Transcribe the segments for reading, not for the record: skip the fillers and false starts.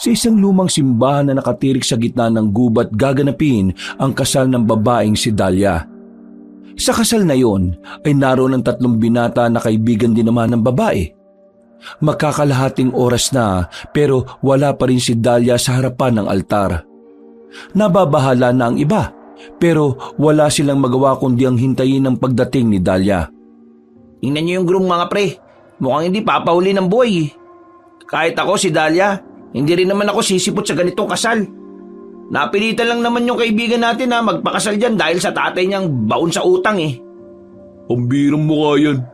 Sa isang lumang simbahan na nakatirik sa gitna ng gubat gaganapin ang kasal ng babaeng si Dahlia. Sa kasal na yon ay naroon ang 3 binata na kaibigan din naman ng babae. Magkakalahating oras na pero wala pa rin si Dahlia sa harapan ng altar. Nababahala na ang iba pero wala silang magawa kundi ang hintayin ang pagdating ni Dahlia. Tingnan niyo yung groom mga pre. Mukhang hindi papahuli ng buhay. Kahit ako si Dahlia, hindi rin naman ako sisipot sa ganitong kasal. Napilitan lang naman yung kaibigan natin na magpakasal dyan dahil sa tatay niyang baon sa utang eh. Ang birang mukha yan.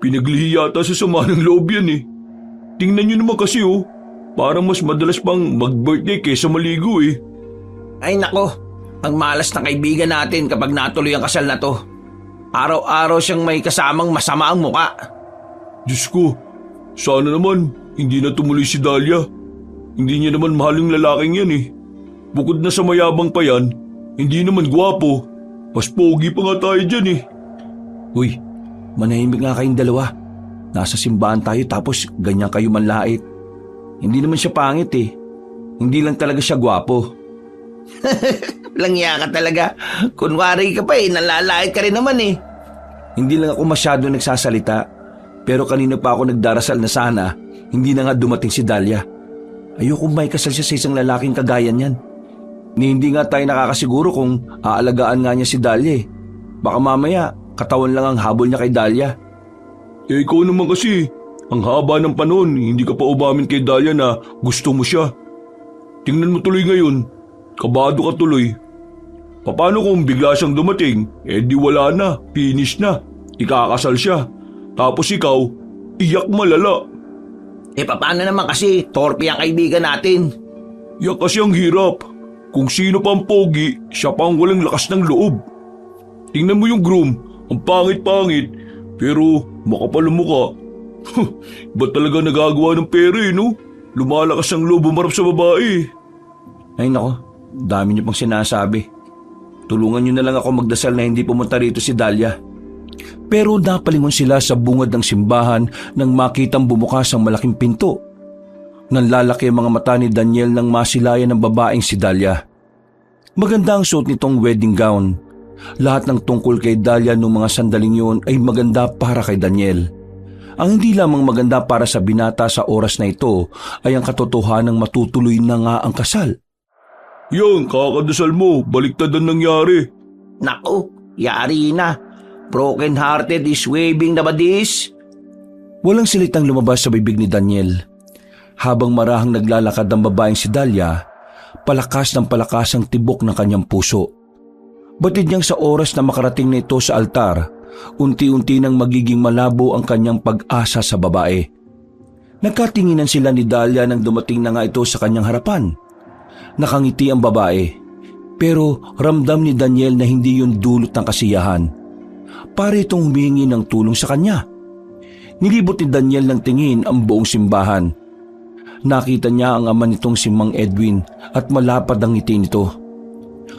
Pinaglihi yata sa sama ng loob yan eh. Tingnan niyo naman kasi oh. Parang mas madalas pang mag-birthday kaysa maligo eh. Ay nako, ang malas ng kaibigan natin kapag natuloy ang kasal na to. Araw-araw siyang may kasamang masama ang muka. Diyos ko, sana naman hindi na tumuloy si Dahlia. Hindi niya naman mahal yung lalaking yan eh. Bukod na sa mayabang pa yan, hindi naman gwapo. Mas pogi pa nga tayo dyan eh. Uy, manahimik nga kayong dalawa. Nasa simbahan tayo tapos ganyan kayo manlait. Hindi naman siya pangit eh. Hindi lang talaga siya gwapo. Langya ka talaga. Kunwari ka pa eh, nalalait ka rin naman eh. Hindi lang ako masyado nagsasalita. Pero kanina pa ako nagdarasal na sana hindi na nga dumating si Dahlia. Ayokong may kasal siya sa isang lalaking kagaya niyan. Ni hindi nga tayo nakakasiguro kung aalagaan nga niya si Dahlia eh. Baka mamaya katawan lang ang habol niya kay Dahlia. Eh ikaw naman kasi, ang haba ng panahon, hindi ka pa umamin kay Dahlia na gusto mo siya. Tingnan mo tuloy ngayon, kabado ka tuloy. Paano kung bigla siyang dumating, eh di wala na, finish na, ikakasal siya. Tapos ikaw, iyak malala. Eh paano naman kasi, torpe ang kaibigan natin. Yan kasi ang hirap. Kung sino pa ang pogi, siya pa ang walang lakas ng loob. Tingnan mo yung groom, ang pangit-pangit, pero makapal ang mukha. Ba't talaga nagagawa ng pera eh, no? Lumalakas ang loob umarap sa babae. Ay nako, dami niyo pang sinasabi. Tulungan niyo na lang ako magdasal na hindi pumunta rito si Dahlia. Pero napalingon sila sa bungad ng simbahan nang makitang bumukas ang malaking pinto. Nanlalaki ang mga mata ni Daniel nang masilayan ng babaeng si Dahlia. Maganda ang suot nitong wedding gown. Lahat ng tungkol kay Dahlia noong mga sandaling yun ay maganda para kay Daniel. Ang hindi lamang maganda para sa binata sa oras na ito ay ang katotohanang matutuloy na nga ang kasal. Yan, kakadasal mo, baliktad ang nangyari. Naku, yari na. Broken hearted is waving the badis. Walang salitang lumabas sa bibig ni Daniel. Habang marahang naglalakad ang babaeng si Dahlia, palakas ng palakas ang tibok ng kanyang puso. Batid niyang sa oras na makarating na ito sa altar, unti-unti nang magiging malabo ang kanyang pag-asa sa babae. Nagkatinginan sila ni Dahlia nang dumating na nga ito sa kanyang harapan. Nakangiti ang babae, pero ramdam ni Daniel na hindi yun dulot ng kasiyahan. Para itong humingi ng tulong sa kanya. Nilibot ni Daniel ng tingin ang buong simbahan. Nakita niya ang ama nitong si Mang Edwin at malapad ang ngiti nito.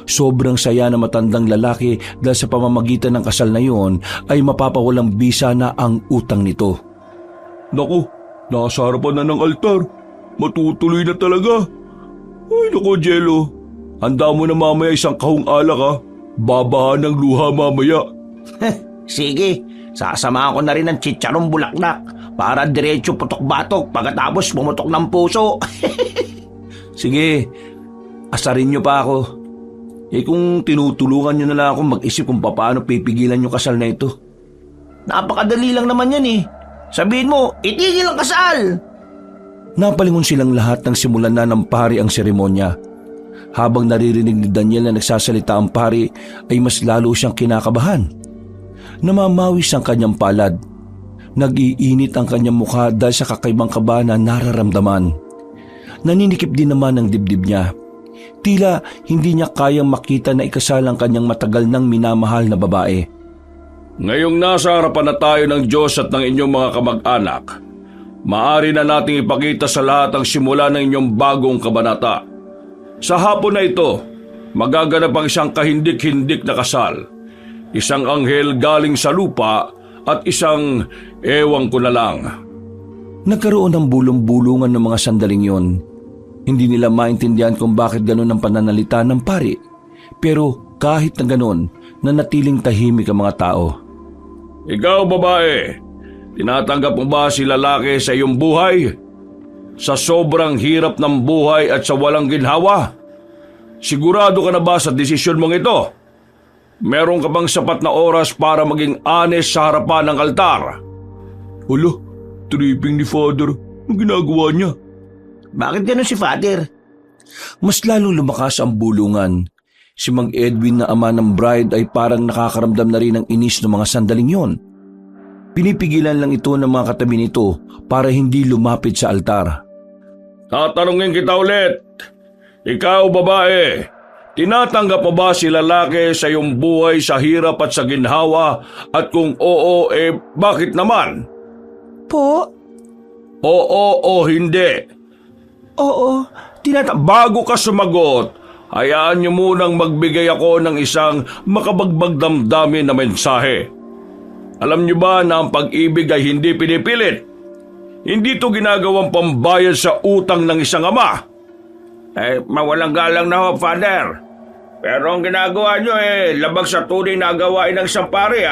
Sobrang saya na matandang lalaki dahil sa pamamagitan ng kasal na yun ay mapapawalang bisa na ang utang nito. Naku, nasa harapan na ng altar. Matutuloy na talaga. Ay naku, Jello. Handa mo na mamaya isang kahong alak ha. Babahan ng luha mamaya. Sige, sasamahan ko na rin ng chicharong bulaklak para diretso putok-batok pagkatapos pumutok ng puso. Sige, asarin niyo pa ako. Eh kung tinutulungan niyo na lang ako mag-isip kung paano pipigilan yung kasal na ito. Napakadali lang naman yan eh. Sabihin mo, itigil ang kasal! Napalingon silang lahat nang simulan na ng pari ang seremonya. Habang naririnig ni Daniel na nagsasalita ang pari ay mas lalo siyang kinakabahan. Namamawis ang kanyang palad. Nag-iinit ang kanyang mukha dahil sa kakaibang kaba na nararamdaman. Naninikip din naman ang dibdib niya. Tila hindi niya kayang makita na ikasal ang kanyang matagal nang minamahal na babae. Ngayong nasa harapan na tayo ng Diyos at ng inyong mga kamag-anak, maaari na nating ipakita sa lahat ang simula ng inyong bagong kabanata. Sa hapon na ito, magaganap ang isang kahindik-hindik na kasal. Isang anghel galing sa lupa at isang ewan ko na lang. Nagkaroon ng bulong-bulungan ng mga sandaling yon. Hindi nila maintindihan kung bakit ganun ang pananalita ng pari. Pero kahit na ganun, nanatiling tahimik ang mga tao. Ikaw, babae, tinatanggap mo ba si lalaki sa iyong buhay? Sa sobrang hirap ng buhay at sa walang ginhawa? Sigurado ka na ba sa desisyon mong ito? Meron ka bang sapat na oras para maging honest sa harapan ng altar? Hala, tripping ni Father. Ang ginagawa niya? Bakit ganun si Father? Mas lalong lumakas ang bulungan. Si Mang Edwin na ama ng bride ay parang nakakaramdam na rin ng inis ng mga sandaling yon. Pinipigilan lang ito ng mga katabi nito para hindi lumapit sa altar. Tatanungin kita ulit. Ikaw, babae, tinatanggap mo ba si lalaki sa iyong buhay sa hirap at sa ginhawa? At kung oo, bakit naman? Po? Oo o hindi? Oo, Bago ka sumagot, hayaan niyo munang magbigay ako ng isang makabagbag damdamin na mensahe. Alam niyo ba na ang pag-ibig ay hindi pinipilit? Hindi ito ginagawang pambayad sa utang ng isang ama. Mawalang galang na ho, Father. Pero ang ginagawa nyo labag sa tunay na gawain ng isang pari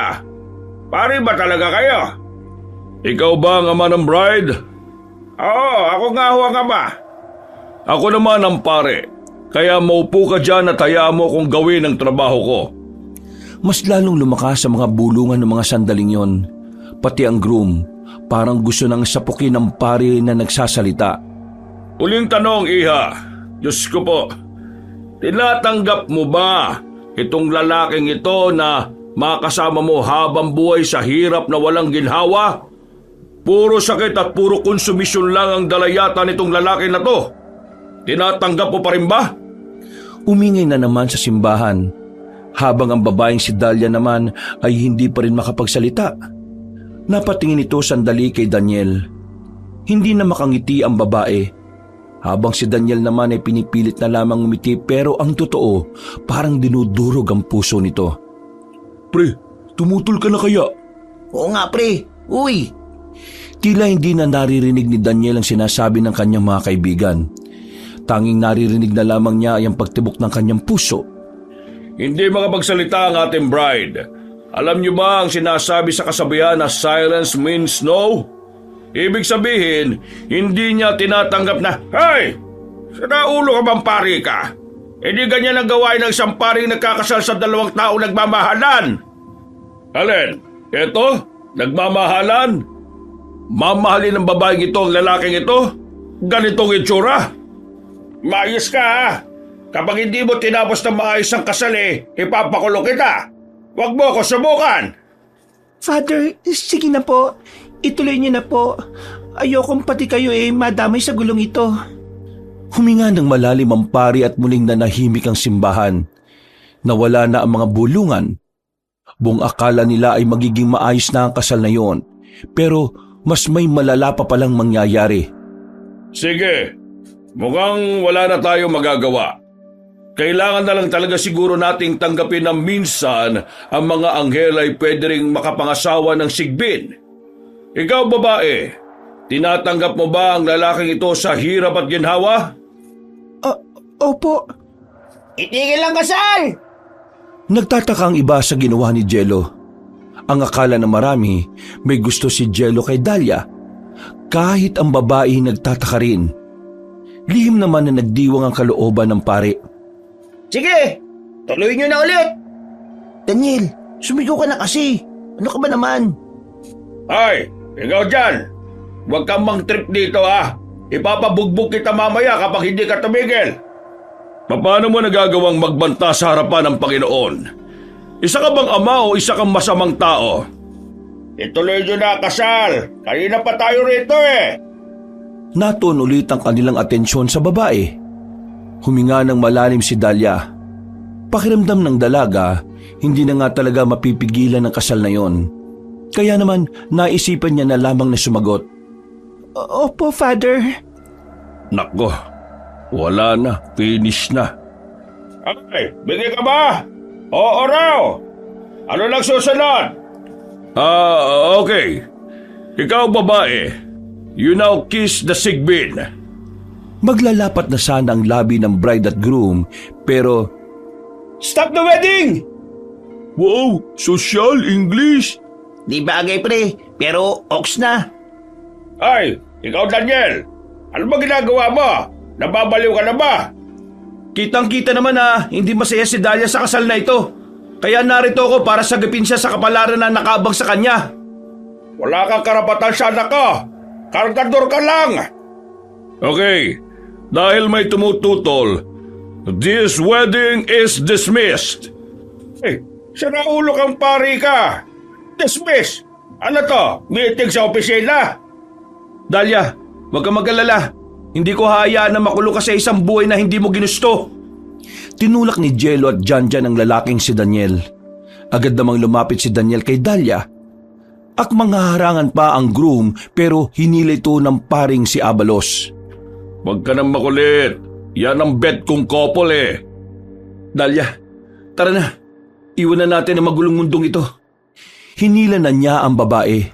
Pari ba talaga kayo? Ikaw ba ang ama ng bride? Oo, ako nga ho ang ama. Ako naman ang pare. Kaya maupo ka dyan at hayaan mo kung gawin ang trabaho ko. Mas lalong lumakas ang mga bulungan ng mga sandaling yon. Pati ang groom, parang gusto nang sapukin ng pari na nagsasalita. Uling tanong, Iha. Diyos ko po. Tinatanggap mo ba itong lalaking ito na makasama mo habang buhay sa hirap na walang ginhawa? Puro sakit at puro konsumisyon lang ang dalayata nitong lalaki na to. Tinatanggap mo pa rin ba? Umingay na naman sa simbahan, habang ang babaeng si Dahlia naman ay hindi pa rin makapagsalita. Napatingin ito sandali kay Daniel. Hindi na makangiti ang babae, habang si Daniel naman ay pinipilit na lamang ngumiti, pero ang totoo, parang dinudurog ang puso nito. Pre, tumutol ka na kaya? Oo nga, pre. Uy! Tila hindi na naririnig ni Daniel ang sinasabi ng kanyang mga kaibigan. Tanging naririnig na lamang niya ay ang pagtibok ng kanyang puso. Hindi makapagsalita ang ating bride. Alam niyo ba ang sinasabi sa kasabihan na silence means no? Ibig sabihin, hindi niya tinatanggap na, "Hey! Sinaulo ka bang pari ka? Hindi ganyan ang gawain ng isang paring nagkakasal sa dalawang tao nagmamahalan." Alin? Ito? Nagmamahalan? Mamahalin ng babaeng ito ang lalaking ito? Ganitong itsura? Maayos ka Kapag hindi mo tinapos ng maayos ang kasal ipapakulong kita. Huwag mo ako subukan. Father, sige na po. Ituloy niyo na po. Ayokong pati kayo madamay sa gulong ito. Huminga ng malalim ang pari at muling nanahimik ang simbahan. Nawala na ang mga bulungan. Buong akala nila ay magiging maayos na ang kasal na yon. Pero mas may malala pa palang mangyayari. Sige, mukhang wala na tayong magagawa. Kailangan na lang talaga siguro nating tanggapin na minsan ang mga anghel ay pwede ring makapangasawa ng sigbin. Ikaw, babae, tinatanggap mo ba ang lalaking ito sa hirap at ginhawa? Opo. Itigil ang kasal! Nagtataka ang iba sa ginawa ni Jello. Ang akala ng marami, may gusto si Jello kay Dahlia. Kahit ang babae nagtataka rin. Lihim naman na nagdiwang ang kalooban ng pare. Sige, tuloy nyo na ulit. Daniel, sumigaw ka na kasi. Ano ka ba naman? Ay, ikaw dyan! Huwag kang mang-trip dito Ipapabugbog kita mamaya kapag hindi ka tumigil. Paano mo nagagawang magbanta sa harapan ng Panginoon? Isa ka bang ama o isa kang masamang tao? Ituloy nyo na kasal. Kanina pa tayo rito Natuon ulit ang kanilang atensyon sa babae. Huminga ng malalim si Dahlia. Pakiramdam ng dalaga, hindi na nga talaga mapipigilan ang kasal na yon. Kaya naman naisipan niya na lamang na sumagot. Opo, Father. Nako, wala na, finish na. Ay, bigay ka ba? Oo raw. Ano lang susunod? Okay. Ikaw, babae, you now kiss the sigbin. Maglalapat na sana ang labi ng bride at groom pero Stop the wedding! Wow, social English! Di bagay pre, pero ox na. Ay, ikaw Daniel! Ano ba ginagawa mo? Nababaliw ka na ba? kitang-kita naman na hindi masaya si Dahlia sa kasal na ito. Kaya narito ako para sagapin siya sa kapalaran na nakaabang sa kanya. Wala kang karapatan sa anak ko! Kargador ka lang! Okay, dahil may tumututol, this wedding is dismissed. Eh, saraulo kang pari ka! Dismiss! Ano to? Meeting sa opisina? Dahlia, huwag kang mag-alala. Hindi ko hayaan na makulong ka sa isang buhay na hindi mo ginusto. Tinulak ni Jello at Janjan ang lalaking si Daniel. Agad namang lumapit si Daniel kay Dahlia. Akmang haharangan pa ang groom pero hinila ito ng paring si Abalos. Huwag ka nang makulit. Yan ang bet kong couple eh. Dahlia, tara na. Iwan na natin ang magulong mundong ito. Hinila na niya ang babae.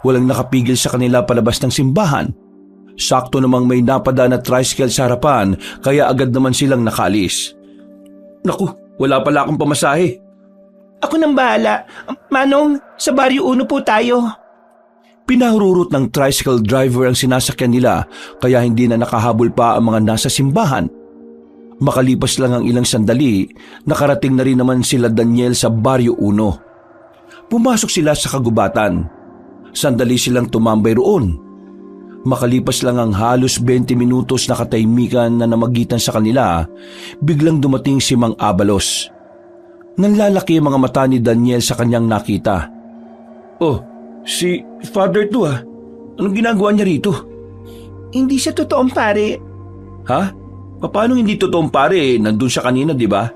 Walang nakapigil sa kanila palabas ng simbahan. Sakto namang may napada na tricycle sa harapan kaya agad naman silang nakaalis. Naku, wala pala akong pamasahe. Ako nang bahala. Manong, sa Baryo 1 po tayo. Pinahururot ng tricycle driver ang sinasakyan nila kaya hindi na nakahabol pa ang mga nasa simbahan. Makalipas lang ang ilang sandali, nakarating na rin naman sila Daniel sa Baryo 1. Pumasok sila sa kagubatan. Sandali silang tumambay roon. Makalipas lang ang halos 20 minutos na katahimikan na namagitan sa kanila, biglang dumating si Mang Abalos. Nanlalaki ang mga mata ni Daniel sa kanyang nakita. Oh, si Father to ah. Anong ginagawa niya rito? Hindi siya totoong pare. Ha? Paano hindi totoong pare? Nandun siya kanina, di ba?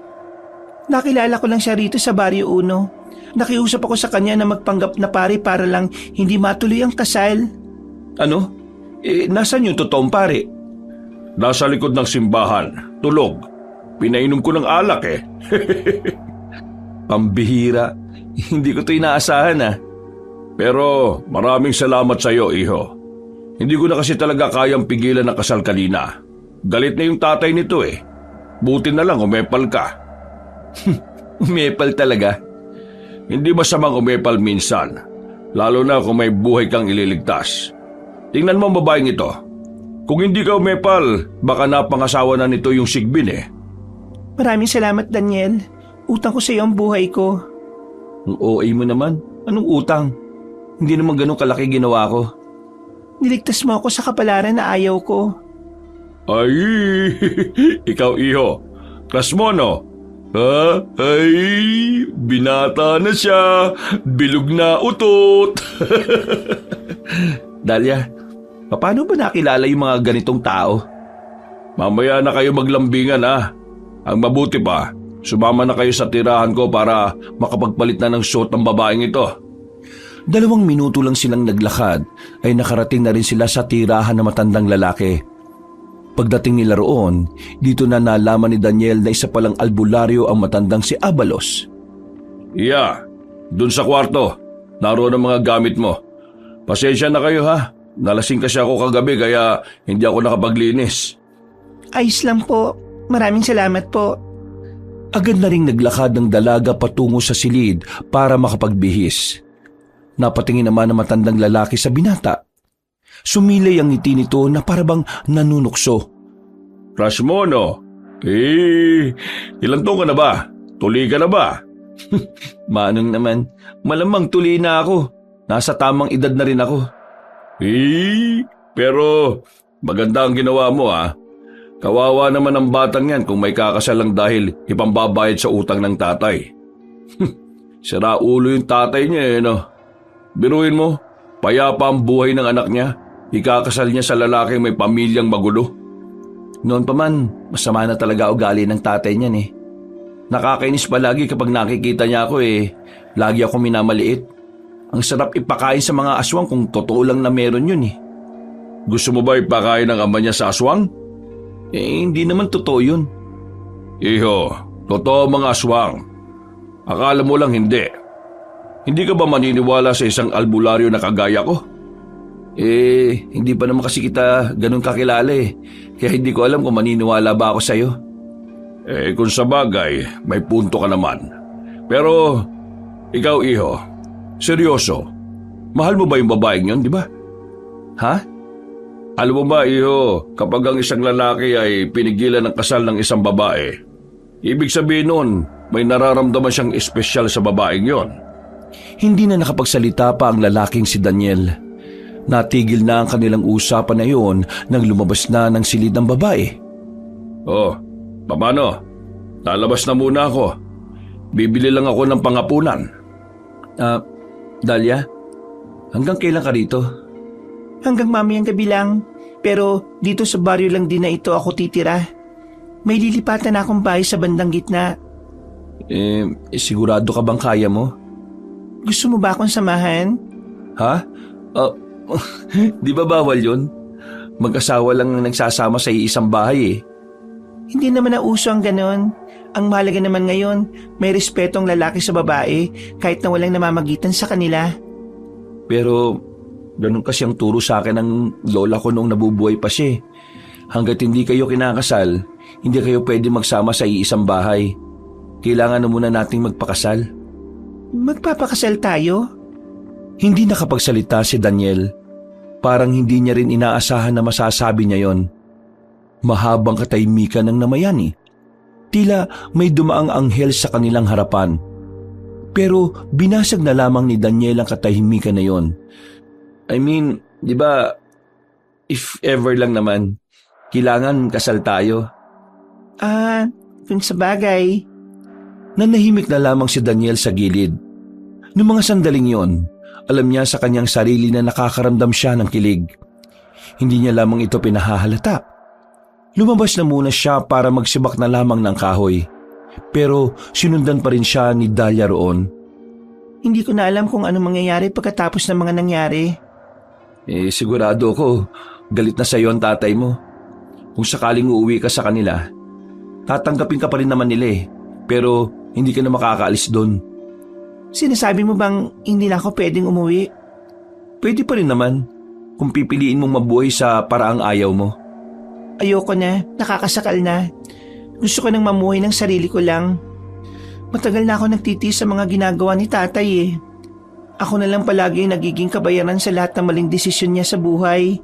Nakilala ko lang siya rito sa Baryo 1. Nakiusap ako sa kanya na magpanggap na pare para lang hindi matuloy ang kasal. Ano? Nasaan yung totoong pare? Nasa likod ng simbahan. Tulog. Pinainom ko ng alak eh. Pambihira. Hindi ko ito inaasahan ah. Pero maraming salamat sa iyo, iho. Hindi ko na kasi talaga kayang pigilan na kasal kanina. Galit na yung tatay nito eh. Buti na lang umepal ka. Umepal talaga. Hindi masamang umepal minsan. Lalo na kung may buhay kang ililigtas. Tingnan mo ang babaeng ito. Kung hindi ka umepal, baka napangasawa na nito yung sigbin eh. Maraming salamat, Daniel. Utang ko sa iyo ang buhay ko. Ang OA mo naman. Anong utang? Hindi naman ganun kalaki ginawa ko. Niligtas mo ako sa kapalaran na ayaw ko. Ay, ikaw iho. Klas mo no? Ha? Ay, binata na siya. Bilog na utot. Dahlia, paano ba nakilala yung mga ganitong tao? Mamaya na kayo maglambingan ha. Ang mabuti pa, sumama na kayo sa tirahan ko para makapagpalit na ng suot ng babaeng ito. 2 minuto lang silang naglakad ay nakarating na rin sila sa tirahan ng matandang lalaki. Pagdating nila roon, dito na nalaman ni Daniel na isa palang albularyo ang matandang si Abalos. Yeah, dun sa kwarto. Naroon ang mga gamit mo. Pasensya na kayo ha. Nalasing kasi ako kagabi kaya hindi ako nakapaglinis. Ayos lang po. Maraming salamat po. Agad na ring naglakad ng dalaga patungo sa silid para makapagbihis. Napatingin naman ang matandang lalaki sa binata. Sumilay ang ngiti nito na parabang nanunukso. Crush mo no? Ilang taon ka na ba? Tuli ka na ba? Manong naman, malamang tuli na ako. Nasa tamang edad na rin ako. Pero maganda ang ginawa mo ha. Kawawa naman ang batang yan kung may kakasal lang dahil ipambabayad sa utang ng tatay. Sira ulo yung tatay niya eh no? Biruin mo, payapa ang buhay ng anak niya. Ikakasal niya sa lalaking may pamilyang magulo. Noon pa man, masama na talaga ugali ng tatay niyan eh. Nakakainis palagi kapag nakikita niya ako eh. Lagi ako minamaliit. Ang sarap ipakain sa mga aswang kung totoo lang na meron yun eh. Gusto mo ba ipakain ng ama niya sa aswang? Hindi naman totoo yun. Iho, totoo mga aswang. Akala mo lang hindi. Hindi ka ba maniniwala sa isang albularyo na kagaya ko? Hindi pa naman kasi kita ganun kakilala eh. Kaya hindi ko alam kung maniniwala ba ako sa'yo. Kung sa bagay, may punto ka naman. Pero, ikaw iho, seryoso, mahal mo ba yung babaeng yun, di ba? Ha? Alam mo ba, iho, kapag ang isang lalaki ay pinigilan ng kasal ng isang babae, ibig sabihin nun, may nararamdaman siyang espesyal sa babaeng yon. Hindi na nakapagsalita pa ang lalaking si Daniel. Natigil na ang kanilang usapan na iyon nang lumabas na ng silid ng babae. Oh, paano? Lalabas na muna ako. Bibili lang ako ng pangapunan. Dalia, hanggang kailan ka rito? Hanggang mamayang gabi lang. Pero dito sa baryo lang din na ito ako titira. May lilipatan na akong bahay sa bandang gitna. Sigurado ka bang kaya mo? Gusto mo ba akong samahan? Ha? Di ba bawal yun? Mag-asawa lang ang nagsasama sa iisang bahay eh. Hindi naman na uso ang ganon. Ang mahalaga naman ngayon, may respeto ang lalaki sa babae kahit na walang namamagitan sa kanila. Pero ganun kasi ang turo sa akin ng lola ko nung nabubuhay pa siya. Hanggat hindi kayo kinakasal, hindi kayo pwede magsama sa iisang bahay. Kailangan na muna nating magpakasal. Magpapakasal tayo? Hindi nakapagsalita si Daniel. Parang hindi niya rin inaasahan na masasabi niya yon. Mahabang katahimikan ng namayani. Tila may dumaang anghel sa kanilang harapan. Pero binasag na lamang ni Daniel ang katahimikan na yon. I mean, di ba, if ever lang naman, kailangan kasal tayo. Kung sa bagay. Nanahimik na lamang si Daniel sa gilid. Noong mga sandaling yon, alam niya sa kanyang sarili na nakakaramdam siya ng kilig. Hindi niya lamang ito pinahahalata. Lumabas na muna siya para magsibak na lamang ng kahoy. Pero sinundan pa rin siya ni Dalia roon. Hindi ko na alam kung ano mangyayari pagkatapos ng mga nangyari. Sigurado ako, galit na sa iyo ang tatay mo. Kung sakaling uuwi ka sa kanila, tatanggapin ka pa rin naman nila eh. Pero hindi ka na makakaalis doon. Sinasabi mo bang hindi na ako pwedeng umuwi? Pwede pa rin naman kung pipiliin mong mabuhay sa paraang ayaw mo. Ayoko na, nakakasakal na. Gusto ko nang mamuhay ng sarili ko lang. Matagal na ako nagtitiis sa mga ginagawa ni tatay eh. Ako na lang palagi yung nagiging kabayaran sa lahat ng maling desisyon niya sa buhay.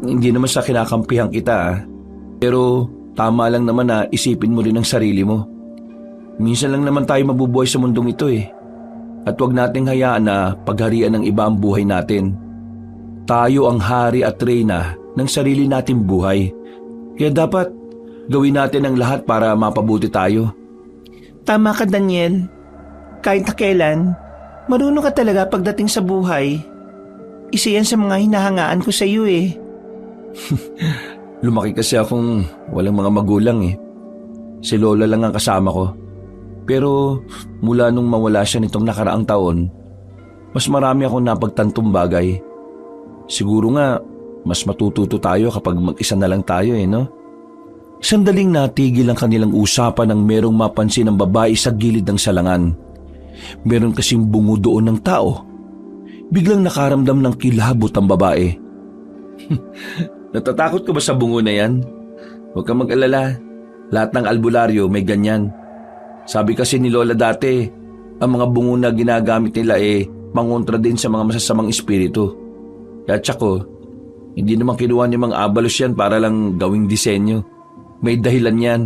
Hindi naman sa kinakampihan kita ah. Pero tama lang naman na isipin mo rin ang sarili mo. Minsan lang naman tayo mabubuhay sa mundong ito eh. At huwag nating hayaan na pagharian ng iba ang buhay natin. Tayo ang hari at reyna ng sarili nating buhay. Kaya dapat gawin natin ang lahat para mapabuti tayo. Tama ka, Daniel. Kahit na kailan, marunong ka talaga pagdating sa buhay. Isa yan sa mga hinahangaan ko sa iyo eh. Lumaki kasi akong walang mga magulang eh. Si Lola lang ang kasama ko. Pero mula nung mawala siya nitong nakaraang taon, mas marami akong napagtantong bagay. Siguro nga, mas matututo tayo kapag mag-isa na lang tayo eh, no? Sandaling natigil ang kanilang usapan nang merong mapansin ng babae sa gilid ng salangan. Meron kasing bungo doon ng tao. Biglang nakaramdam ng kilabot ang babae. Natatakot ka ba sa bungo na yan? Huwag kang mag-alala. Lahat ng albularyo may ganyan. Sabi kasi ni Lola dati, ang mga bungo na ginagamit nila mangontra din sa mga masasamang espiritu. Kaya tsako, hindi naman kinuha ni Mang Abalos yan para lang gawing disenyo. May dahilan yan.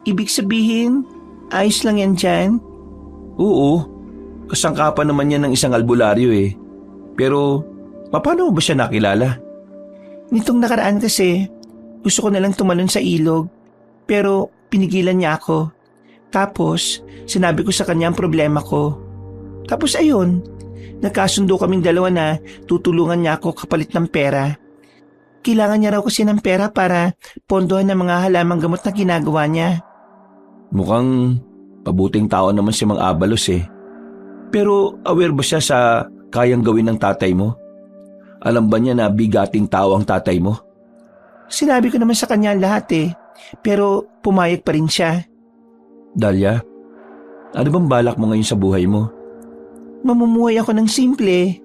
Ibig sabihin, ayos lang yan dyan? Oo, kasangkapan naman yan ng isang albularyo eh. Pero, paano mo ba siya nakilala? Nitong nakaraan kasi, gusto ko nalang tumalon sa ilog. Pero pinigilan niya ako. Tapos, sinabi ko sa kanya ang problema ko. Tapos ayun, nagkasundo kaming dalawa na tutulungan niya ako kapalit ng pera. Kailangan niya raw kasi ng pera para pondohan ng mga halamang gamot na ginagawa niya. Mukhang pabuting tao naman si Mang Abalos eh. Pero aware ba siya sa kayang gawin ng tatay mo? Alam ba niya na bigating tao ang tatay mo? Sinabi ko naman sa kanya lahat eh, pero pumayag pa rin siya. Dalia, ano bang balak mo ngayon sa buhay mo? Mamumuhay ako ng simple.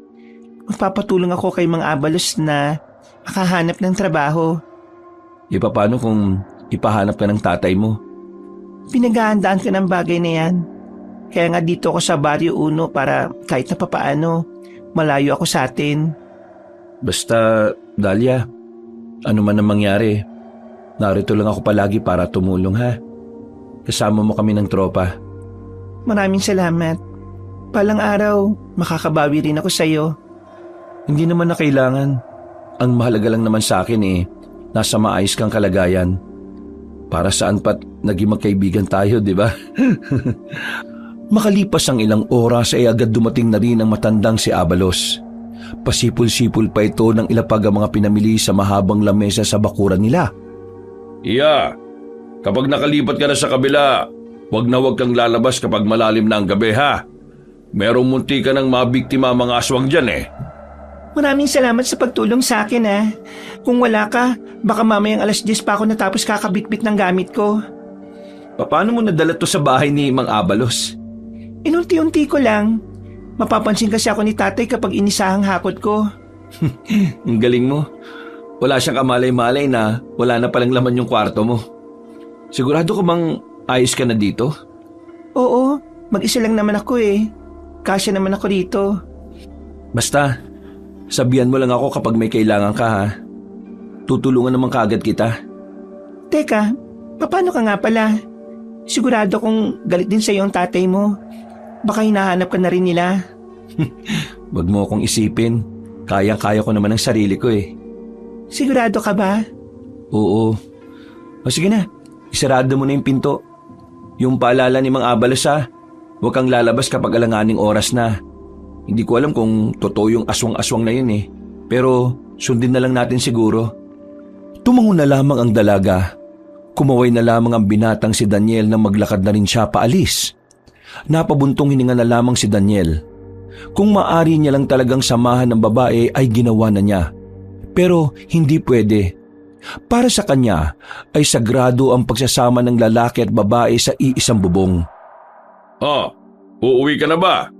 magpapatulong ako kay Mang Abalos na makahanap ng trabaho. Paano kung ipahanap ka ng tatay mo? Pinaghahandaan ko ng bagay na yan. Kaya nga dito ako sa Barrio Uno para kahit na papaano, malayo ako sa atin. Basta, Dahlia, ano man ang mangyari, narito lang ako palagi para tumulong ha. Kasama mo kami ng tropa. Maraming salamat. Palang araw, makakabawi rin ako sa'yo. Hindi naman na kailangan. Ang mahalaga lang naman sa akin nasa maayos kang kalagayan. Para saan pat naging magkaibigan tayo, di ba? Makalipas ang ilang oras ay agad dumating na rin ang matandang si Abalos. Pasipul-sipul pa ito ng ilapag ang mga pinamili sa mahabang lamesa sa bakuran nila. Iya, kapag nakalipat ka na sa kabila, wag kang lalabas kapag malalim na ang gabi ha. Merong munti ka ng mabiktima mga aswang dyan eh. Maraming salamat sa pagtulong sa akin Kung wala ka, baka mamayang 10:00 pa ako natapos kakabitbit ng gamit ko. Paano mo nadala to sa bahay ni Mang Abalos? Inunti-unti ko lang. Mapapansin kasi ako ni tatay kapag inisahang hakot ko. Ang galing mo. Wala siyang kamalay-malay na wala na palang laman yung kwarto mo. Sigurado ka bang ayos ka na dito? Oo, mag-isa lang naman ako Kasya naman ako dito. Basta, sabihan mo lang ako kapag may kailangan ka ha. Tutulungan naman kaagad kita. Teka, paano ka nga pala? Sigurado kong galit din sa'yo ang tatay mo. Baka hinahanap ka na rin nila. Wag mo akong isipin. Kayang-kaya ko naman ang sarili ko Sigurado ka ba? Oo. O sige na, isarado mo na yung pinto. Yung paalala ni Mang Abalos ha. Huwag kang lalabas kapag alanganing oras na. Hindi ko alam kung totoo yung aswang-aswang na yun Pero sundin na lang natin siguro. Tumango na lamang ang dalaga. Kumaway na lamang ang binatang si Daniel na maglakad na rin siya paalis. Napabuntong hininga na lamang si Daniel. Kung maari niya lang talagang samahan ng babae ay ginawa na niya. Pero hindi pwede. Para sa kanya ay sagrado ang pagsasama ng lalaki at babae sa iisang bubong. Uuwi ka na ba?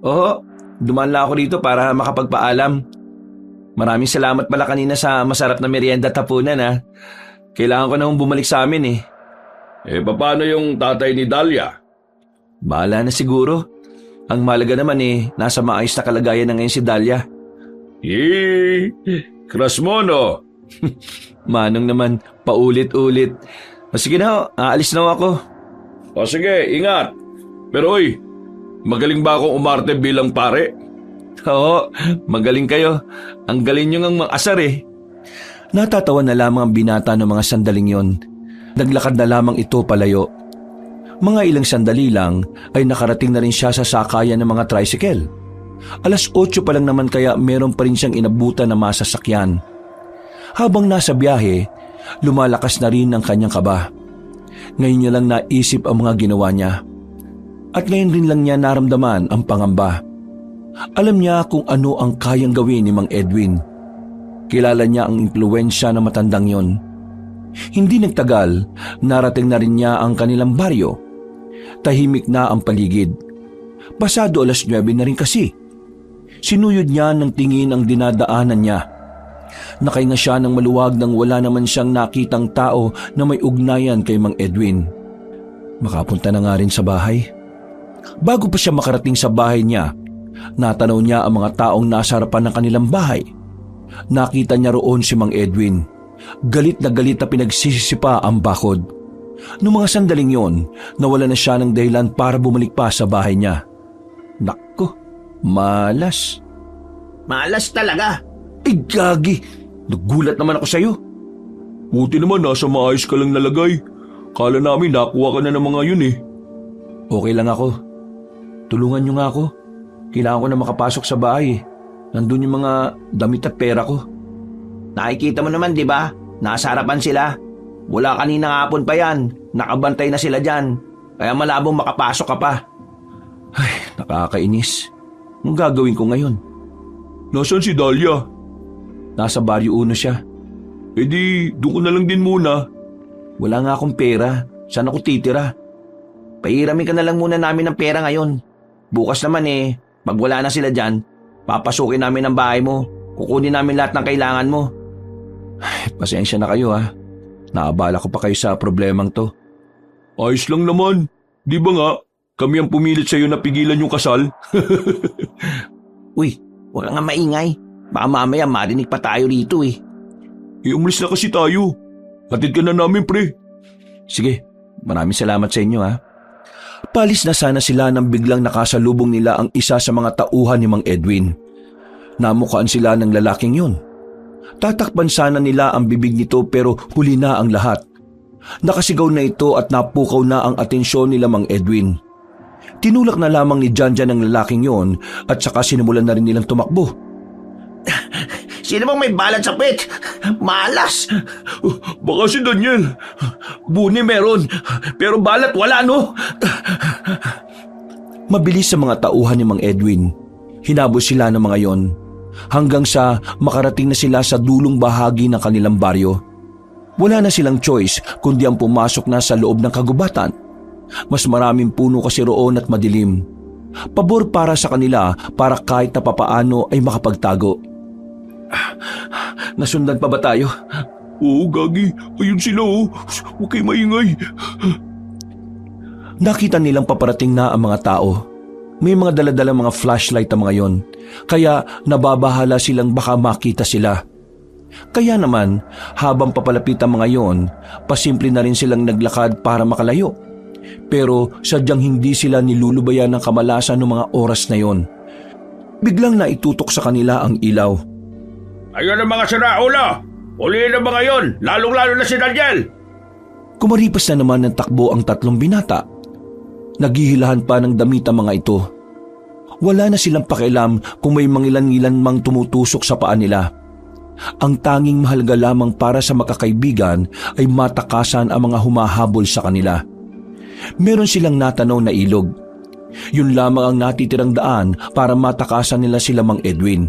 Oo, dumaan lang ako dito para makapagpaalam. Maraming salamat pala kanina sa masarap na merienda at hapunan Kailangan ko na bumalik sa amin Paano yung tatay ni Dahlia? Bahala na siguro. Ang mahalaga naman nasa maayos na kalagayan na ngayon si Dahlia. Crush mo no? Manong naman, paulit-ulit. Sige na aalis na ako. Sige, ingat. Pero magaling ba akong umarte bilang pare? Oo, magaling kayo. Ang galing nyo ngang mang-asar Natatawa na lamang ang binata ng mga sandaling yon. Naglakad na lamang ito palayo. Mga ilang sandali lang ay nakarating na rin siya sa sakayan ng mga tricycle. 8:00 pa lang naman kaya meron pa rin siyang inabutan na masasakyan. Habang nasa biyahe, lumalakas na rin ang kanyang kaba. Ngayon niya lang naisip ang mga ginawa niya. At ngayon rin lang niya naramdaman ang pangamba. Alam niya kung ano ang kayang gawin ni Mang Edwin. Kilala niya ang impluwensya ng matandang yon. Hindi nagtagal, narating na rin niya ang kanilang baryo. Tahimik na ang paligid. Pasado 9:00 na rin kasi. Sinuyod niya ng tingin ang dinadaanan niya. Nakahinga siya ng maluwag nang wala naman siyang nakitang tao na may ugnayan kay Mang Edwin. Makapunta na nga rin sa bahay. Bago pa siya makarating sa bahay niya, natanaw niya ang mga taong nasa harapan ng kanilang bahay. Nakita niya roon si Mang Edwin. Galit na pinagsisisipa ang bakod. Noong mga sandaling yon, nawala na siya ng dahilan para bumalik pa sa bahay niya. Nako, malas. Malas talaga. Ay gagi, nagulat naman ako sa'yo. Buti naman nasa maayos ka lang nalagay. Kala namin nakuha ka na ng mga yun Okay lang ako. Tulungan niyo nga ako. Kailangan ko na makapasok sa bahay. Nandun yung mga damit at pera ko. Nakikita mo naman, di ba? Nasa harapan sila. Wala kaninang hapon pa yan. Nakabantay na sila dyan. Kaya malabong makapasok ka pa. Ay, nakakainis. Anong gagawin ko ngayon? Nasaan si Dahlia? Nasa Barrio Uno siya. Doon ko na lang din muna. Wala nga akong pera. Saan ako titira? Pahiramin ka na lang muna namin ng pera ngayon. Bukas naman pag wala na sila dyan, Papasukin namin ang bahay mo. Kukunin namin lahat ng kailangan mo. Pasensya na kayo ha. Naabala ko pa kayo sa problemang to. Ayos lang naman. Di ba nga, kami ang pumilit sa'yo na pigilan yung kasal? Uy, huwag nga maingay. Baka mamaya marinig pa tayo rito eh. Umalis na kasi tayo. Hatid ka na namin, pre. Sige, maraming salamat sa inyo ha. Palis na sana sila nang biglang nakasalubong nila ang isa sa mga tauhan ni Mang Edwin. Namukhaan sila ng lalaking yun. Tatakpan sana nila ang bibig nito pero huli na ang lahat. Nakasigaw na ito at napukaw na ang atensyon nila Mang Edwin. Tinulak na lamang ni Janjan ang lalaking yon at saka sinimulan na rin nilang tumakbo. Sino bang may balat sa pet? Malas! Baka si Daniel. Buni meron, pero balat wala no? Mabilis sa mga tauhan ni Mang Edwin. Hinabol sila ng mga yon hanggang sa makarating na sila sa dulong bahagi ng kanilang baryo. Wala na silang choice kundi ang pumasok na sa loob ng kagubatan. Mas maraming puno kasi roon at madilim. Pabor para sa kanila para kahit na papaano ay makapagtago. Nasundan pa ba tayo? Oo, Gagi. Ayun sila oh. Huwag kayo maingay. Nakita nilang paparating na ang mga tao. May mga daladalang mga flashlight ang mga yon, kaya nababahala silang baka makita sila. Kaya naman, habang papalapit ang mga yon, pasimple na rin silang naglakad para makalayo. Pero sadyang hindi sila nilulubayan ng kamalasan ng mga oras na yon. Biglang naitutok sa kanila ang ilaw. Ayun ang mga siraulo. Ulihin ang mga yon, lalong-lalo na si Daniel. Kumaripas na naman ng takbo ang tatlong binata. Naghihilahan pa ng damit ang mga ito. Wala na silang pakialam kung may mangilan-ngilan mang tumutusok sa paa nila. Ang tanging mahalaga lamang para sa makakaibigan ay matakasan ang mga humahabol sa kanila. Meron silang natanaw na ilog. Yun lamang ang natitirang daan para matakasan nila sila Mang Edwin.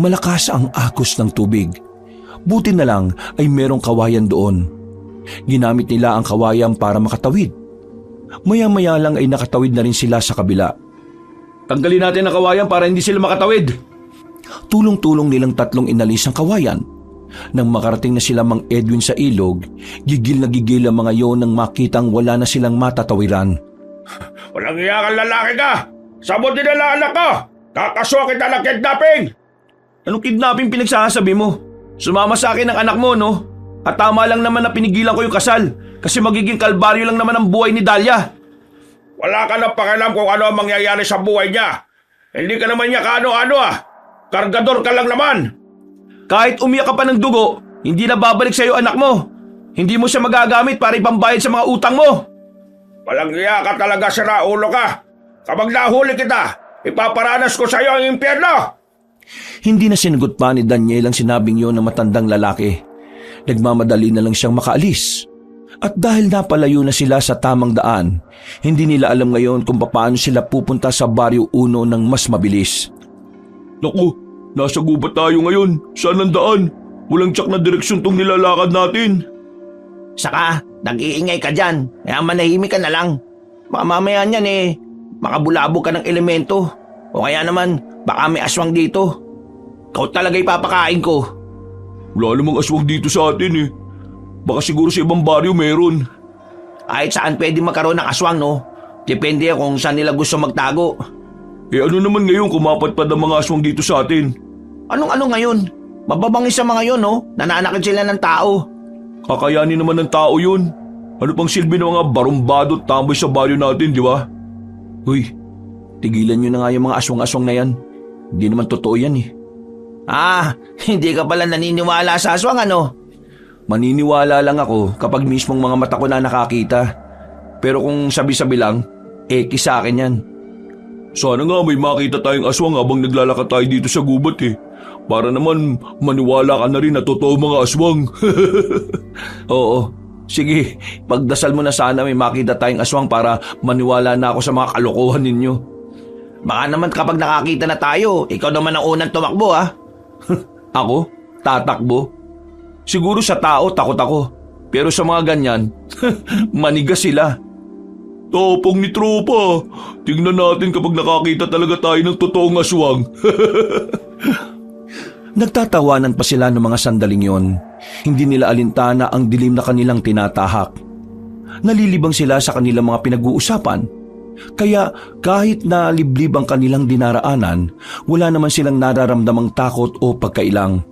Malakas ang agos ng tubig. Buti na lang ay merong kawayan doon. Ginamit nila ang kawayan para makatawid. Maya-maya lang ay nakatawid na rin sila sa kabila. Tanggalin natin ang kawayan para hindi sila makatawid. Tulong-tulong nilang tatlong inalis ang kawayan. Nang makarating na sila Mang Edwin sa ilog, gigil na gigil ang mga yon nang makitang wala na silang matatawiran. Walang iyakan lalaki ka! Sabot din ang anak ko! Kakaswa kita ng kidnapping! Anong kidnapping pinagsasabi mo? Sumama sa akin ang anak mo, no? At tama lang naman na pinigilan ko yung kasal kasi magiging kalbaryo lang naman ang buhay ni Dahlia. Wala ka na pakialam kung ano ang mangyayari sa buhay niya. Hindi ka naman niya kaano-ano ah. Kargador ka lang naman. Kahit umiyak ka pa ng dugo, hindi na babalik sa'yo anak mo. Hindi mo siya magagamit para ipambayad sa mga utang mo. Walang iya ka talaga, siraulo ka. Kapag nahuli kita, ipaparanas ko sa'yo ang impyerno. Hindi na sinagot pa ni Daniel ang sinabing yon ng matandang lalaki. Nagmamadali na lang siyang makaalis. At dahil napalayo na sila sa tamang daan, hindi nila alam ngayon kung paano sila pupunta sa Baryo 1 ng mas mabilis. Naku, nasa gubat tayo ngayon. Saan ang daan? Walang tsak na direksyon tong nilalakad natin. Saka, nag-iingay ka dyan. Kaya manahimik ka na lang. Baka mamaya niyan makabulabog ka ng elemento. O kaya naman, baka may aswang dito. Ikaw talaga ipapakain ko. Wala namang aswang dito sa atin eh. Baka siguro sa ibang baryo meron. Kahit saan pwede magkaroon ng aswang, no? Depende kung saan nila gusto magtago. Ano naman ngayon kumapadpad ang mga aswang dito sa atin? Anong ngayon? Mababangis sa mga yon, no? Nananakit sila ng tao. Kakayanin naman ng tao yun. Ano pang silbi ng mga barumbado at tamboy sa baryo natin, di ba? Uy, tigilan nyo na nga yung mga aswang-aswang na yan. Hindi naman totoo yan eh. Hindi ka pala naniniwala sa aswang, ano? Maniniwala lang ako kapag mismong mga mata ko na nakakita. Pero kung sabi-sabi lang, sa akin yan. Sana nga may makita tayong aswang habang naglalakad tayo dito sa gubat eh. Para naman maniwala ka na rin na totoo mga aswang. Oo, sige, pagdasal mo na sana may makita tayong aswang para maniwala na ako sa mga kalokohan ninyo. Baka naman kapag nakakita na tayo, ikaw naman ang unang tumakbo, ha? Ako? Tatakbo? Siguro sa tao takot ako. Pero sa mga ganyan, manigas sila. Tapang ni tropa. Tingnan natin kapag nakakita talaga tayo ng totoong aswang. Nagtatawanan pa sila ng mga sandaling yon. Hindi nila alintana ang dilim na kanilang tinatahak. Nalilibang sila sa kanilang mga pinag-uusapan. Kaya kahit na liblib ang kanilang dinaraanan, wala naman silang nararamdamang takot o pagkailang.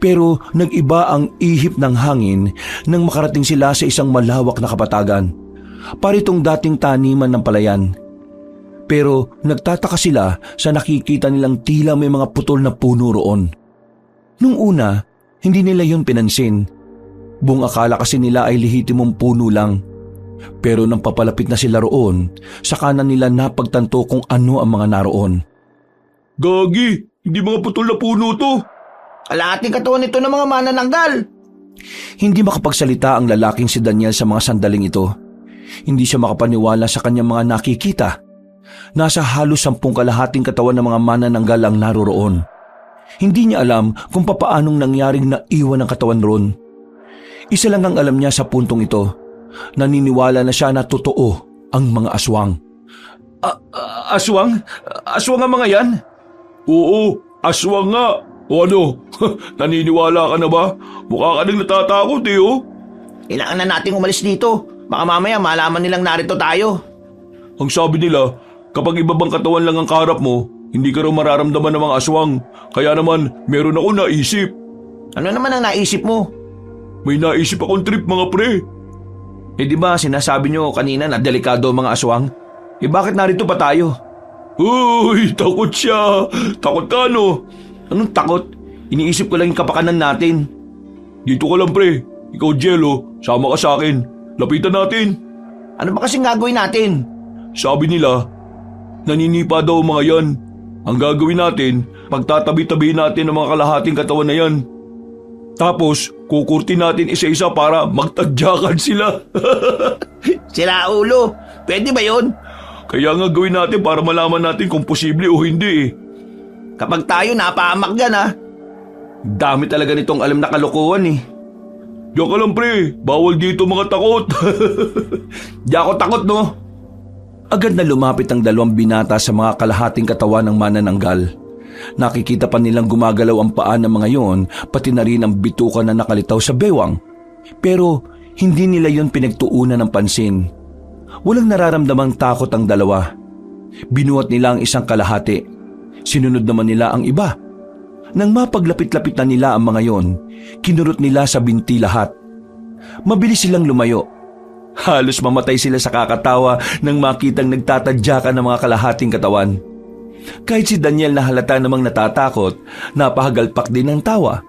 Pero nag-iba ang ihip ng hangin nang makarating sila sa isang malawak na kapatagan. Paritong dating taniman ng palayan. Pero nagtataka sila sa nakikita nilang tila may mga putol na puno roon. Nung una, hindi nila yun pinansin. Buong akala kasi nila ay lehitimong puno lang. Pero nang papalapit na sila roon, saka na nila napagtanto kung ano ang mga naroon. Gagi, hindi mga putol na puno to. Kalahating katawan nito ng mga manananggal. Hindi makapagsalita ang lalaking si Daniel sa mga sandaling ito. Hindi siya makapaniwala sa kanyang mga nakikita. Nasa halos 10 kalahating katawan ng mga manananggal ang naroroon. Hindi niya alam kung papaanong nangyaring naiwan ang katawan roon. Isa lang ang alam niya sa puntong ito. Naniniwala na siya na totoo ang mga aswang. Aswang? Aswang ang mga yan? Oo, aswang nga. O ano, naniniwala ka na ba? Mukha ka nang natatakot oh. Kailangan na nating umalis dito. Baka mamaya malaman nilang narito tayo. Ang sabi nila, kapag ibabang katawan lang ang kaharap mo, hindi ka raw mararamdaman ng mga aswang. Kaya naman, meron ako naisip. Ano naman ang naisip mo? May naisip akong trip mga pre. Eh di ba sinasabi niyo kanina na delikado ang mga aswang? Eh bakit narito pa tayo? Uy, takot siya. Takot ka no? Anong takot? Iniisip ko lang yung kapakanan natin. Dito ka lang pre. Ikaw Jello, sama ka sa akin. Lapitan natin. Ano ba kasing gagawin natin? Sabi nila, naninipa daw mga yan. Ang gagawin natin, pagtatabi-tabi natin ang mga kalahating katawan na yan. Tapos, kukurti natin isa-isa para magtadyakan sila. Sila ulo. Pwede ba yun? Kaya nga gawin natin para malaman natin kung posible o hindi Kapag tayo napahamak dyan ha. Dami talaga nitong alam na kalokohan eh. Diyan ka lang pre, bawal dito mga takot. Di ako takot no? Agad na lumapit ang 2 binata sa mga kalahating katawan ng manananggal. Nakikita pa nilang gumagalaw ang paa ng mga yon, pati na rin ang bituka na nakalitaw sa bewang. Pero hindi nila yon pinagtuunan ng pansin. Walang nararamdamang takot ang 2. Binuhat nila ang isang kalahati. Sinunod naman nila ang iba. Nang mapaglapit-lapit na nila ang mga yon, kinurot nila sa binti lahat. Mabilis silang lumayo. Halos mamatay sila sa kakatawa nang makitang nagtatadyakan ng mga kalahating katawan. Kahit si Daniel na halata namang natatakot, napahagalpak din ng tawa.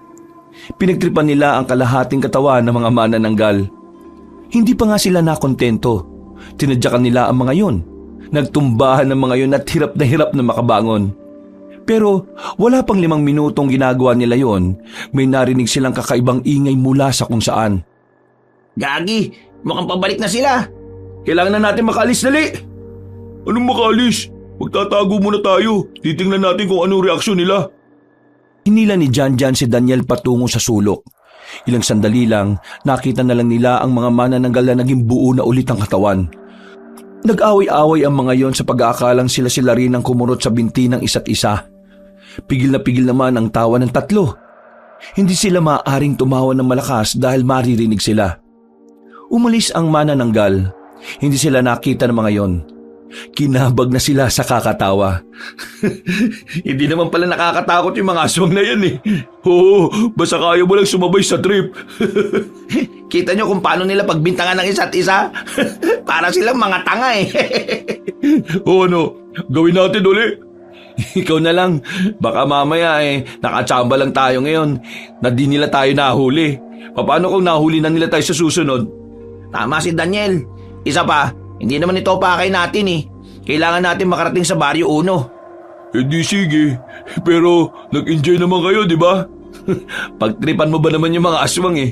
Pinagtripan nila ang kalahating katawan ng mga manananggal. Hindi pa nga sila nakontento. Tinadyakan nila ang mga yon. Nagtumbahan ng mga yon at hirap na makabangon. Pero wala pang 5 minutong ginagawa nila yon, may narinig silang kakaibang ingay mula sa kung saan. Gagi, mukhang pabalik na sila. Kailangan na natin makaalis, dali! Anong makaalis? Magtatago muna tayo. Titingnan natin kung anong reaksyon nila. Hinila ni Janjan si Daniel patungo sa sulok. Ilang sandali lang, nakita na lang nila ang mga manananggal na naging buo na ulit ang katawan. Nag-away-away ang mga yon sa pag-aakalang sila rin ang kumurot sa binti ng isa't isa. Pigil na pigil naman ang tawa ng 3. Hindi sila maaaring tumawa ng malakas dahil maririnig sila. Umalis ang manananggal. Hindi sila nakita ng mga yon. Kinabag na sila sa kakatawa. Hindi naman pala nakakatakot yung mga aswang na yan eh. Oo, basta kaya mo lang sumabay sa trip. Kita nyo kung paano nila pagbintangan ng isa't isa? Para silang mga tanga eh. O ano, gawin natin uli. Ikaw na lang. Baka mamaya nakatsamba lang tayo ngayon na di nila tayo nahuli. Paano kung nahuli na nila tayo sa susunod? Tama si Daniel. Isa pa, hindi naman ito pakay natin eh. Kailangan natin makarating sa Baryo 1. Eh di sige, pero nag-enjoy naman kayo, di ba? Pagtripan mo ba naman yung mga aswang eh?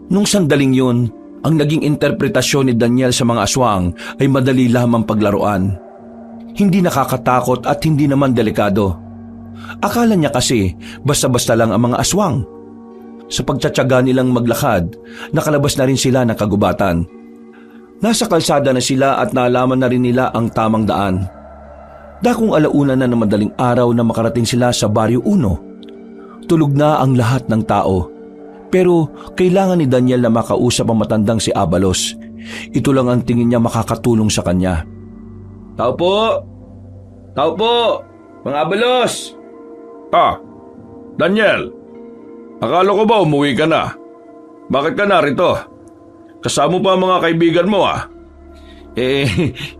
Nung sandaling yun, ang naging interpretasyon ni Daniel sa mga aswang ay madali lamang paglaruan. Hindi nakakatakot at hindi naman delikado. Akala niya kasi basta-basta lang ang mga aswang. Sa pagtsatsaga nilang maglakad, nakalabas na rin sila ng kagubatan. Nasa kalsada na sila at nalaman na rin nila ang tamang daan. Dakong alauna na ng madaling araw na makarating sila sa Baryo 1. Tulog na ang lahat ng tao. Pero kailangan ni Daniel na makausap ang matandang si Abalos. Ito lang ang tingin niya makakatulong sa kanya. Tao po! Tao po! Mga Abalos! Daniel, akala ko ba umuwi ka na? Bakit ka narito? Kasama pa ang mga kaibigan mo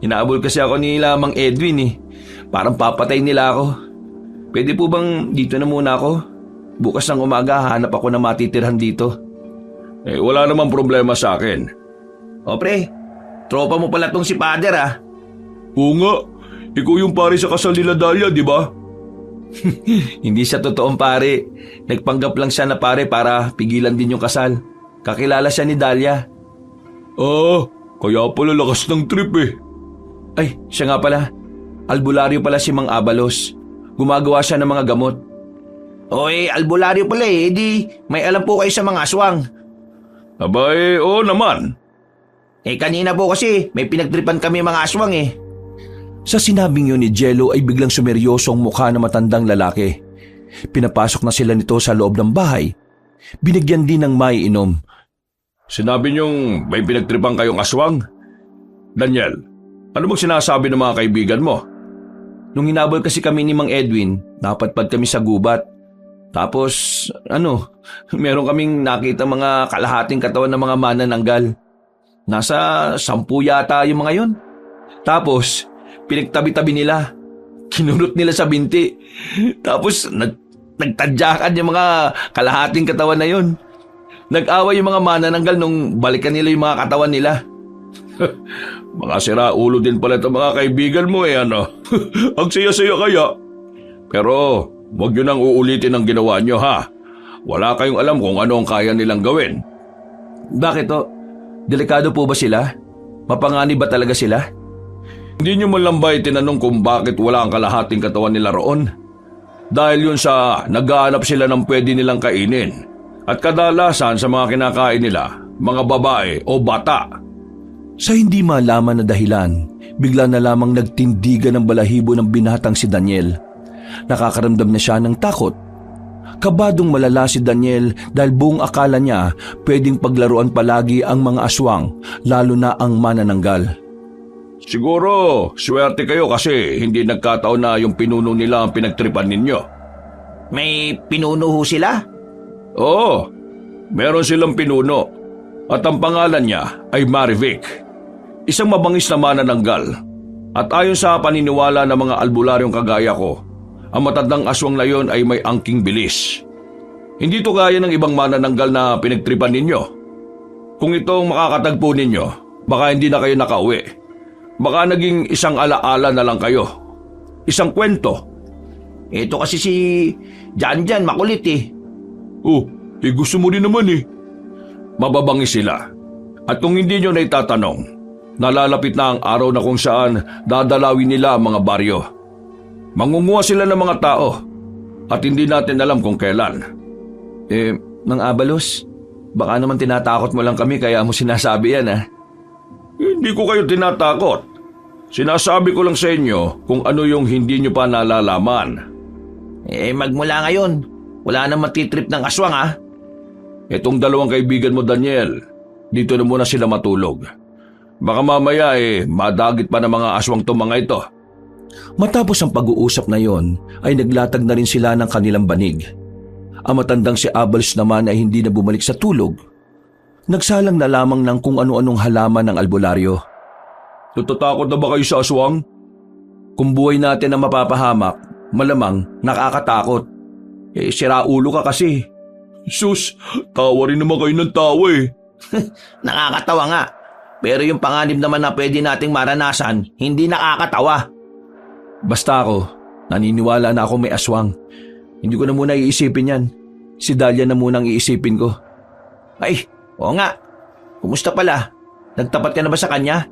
Hinahabol kasi ako ni Mang Edwin. Parang papatay nila ako. Pwede po bang dito na muna ako? Bukas ng umaga hanap ako na matitirhan dito. Wala namang problema sa akin. O pre, tropa mo pala tong si Father Oo nga, ikaw yung pare sa kasal nila Dahlia, di ba? Hindi siya totoong pare. Nagpanggap lang siya na pare para pigilan din yung kasal. Kakilala siya ni Dahlia. Kaya pala lakas ng trip Ay, siya nga pala. Albularyo pala si Mang Abalos. Gumagawa siya ng mga gamot. Albularyo pala di may alam po kayo sa mga aswang. Oo naman. Kanina po kasi may pinagtripan kami mga aswang Sa sinabing yun ni Jello ay biglang sumeryoso ang mukha ng matandang lalaki. Pinapasok na sila nito sa loob ng bahay. Binigyan din ng maiinom. Sinabi niyong may pinagtripan kayong aswang? Daniel, ano bang sinasabi ng mga kaibigan mo? Nung hinabol kasi kami ni Mang Edwin, napadpad kami sa gubat. Tapos, meron kaming nakita mga kalahating katawan ng mga manananggal. Nasa 10 yata yung mga yon. Tapos, pinagtabi-tabi nila. Kinurot nila sa binti. Tapos, nagtadyakan yung mga kalahating katawan na yon. Nag-away yung mga manananggal nung balikan nila yung mga katawan nila. Mga siraulo din pala itong mga kaibigan mo Ang saya-saya kaya. Pero, huwag nyo nang uulitin ang ginawa nyo Wala kayong alam kung ano ang kaya nilang gawin. Bakit Delikado po ba sila? Mapanganib ba talaga sila? Hindi nyo man lang ba tinanong kung bakit wala ang kalahating katawan nila roon? Dahil yun sa naghahanap sila ng pwede nilang kainin. At kadalasan sa mga kinakain nila, mga babae o bata. Sa hindi malaman na dahilan, bigla na lamang nagtindigan ng balahibo ng binatang si Daniel. Nakakaramdam na siya ng takot. Kabadong malala si Daniel dahil buong akala niya pwedeng paglaruan palagi ang mga aswang, lalo na ang manananggal. Siguro, swerte kayo kasi hindi nagkataon na yung pinuno nila ang pinagtripan ninyo. May pinuno ho sila? Oo, meron silang pinuno at ang pangalan niya ay Marivic. Isang mabangis na manananggal. At ayon sa paniniwala ng mga albularyong kagaya ko, ang matandang aswang na yon ay may angking bilis. Hindi to gaya ng ibang manananggal na pinagtripan ninyo. Kung itong makakatagpo ninyo, baka hindi na kayo nakauwi. Baka naging isang alaala na lang kayo. Isang kwento. Ito kasi si Janjan makulit Gusto mo rin naman Mababangis sila. At kung hindi nyo na itatanong, nalalapit na ang araw na kung saan dadalawin nila ang mga baryo. Mangunguha sila ng mga tao at hindi natin alam kung kailan. Mang Abalos, baka naman tinatakot mo lang kami kaya mo sinasabi yan Hindi ko kayo tinatakot. Sinasabi ko lang sa inyo kung ano yung hindi nyo pa nalalaman. Magmula ngayon, wala nang matitrip ng aswang Itong dalawang kaibigan mo Daniel, dito na muna sila matulog. Baka mamaya madagit pa ng mga aswang to mga ito. Matapos ang pag-uusap na yon, ay naglatag na rin sila ng kanilang banig. Ang matandang si Abalos naman ay hindi na bumalik sa tulog. Nagsalang na lamang ng kung ano-anong halaman ng albularyo. Natatakot na ba kayo sa aswang? Kung buhay natin ang mapapahamak, malamang nakakatakot. Sira ulo ka kasi. Sus, tawa rin naman kayo ng tawa Nakakatawa nga. Pero yung panganib naman na pwede nating maranasan, hindi nakakatawa. Basta ako, naniniwala na ako may aswang. Hindi ko na muna iisipin yan. Si Dahlia na munang iisipin ko. Ay, oo nga. Kumusta pala? Nagtapat ka na ba sa kanya?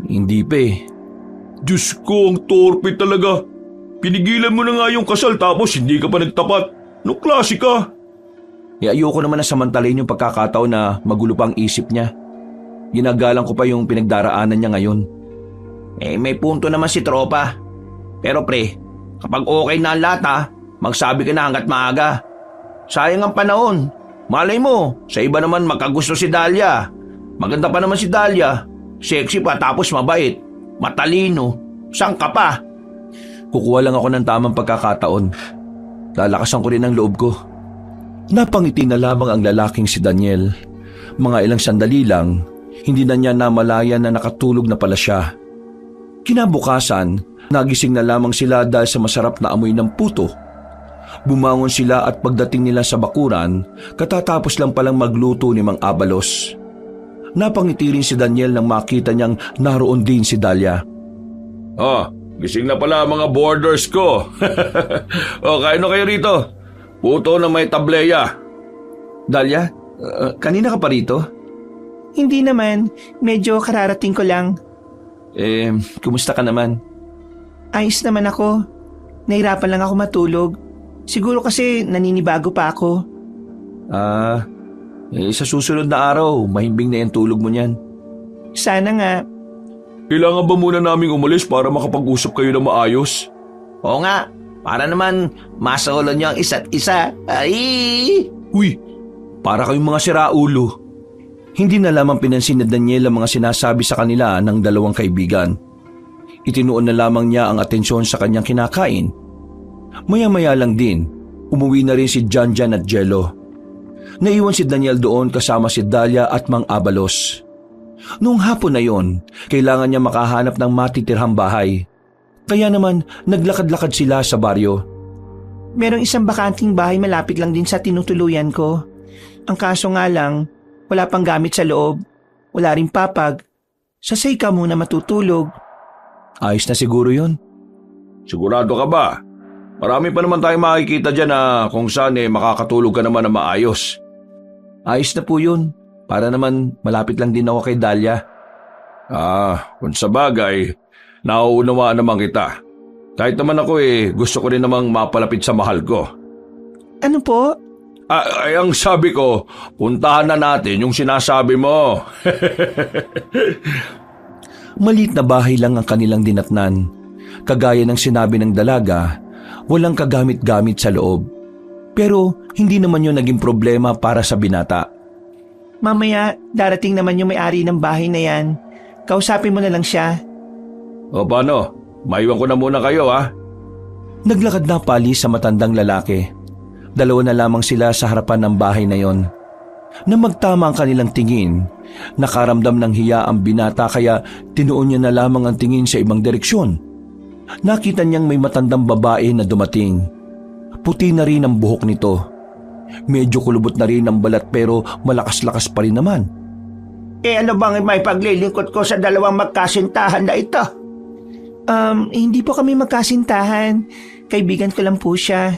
Hindi pa Diyos ko, ang torpe talaga. Pinigilan mo na nga yung kasal tapos hindi ka pa nagtapat. Anong klase ka? Ayoko naman na samantalin yung pagkakataon na magulo pa ang isip niya. ginagalang ko pa yung pinagdaraanan niya ngayon. May punto naman si tropa. Pero pre, kapag okay na ang lahat magsabi ka na hanggat maaga. Sayang ang panahon. Malay mo, sa iba naman makagusto si Dahlia. Maganda pa naman si Dahlia. Sexy pa tapos mabait. Matalino. Saan ka pa? Kukuha lang ako ng tamang pagkakataon. Lalakasan ko rin ang loob ko. Napangiti na lamang ang lalaking si Daniel. Mga ilang sandali lang, hindi na niya namalayan na nakatulog na pala siya. Kinabukasan, nagising na lamang sila dahil sa masarap na amoy ng puto. Bumangon sila at pagdating nila sa bakuran, katatapos lang palang magluto ni Mang Abalos. Napangiti rin si Daniel nang makita niyang naroon din si Dahlia. Gising na pala mga boarders ko. Kain na kayo rito. Puto na may tableya. Dahlia, kanina ka pa rito? Hindi naman, medyo kararating ko lang. Kumusta ka naman? Ayos naman ako. Nahirapan lang ako matulog. Siguro kasi naninibago pa ako. Sa susunod na araw, mahimbing na yung tulog mo niyan. Sana nga. Kailangan ba muna naming umalis para makapag-usap kayo na maayos? Oo nga, para naman masolo niyo ang isa't isa. Ay! Uy, para kayong mga siraulo. Hindi na lamang pinansin ni Daniel ang mga sinasabi sa kanila ng dalawang kaibigan. Itinuon na lamang niya ang atensyon sa kanyang kinakain. Maya-maya lang din, umuwi na rin si Janjan at Jello. Naiwan si Daniel doon kasama si Dahlia at Mang Abalos. Noong hapon na yon, kailangan niya makahanap ng matitirhang bahay. Kaya naman, naglakad-lakad sila sa baryo. Merong isang bakanting bahay malapit lang din sa tinutuluyan ko. Ang kaso nga lang, wala pang gamit sa loob. Wala ring papag. Sasay ka muna matutulog. Ayos na siguro yon. Sigurado ka ba? Marami pa naman tayong makikita dyan na kung saan makakatulog ka naman na maayos. Ayos na po yun. Para naman malapit lang din ako kay Dahlia. Kung sa bagay, nauunawaan naman kita. Kahit naman ako gusto ko rin namang mapalapit sa mahal ko. Ano po? Ang sabi ko, puntahan na natin yung sinasabi mo. Maliit na bahay lang ang kanilang dinatnan. Kagaya ng sinabi ng dalaga, walang kagamit-gamit sa loob. Pero hindi naman yun naging problema para sa binata. Mamaya, darating naman yung may-ari ng bahay na yan. Kausapin mo na lang siya. O paano? Maiwan ko na muna kayo Naglakad na pali sa matandang lalaki. Dalawa na lamang sila sa harapan ng bahay na yon. Nang magtama ang kanilang tingin, nakaramdam ng hiya ang binata kaya tinuon niya na lamang ang tingin sa ibang direksyon. Nakita niyang may matandang babae na dumating. Puti na rin ang buhok nito. Medyo kulubot na rin ang balat pero malakas-lakas pa rin naman. Ano bang may paglilingkod ko sa dalawang magkasintahan na ito? Hindi po kami magkasintahan. Kaibigan ko lang po siya.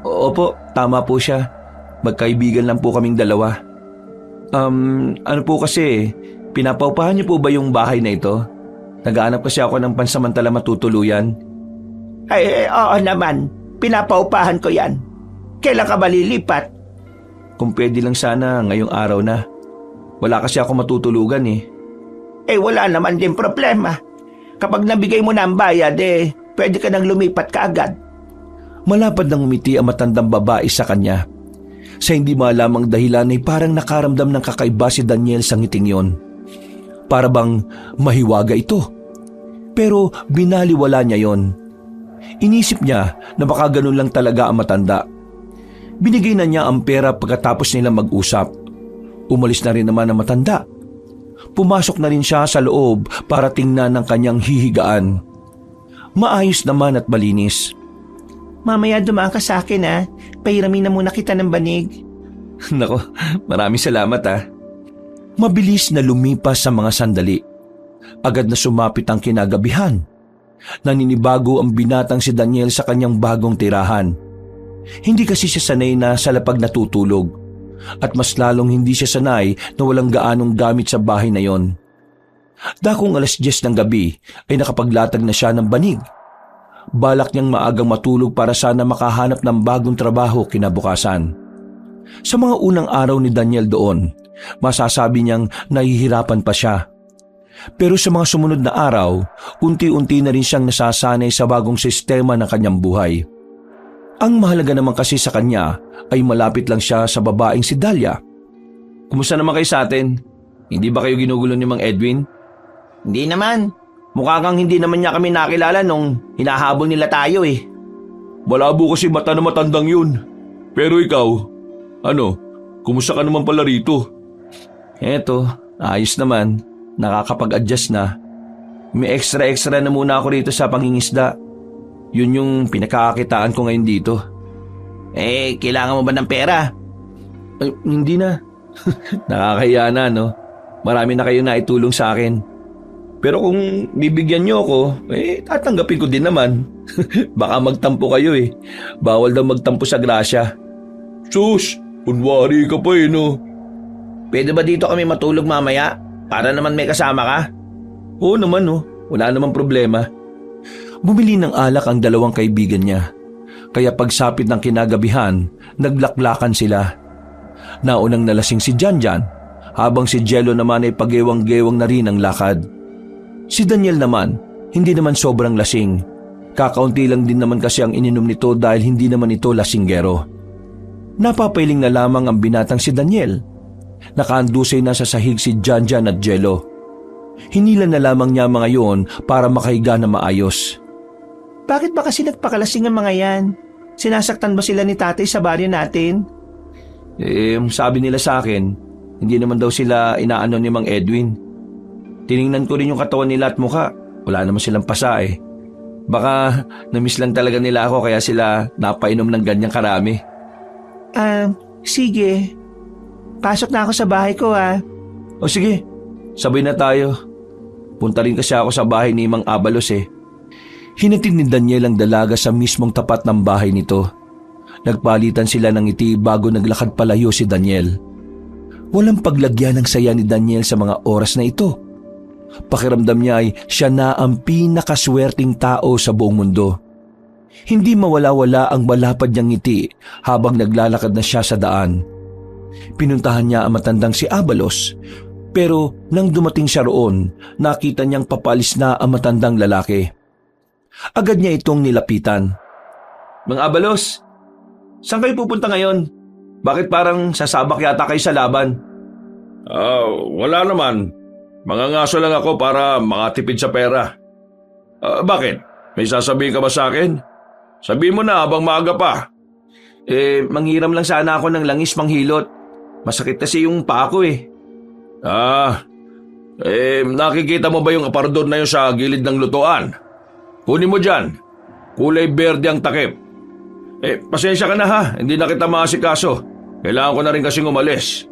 Opo, tama po siya. Magkaibigan lang po kaming dalawa. Ano po kasi, pinapaupahan niyo po ba yung bahay na ito? Nagaanap kasi ako ng pansamantala matutuluyan. Oo naman, pinapaupahan ko yan. Kailan ka ba lilipat? Kung pwede lang sana ngayong araw na. Wala kasi ako matutulugan Wala naman din problema. Kapag nabigay mo na ang bayad pwede ka nang lumipat kaagad. Malapad nang umiti ang matandang babae sa kanya. Sa hindi malamang dahilan ay parang nakaramdam ng kakaiba si Daniel sa ngiting yon. Para bang mahiwaga ito. Pero binaliwala niya yon. Inisip niya na baka ganun lang talaga ang matanda. Binigay na niya ang pera pagkatapos nila mag-usap. Umalis na rin naman ang matanda. Pumasok na rin siya sa loob para tingnan ang kanyang hihigaan. Maayos naman at malinis. Mamaya dumaan ka sa akin Pahiramin na muna kita ng banig. Nako, maraming salamat Mabilis na lumipas sa mga sandali. Agad na sumapit ang kinagabihan. Naninibago ang binatang si Daniel sa kanyang bagong tirahan. Hindi kasi siya sanay na sa lapag natutulog. At mas lalong hindi siya sanay na walang gaanong gamit sa bahay na yon. Dakong 10:00 ng gabi ay nakapaglatag na siya ng banig. Balak niyang maagang matulog para sana makahanap ng bagong trabaho kinabukasan. Sa mga unang araw ni Daniel doon, masasabi niyang nahihirapan pa siya. Pero sa mga sumunod na araw, unti-unti na rin siyang nasasanay sa bagong sistema ng kanyang buhay. Ang mahalaga naman kasi sa kanya ay malapit lang siya sa babaeng si Dahlia. Kumusta naman kayo sa atin? Hindi ba kayo ginugulo ni Mang Edwin? Hindi naman. Mukha kang hindi naman niya kami nakilala nung hinahabol nila tayo eh. Malabo kasi mata na matandang yun. Pero ikaw, kumusta ka naman pala rito? Eto, ayos naman. Nakakapag-adjust na. May extra na muna ako rito sa pangingisda. Yun yung pinakakakitaan ko ngayon dito. Kailangan mo ba ng pera? Ay, hindi na. Nakakahiya na, no? Marami na kayo naitulong sa akin. Pero kung bibigyan niyo ako, tatanggapin ko din naman. Baka magtampo kayo eh. Bawal daw magtampo sa grasya. Sus, kunwari ka pa no? Pwede ba dito kami matulog mamaya? Para naman may kasama ka? Oo naman, no? Wala namang problema. Bumili ng alak ang dalawang kaibigan niya. Kaya pagsapit ng kinagabihan, naglaklakan sila. Naunang nalasing si Janjan, habang si Jello naman ay pagewang-gewang na rin ang lakad. Si Daniel naman, hindi naman sobrang lasing. Kakaunti lang din naman kasi ang ininom nito dahil hindi naman ito lasinggero. Napapailing na lamang ang binatang si Daniel. Nakaandusay na sa sahig si Janjan at Jello. Hinila na lamang niya mga yon para makahiga na maayos. Bakit ba kasi nagpakalasing ang mga yan? Sinasaktan ba sila ni tatay sa baryo natin? Sabi nila sa akin, hindi naman daw sila inaano ni Mang Edwin. Tiningnan ko rin yung katawan nila at mukha. Wala naman silang pasa eh. Baka namiss lang talaga nila ako kaya sila napainom ng ganyang karami. Sige. Pasok na ako sa bahay ko O sige, sabay na tayo. Punta rin kasi ako sa bahay ni Mang Abalos eh. Hinatid ni Daniel ang dalaga sa mismong tapat ng bahay nito. Nagpalitan sila ng ngiti bago naglakad palayo si Daniel. Walang paglagyan ng saya ni Daniel sa mga oras na ito. Pakiramdam niya ay siya na ang pinakaswerteng tao sa buong mundo. Hindi mawala-wala ang malapad niyang ngiti habang naglalakad na siya sa daan. Pinuntahan niya ang matandang si Abalos, pero nang dumating siya roon, nakita niyang papalis na ang matandang lalaki. Agad niya itong nilapitan. Mang Abalos, saan kayo pupunta ngayon? Bakit parang sasabak yata kayo sa laban? Wala naman. Mangangaso lang ako para makatipid sa pera. Bakit? May sasabihin ka ba sa akin? Sabihin mo na habang maaga pa. Manghiram lang sana ako ng langis panghilot. Masakit kasi yung paa ko eh. Nakikita mo ba yung aparador na yun sa gilid ng lutuan? Kunin mo dyan. Kulay berde ang takip. Pasensya ka na ha, hindi na kita maasikaso. Kailangan ko na rin kasing umalis.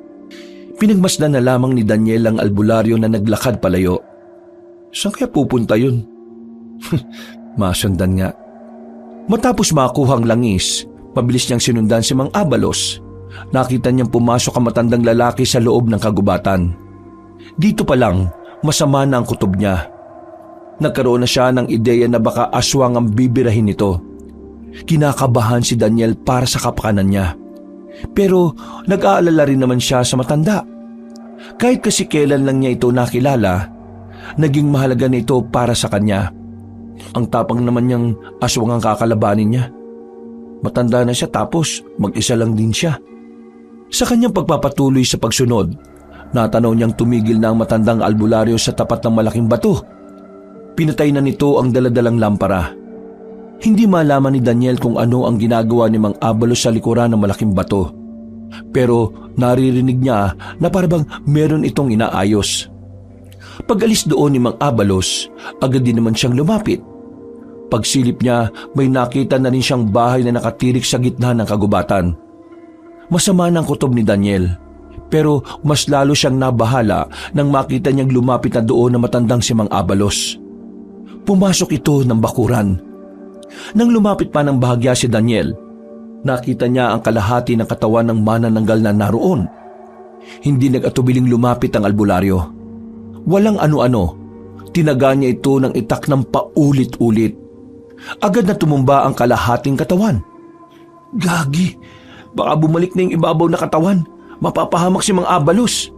Pinagmasdan na lamang ni Daniel ang albularyo na naglakad palayo. Saan kaya pupunta yun? Masundan nga. Matapos makuha ang langis, mabilis niyang sinundan si Mang Abalos. Nakita niyang pumasok ang matandang lalaki sa loob ng kagubatan. Dito pa lang, masama na ang kutob niya. Nagkaroon na siya ng ideya na baka aswang ang bibirahin nito. Kinakabahan si Daniel para sa kapakanan niya. Pero nag-aalala rin naman siya sa matanda. Kahit kasi kailan lang niya ito nakilala, naging mahalaga na ito para sa kanya. Ang tapang naman niyang aswang ang kakalabanin niya. Matanda na siya tapos mag-isa lang din siya. Sa kanyang pagpapatuloy sa pagsunod, natanaw niyang tumigil na ang matandang albularyo sa tapat ng malaking bato. Pinatay na nito ang daladalang lampara. Hindi malaman ni Daniel kung ano ang ginagawa ni Mang Abalos sa likuran ng malaking bato. Pero naririnig niya na parabang meron itong inaayos. Pag-alis doon ni Mang Abalos, agad din naman siyang lumapit. Pagsilip niya, may nakita na rin siyang bahay na nakatirik sa gitna ng kagubatan. Masama ng kutob ni Daniel, pero mas lalo siyang nabahala nang makita niyang lumapit na doon na matandang si Mang Abalos. Pumasok ito ng bakuran. Nang lumapit pa ng bahagya si Daniel, nakita niya ang kalahati ng katawan ng manananggal na naroon. Hindi nag-atubiling lumapit ang albularyo. Walang ano-ano, tinaga niya ito ng itak ng paulit-ulit. Agad na tumumba ang kalahating katawan. Gagi, baka bumalik na yung ibabaw na katawan. Mapapahamak si Mang Abalos.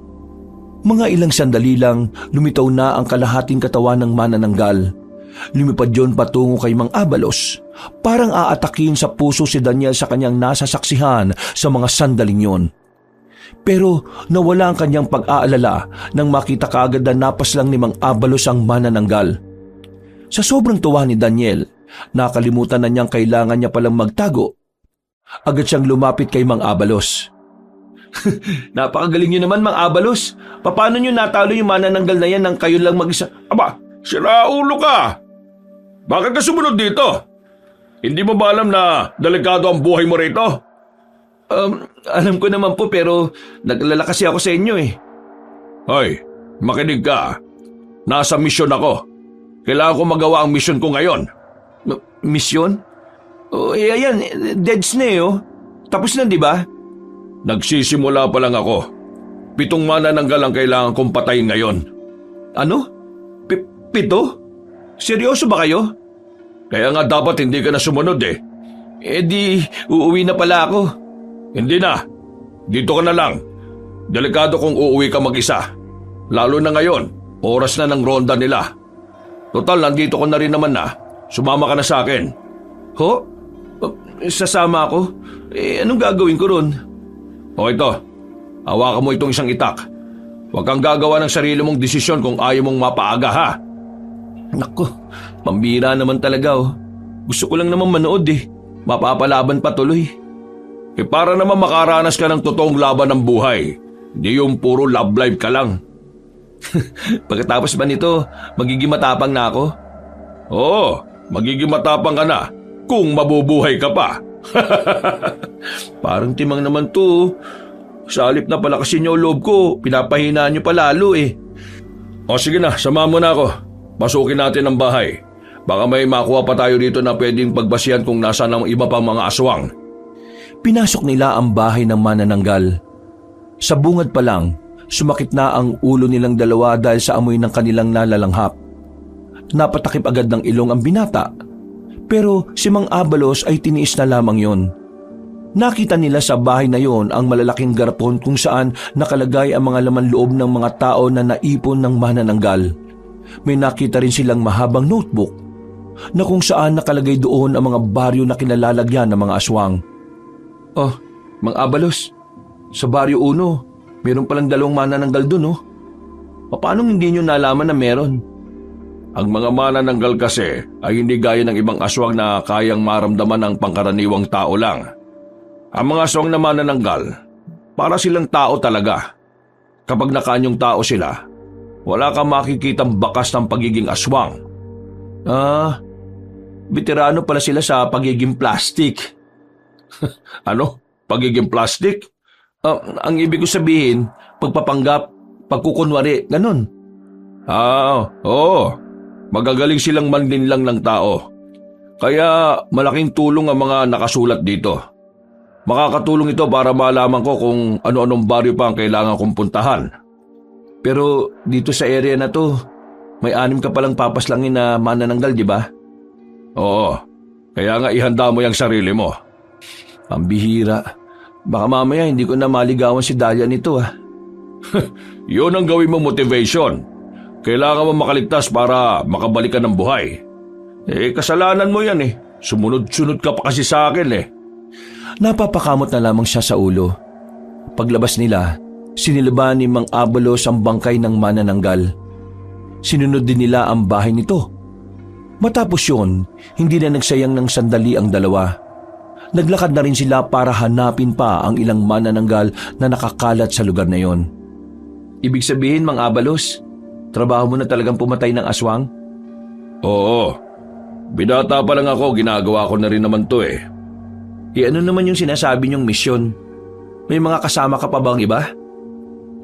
Mga ilang sandali lang, lumitaw na ang kalahating katawan ng manananggal. Lumipad yon patungo kay Mang Abalos. Parang aatakin sa puso si Daniel sa kanyang nasasaksihan sa mga sandaling yon. Pero nawala ang kanyang pag-aalala nang makita kaagad na napaslang ni Mang Abalos ang manananggal. Sa sobrang tuwa ni Daniel, nakalimutan na niyang kailangan niya palang magtago. Agad siyang lumapit kay Mang Abalos. Napakagaling nyo naman, Mang Abalos. Paano nyo natalo yung manananggal na yan nang kayo lang mag-isa? Aba, siraulo ka! Bakit ka sumunod dito? Hindi mo ba alam na delikado ang buhay mo rito? Alam ko naman po pero nag-alala kasi ako sa inyo eh. Hoy, makinig ka. Nasa misyon ako. Kailangan ko magawa ang misyon ko ngayon. Misyon? Ayan, deads na eh oh. Tapos na di ba? Nagsisimula pa lang ako. 7 manananggal ang kailangan kong patayin ngayon. Ano? 7? Seryoso ba kayo? Kaya nga dapat hindi ka na sumunod eh. Eh di, uuwi na pala ako. Hindi na. Dito ka na lang. Delikado kung uuwi ka mag-isa. Lalo na ngayon, oras na ng ronda nila. Total, nandito ko na rin naman na. Sumama ka na sa akin. Ho? Sasama ako? Anong gagawin ko ron? O ito, hawakan mo itong isang itak. Huwag kang gagawa ng sarili mong desisyon kung ayaw mong mapaaga ha. Naku, pambira naman talaga oh. Gusto ko lang naman manood eh. Mapapalaban pa tuloy. Para naman makaranas ka ng totoong laban ng buhay. Hindi yung puro love life ka lang. Pagkatapos ba nito, magiging matapang na ako? Oo, magiging matapang ka na kung mabubuhay ka pa. Parang timang naman to. Sa halip na palakasin niyo loob ko, pinapahinaan niyo pa lalo eh. O sige na, sama mo na ako. Pasukin natin ang bahay. Baka may makuha pa tayo dito na pwedeng pagbasihan kung nasaan ang iba pang mga aswang. Pinasok nila ang bahay ng manananggal. Sa bungad pa lang, sumakit na ang ulo nilang dalawa dahil sa amoy ng kanilang nalalanghap. Napatakip agad ng ilong ang binata. Pero si Mang Abalos ay tiniis na lamang yon. Nakita nila sa bahay na yon ang malalaking garapon kung saan nakalagay ang mga laman loob ng mga tao na naipon ng manananggal. May nakita rin silang mahabang notebook na kung saan nakalagay doon ang mga baryo na kinalalagyan ng mga aswang. Oh, Mang Abalos, sa Baryo 1, meron palang 2 manananggal dun oh. Paano hindi nyo nalaman na meron? Ang mga manananggal kasi ay hindi gaya ng ibang aswang na kayang maramdaman ng pangkaraniwang tao lang. Ang mga aswang na manananggal, para silang tao talaga. Kapag nakanyong tao sila, wala kang makikitang bakas ng pagiging aswang. Veterano pala sila sa pagiging plastic. Ano? Pagiging plastic? Ang ibig ko sabihin, pagpapanggap, pagkukunwari, ganun. Oo. Magagaling silang manlinlang ng tao. Kaya malaking tulong ang mga nakasulat dito. Makakatulong ito para malaman ko kung ano-anong baryo pa ang kailangan kong puntahan. Pero dito sa area na to, may 6 ka palang papaslangin na manananggal, di ba? Oo. Kaya nga ihanda mo yung sarili mo. Pambihira. Baka mamaya hindi ko na maligawan si Dahlia nito ah. Yun ang gawin mo motivation. Kailangan mo makaligtas para makabalik ka ng buhay. Kasalanan mo yan eh. Sumunod-sunod ka pa kasi sa akin eh. Napapakamot na lamang siya sa ulo. Paglabas nila, sinilaba ni Mang Abalos ang bangkay ng manananggal. Sinunod din nila ang bahay nito. Matapos yun, hindi na nagsayang ng sandali ang dalawa. Naglakad na rin sila para hanapin pa ang ilang manananggal na nakakalat sa lugar na yon. Ibig sabihin, Mang Abalos, trabaho mo na talagang pumatay ng aswang? Oo. Binata pa lang ako, ginagawa ko na rin naman to eh. Ano naman yung sinasabi niyong misyon? May mga kasama ka pa bang iba?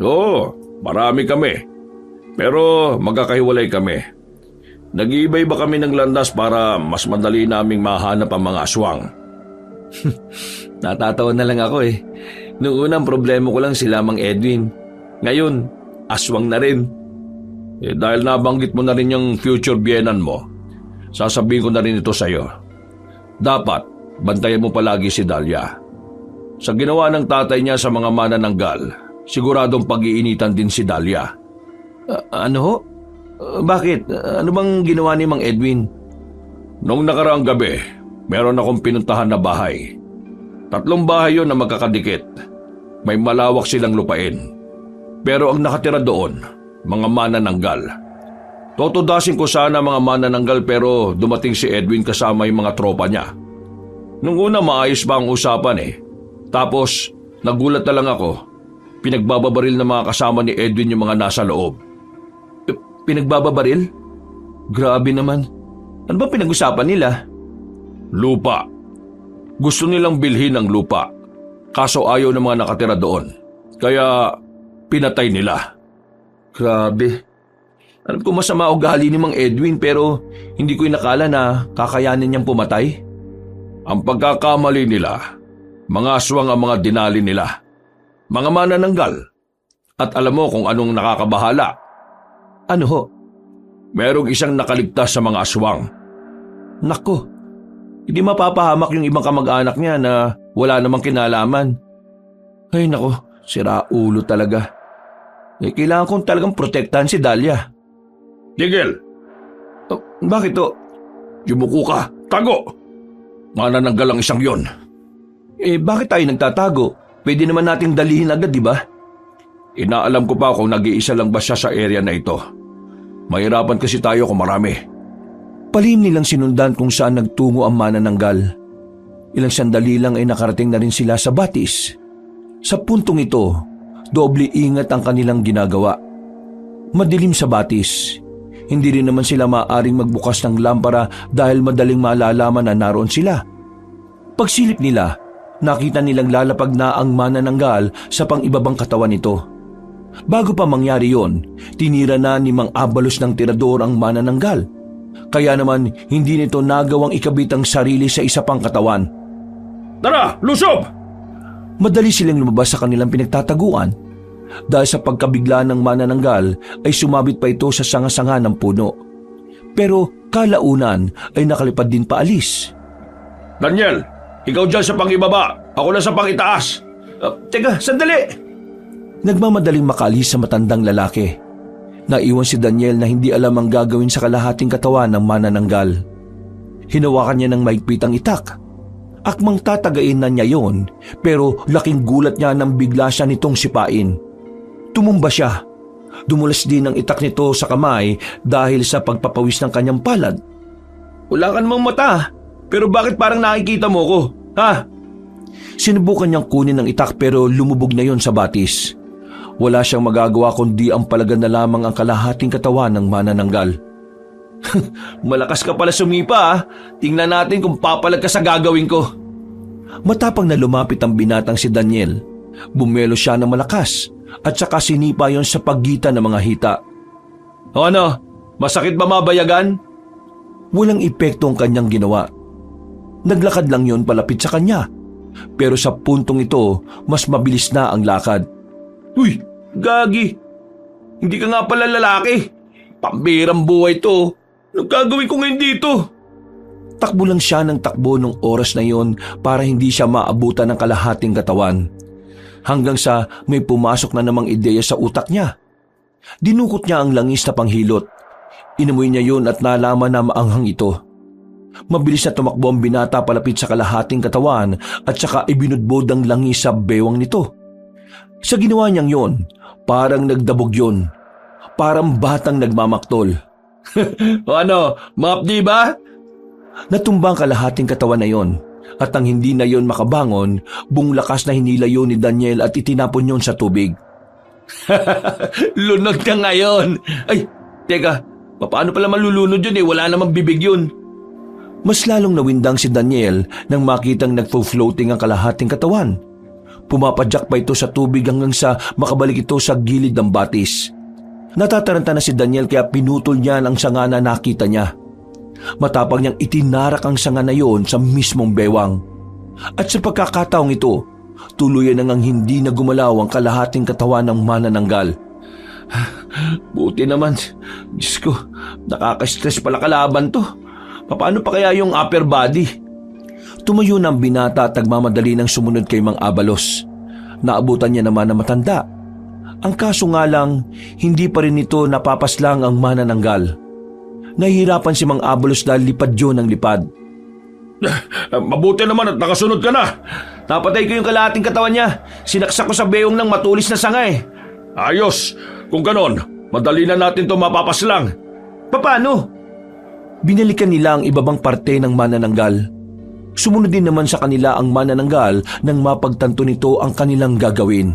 Oo, marami kami. Pero magkakahiwalay kami. Nag-iiba-iba kami ng landas para mas madali naming mahanap ang mga aswang. Natatawa na lang ako eh. Noong unang problema ko lang sila Mang Edwin. Ngayon, aswang na rin. Dahil nabanggit mo na rin yung future biyenan mo, sasabihin ko na rin ito sa'yo. Dapat, bantayan mo palagi si Dahlia. Sa ginawa ng tatay niya sa mga manananggal, siguradong pag-iinitan din si Dahlia. Ano ho? Bakit? Ano bang ginawa ni Mang Edwin? Noong nakaraang gabi, meron akong pinuntahan na bahay. 3 bahay yon na magkakadikit. May malawak silang lupain. Pero ang nakatira doon, mga manananggal. Totodasin ko sana mga manananggal pero dumating si Edwin kasama yung mga tropa niya. Nung una maayos ba ang usapan eh. Tapos nagulat na lang ako. Pinagbababaril ng mga kasama ni Edwin yung mga nasa loob. Pinagbababaril? Grabe naman. Ano ba pinag-usapan nila? Lupa. Gusto nilang bilhin ang lupa. Kaso ayaw ng mga nakatira doon. Kaya pinatay nila. Grabe. Alam ko masama ugali ni Mang Edwin pero hindi ko inakala na kakayanin niyang pumatay. Ang pagkakamali nila, mga aswang ang mga dinali nila. Mga manananggal. At alam mo kung anong nakakabahala. Ano ho? Merong isang nakaligtas sa mga aswang. Nako. Hindi mapapahamak yung ibang kamag-anak niya na wala namang kinalaman. Ay nako, sira ulo talaga. Kailangan kong talagang protektahan si Dahlia. Tigil! Bakit to? Yumuko ka! Tago! Manananggal ang isang yon. Bakit tayo nagtatago? Pwede naman nating dalihin agad, di ba? Inaalam ko pa kung nag-iisa lang ba siya sa area na ito. Mahirapan kasi tayo kung marami. Palihim nilang sinundan kung saan nagtungo ang manananggal. Ilang sandali lang ay nakarating na rin sila sa batis. Sa puntong ito, doble ingat ang kanilang ginagawa. Madilim sa batis. Hindi rin naman sila maaaring magbukas ng lampara dahil madaling malalaman na naroon sila. Pagsilip nila, nakita nilang lalapag na ang manananggal sa pang-ibabang katawan nito. Bago pa mangyari yon, tinira na ni Mang Abalos ng tirador ang manananggal. Kaya naman hindi nito nagawang ikabit ang sarili sa isa pang katawan. Tara, lusob! Madali silang lumabas sa kanilang pinagtataguan. Dahil sa pagkabigla ng manananggal ay sumabit pa ito sa sanga-sanga ng puno. Pero kalaunan ay nakalipad din paalis. Daniel, ikaw dyan sa pangibaba. Ako na sa pangitaas. Teka, sandali! Nagmamadaling makalis sa matandang lalaki. Naiwan si Daniel na hindi alam ang gagawin sa kalahating katawan ng manananggal. Hinawakan niya ng mahigpit ang itak. Akmang tatagain na niya yon, pero laking gulat niya nang bigla siya nitong sipain. Tumumba siya. Dumulas din ang itak nito sa kamay dahil sa pagpapawis ng kanyang palad. Wala ka namang mata, pero bakit parang nakikita mo ko? Ha? Sinubukan niyang kunin ang itak pero lumubog na yon sa batis. Wala siyang magagawa kundi ang palagan na lamang ang kalahating katawan ng manananggal. Malakas ka pala sumipa ha. Tingnan natin kung papalag ka sa gagawin ko. Matapang na lumapit ang binatang si Daniel. Bumelo siya ng malakas at saka sinipa yon sa pagitan ng mga hita. O ano? Masakit ba mabayagan? Walang epekto ang kanyang ginawa. Naglakad lang yon palapit sa kanya. Pero sa puntong ito, mas mabilis na ang lakad. Uy, gagi. Hindi ka nga pala lalaki. Pambirang buhay to. Anong gagawin ko ngayon dito? Takbo lang siya ng takbo nung oras na yon para hindi siya maabutan ng kalahating katawan. Hanggang sa may pumasok na namang ideya sa utak niya. Dinukot niya ang langis na panghilot. Inamoy niya yon at nalaman na maanghang ito. Mabilis na tumakbo ang binata palapit sa kalahating katawan at saka ibinudbod ang langis sa bewang nito. Sa ginawa niyang yon, parang nagdabog yon. Parang batang nagmamaktol. O ano, mapdi ba? Natumba ang kalahating katawan na yon at ang hindi na yon makabangon, buong lakas na hinila yon ni Daniel at itinapon yon sa tubig. Lunod ka ngayon. Ay, teka, paano pala malulunod yun eh? Wala namang bibig yun. Mas lalong nawindang si Daniel nang makitang nagfo-floating ang kalahating katawan. Pumapadyak pa ito sa tubig hanggang sa makabalik ito sa gilid ng batis. Natataranta na si Daniel kaya pinutol niya ang sanga na nakita niya. Matapang niyang itinarak ang sanga na yon sa mismong bewang. At sa pagkakataong ito, tuluyan nang hindi na gumalaw ang kalahating katawan ng manananggal. Buti naman. Diyos ko, nakaka-stress pala kalaban to. Paano pa kaya yung upper body? Tumayo na ang binata at nagmamadali ng sumunod kay Mang Abalos. Naabutan niya naman na matanda. Ang kaso nga lang, hindi pa rin ito napapaslang ang manananggal. Nahihirapan si Mang Abalos dahil lipad yun ng lipad. Mabuti naman at nakasunod ka na. Napatay ko yung kalahating katawan niya. Sinaksak ko sa beyong ng matulis na sanga eh. Ayos, kung ganon, madali na natin to mapapaslang. Paano? Binalikan nila ang ibabang parte ng manananggal. Sumunod din naman sa kanila ang manananggal nang mapagtanto nito ang kanilang gagawin.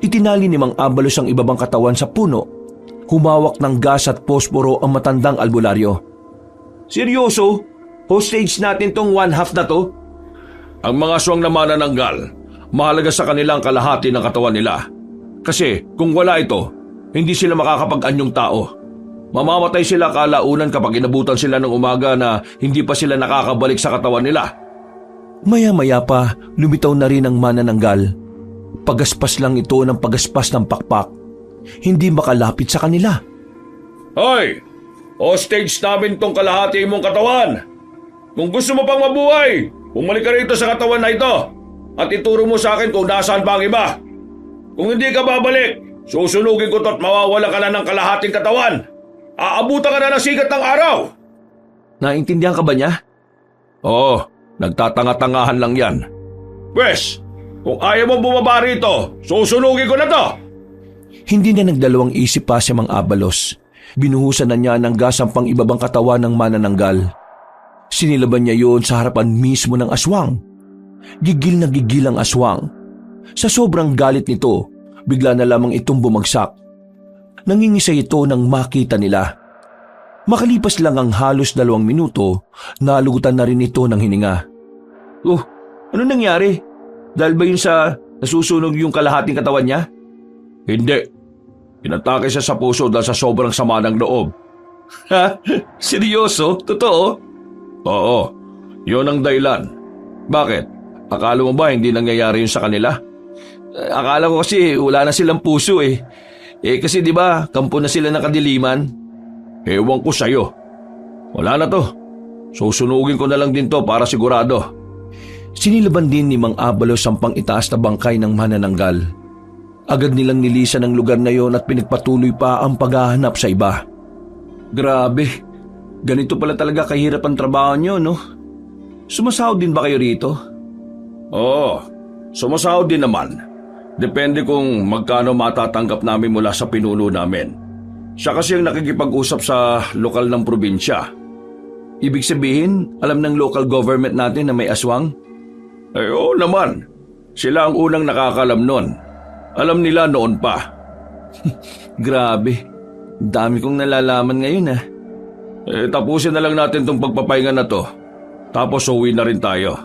Itinali ni Mang Abalos ang ibabang katawan sa puno. Humawak ng gas at posporo ang matandang albularyo. Seryoso? Hostage natin tong 1/2 na to? Ang mga aswang na manananggal, mahalaga sa kanilang kalahati ng katawan nila. Kasi kung wala ito, hindi sila makakapag-anyong tao. Mamamatay sila kalaunan kapag inabutan sila ng umaga na hindi pa sila nakakabalik sa katawan nila. Maya-maya pa, lumitaw na rin ang manananggal. Pagaspas lang ito ng pagaspas ng pakpak. Hindi makalapit sa kanila. Hoy! Hostage namin tong kalahati mong katawan! Kung gusto mo pang mabuhay, bumalik ka rito sa katawan na ito at ituro mo sa akin kung nasaan pa ang iba. Kung hindi ka babalik, susunugin ko to at mawawala ka na ng kalahating katawan. Aabutan ka na ng sikat ng araw. Naintindihan ka ba niya? Oo, nagtatanga-tangahan lang yan. Pwes, kung ayaw mo bumaba rito, susunugin ko na to. Hindi na nagdalawang isip pa si Mang Abalos. Binuhusan na niya ng gas ang pang-ibabang katawan ng manananggal. Sinilaban niya yon sa harapan mismo ng aswang. Gigil na gigil ang aswang. Sa sobrang galit nito, bigla na lamang itong bumagsak. Nangingisay ito nang makita nila. Makalipas lang ang halos 2 minuto, nalugutan na rin ito ng hininga. Oh, ano nangyari? Dahil ba yun sa nasusunog yung kalahating katawan niya? Hindi. Inatake siya sa puso dahil sa sobrang sama ng loob. Ha? Seryoso? Totoo? Oo, yun ang dahilan. Bakit? Akala mo ba hindi nangyayari yun sa kanila? Akala ko kasi wala na silang puso eh. Kasi di ba kampo na sila ng kadiliman? Ewan ko sa'yo. Wala na to. Susunugin ko na lang din to para sigurado. Sinilaban din ni Mang Abalos ang pang-itaas na bangkay ng manananggal. Agad nilang nilisan ang lugar na yon at pinagpatuloy pa ang paghahanap sa iba. Grabe. Ganito pala talaga kahirap ang trabaho nyo, no? Sumasahod din ba kayo rito? Oo, sumasahod din naman. Depende kung magkano matatanggap namin mula sa pinuno namin. Siya kasi ang nakikipag-usap sa lokal ng probinsya. Ibig sabihin, alam ng local government natin na may aswang? Oo naman. Sila ang unang nakakalam nun. Alam nila noon pa. Grabe. Dami kong nalalaman ngayon ah. Tapusin na lang natin tong pagpapahinga na to. Tapos uwi na rin tayo.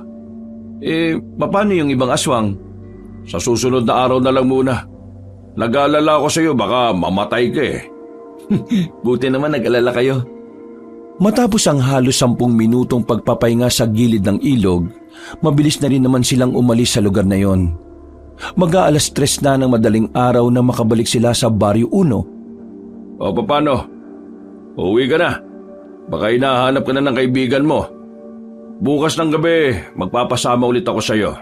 Paano yung ibang aswang? Sa susunod na araw na lang muna. Nag-aalala ako sa iyo, baka mamatay ka eh. Buti naman nag-alala kayo. Matapos ang halos 10 minutong pagpapahinga sa gilid ng ilog, mabilis na rin naman silang umalis sa lugar na yon. Mag-aalas 3 na ng madaling araw na makabalik sila sa Baryo 1. O paano? Uwi ka na. Baka hinahanap ka na ng kaibigan mo. Bukas ng gabi, magpapasama ulit ako sa iyo.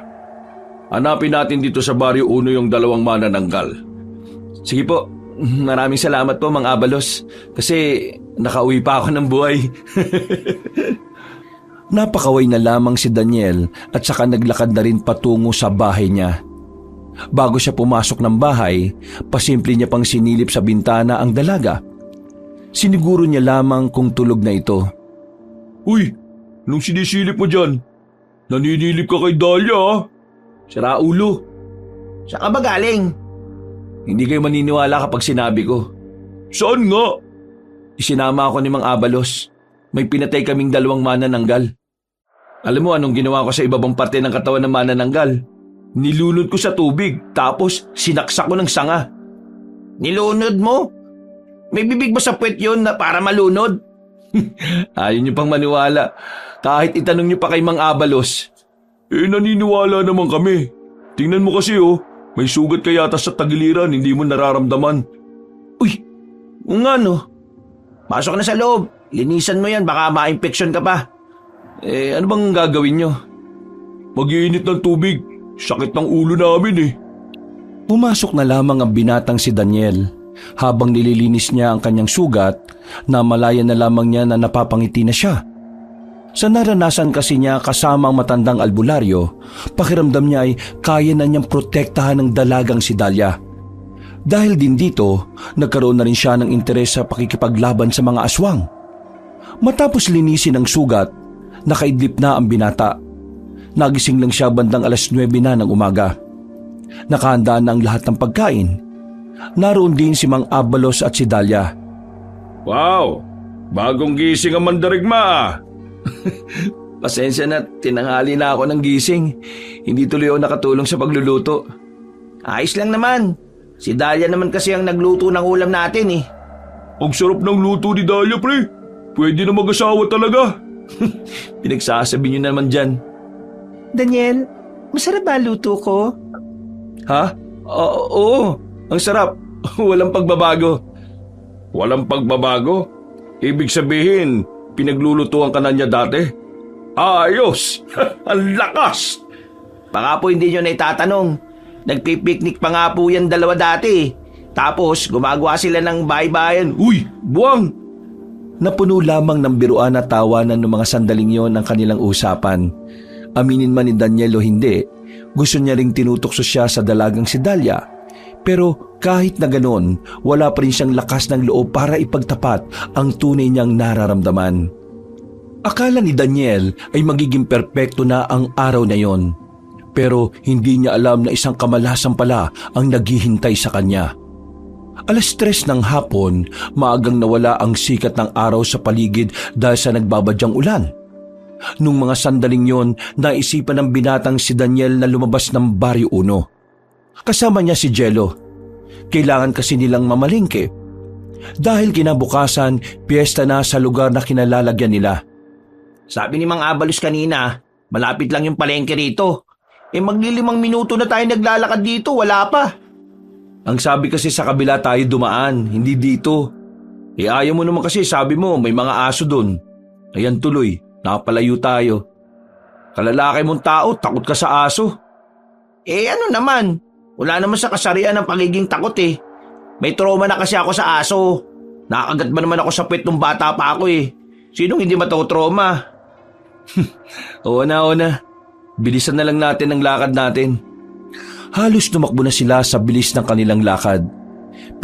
Hanapin natin dito sa Baryo 1 yung 2 manananggal. Sige po, maraming salamat po Mang Abalos kasi nakauwi pa ako ng buhay. Napakaway na lamang si Daniel at saka naglakad na rin patungo sa bahay niya. Bago siya pumasok ng bahay, pasimple niya pang sinilip sa bintana ang dalaga. Siniguro niya lamang kung tulog na ito. Uy, nung sinisilip mo dyan, naninilip ka kay Dahlia ah. Sira ulo. Saan ka ba galing? Hindi kayo maniniwala kapag sinabi ko. Saan nga? Isinama ako ni Mang Abalos. May pinatay kaming 2 manananggal. Alam mo anong ginawa ko sa ibabang parte ng katawan ng manananggal? Nilunod ko sa tubig, tapos sinaksak ko ng sanga. Nilunod mo? May bibig ba sa puwet yun na para malunod? Ayaw niyo pang maniwala. Kahit itanong niyo pa kay Mang Abalos. Naniniwala naman kami. Tingnan mo kasi may sugat ka yata sa tagiliran, hindi mo nararamdaman. Uy, nga no. Pasok na sa loob. Linisan mo yan, baka ma-infection ka pa. Ano bang gagawin nyo? Mag-iinit ng tubig. Sakit ng ulo namin eh. Pumasok na lamang ang binatang si Daniel. Habang nililinis niya ang kanyang sugat, namalayan na lamang niya na napapangiti na siya. Sa naranasan kasi niya kasama ang matandang albularyo, pakiramdam niya ay kaya na niyang protektahan ng dalagang si Dalia. Dahil din dito, nagkaroon na rin siya ng interes sa pakikipaglaban sa mga aswang. Matapos linisin ang sugat, nakaidlip na ang binata. Nagising lang siya bandang 9:00 na ng umaga. Nakahandaan na ang lahat ng pagkain. Naroon din si Mang Abalos at si Dalia. Wow! Bagong gising ang mandarigma ah! Pasensya na, tinanghali na ako ng gising. Hindi tuloy ako nakatulong sa pagluluto. Ayos lang naman. Si Dalia naman kasi ang nagluto ng ulam natin eh. Ang sarap ng luto ni Dalia, pre. Pwede na mag-asawa talaga. Pinagsasabi niyo naman dyan. Daniel, masarap ba luto ko? Ha? Oo, ang sarap. Walang pagbabago. Walang pagbabago? Ibig sabihin, pinaglulutuan ka na niya dati? Ayos! Ang lakas! Baka po hindi nyo na itatanong. Nagpipiknik pa nga po yan dalawa dati. Tapos gumagawa sila ng bahay-bayan. Uy, buwang! Napuno lamang ng biruan at tawanan ng mga sandaling yon ang kanilang usapan. Aminin man ni Daniel o hindi, gusto niya ring tinutokso siya sa dalagang si Dalia. Pero kahit na ganon, wala pa rin siyang lakas ng loob para ipagtapat ang tunay niyang nararamdaman. Akala ni Daniel ay magiging perpekto na ang araw na yon. Pero hindi niya alam na isang kamalasan pala ang naghihintay sa kanya. 3:00 ng hapon, maagang nawala ang sikat ng araw sa paligid dahil sa nagbabadyang ulan. Nung mga sandaling yon, naisipan ng binatang si Daniel na lumabas ng Baryo 1. Kasama niya si Jello. Kailangan kasi nilang mamalingke. Dahil kinabukasan, piyesta na sa lugar na kinalalagyan nila. Sabi ni Mang Abalos kanina, malapit lang yung palengke rito. Maglilimang minuto na tayo naglalakad dito, wala pa. Ang sabi kasi sa kabila tayo dumaan, hindi dito. Ayaw mo naman kasi, sabi mo may mga aso dun. Ayan tuloy, nakapalayo tayo. Kalalaki mong tao, takot ka sa aso. Ano naman? Wala naman sa kasarian ng pagiging takot eh. May trauma na kasi ako sa aso. Nakagat ba naman ako sa puwet nung bata pa ako eh. Sinong hindi matatrauma? Oo na. Bilisan na lang natin ang lakad natin. Halos tumakbo na sila sa bilis ng kanilang lakad.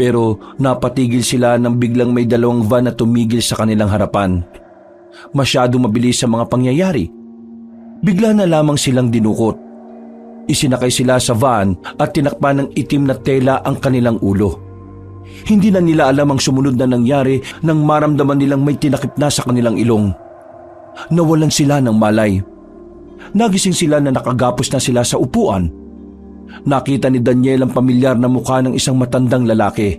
Pero napatigil sila nang biglang may 2 van na tumigil sa kanilang harapan. Masyadong mabilis sa mga pangyayari. Bigla na lamang silang dinukot. Isinakay sila sa van at tinakpan ng itim na tela ang kanilang ulo. Hindi na nila alam ang sumunod na nangyari nang maramdaman nilang may tinakip na sa kanilang ilong. Nawalan sila ng malay. Nagising sila na nakagapos na sila sa upuan. Nakita ni Daniel ang pamilyar na mukha ng isang matandang lalaki.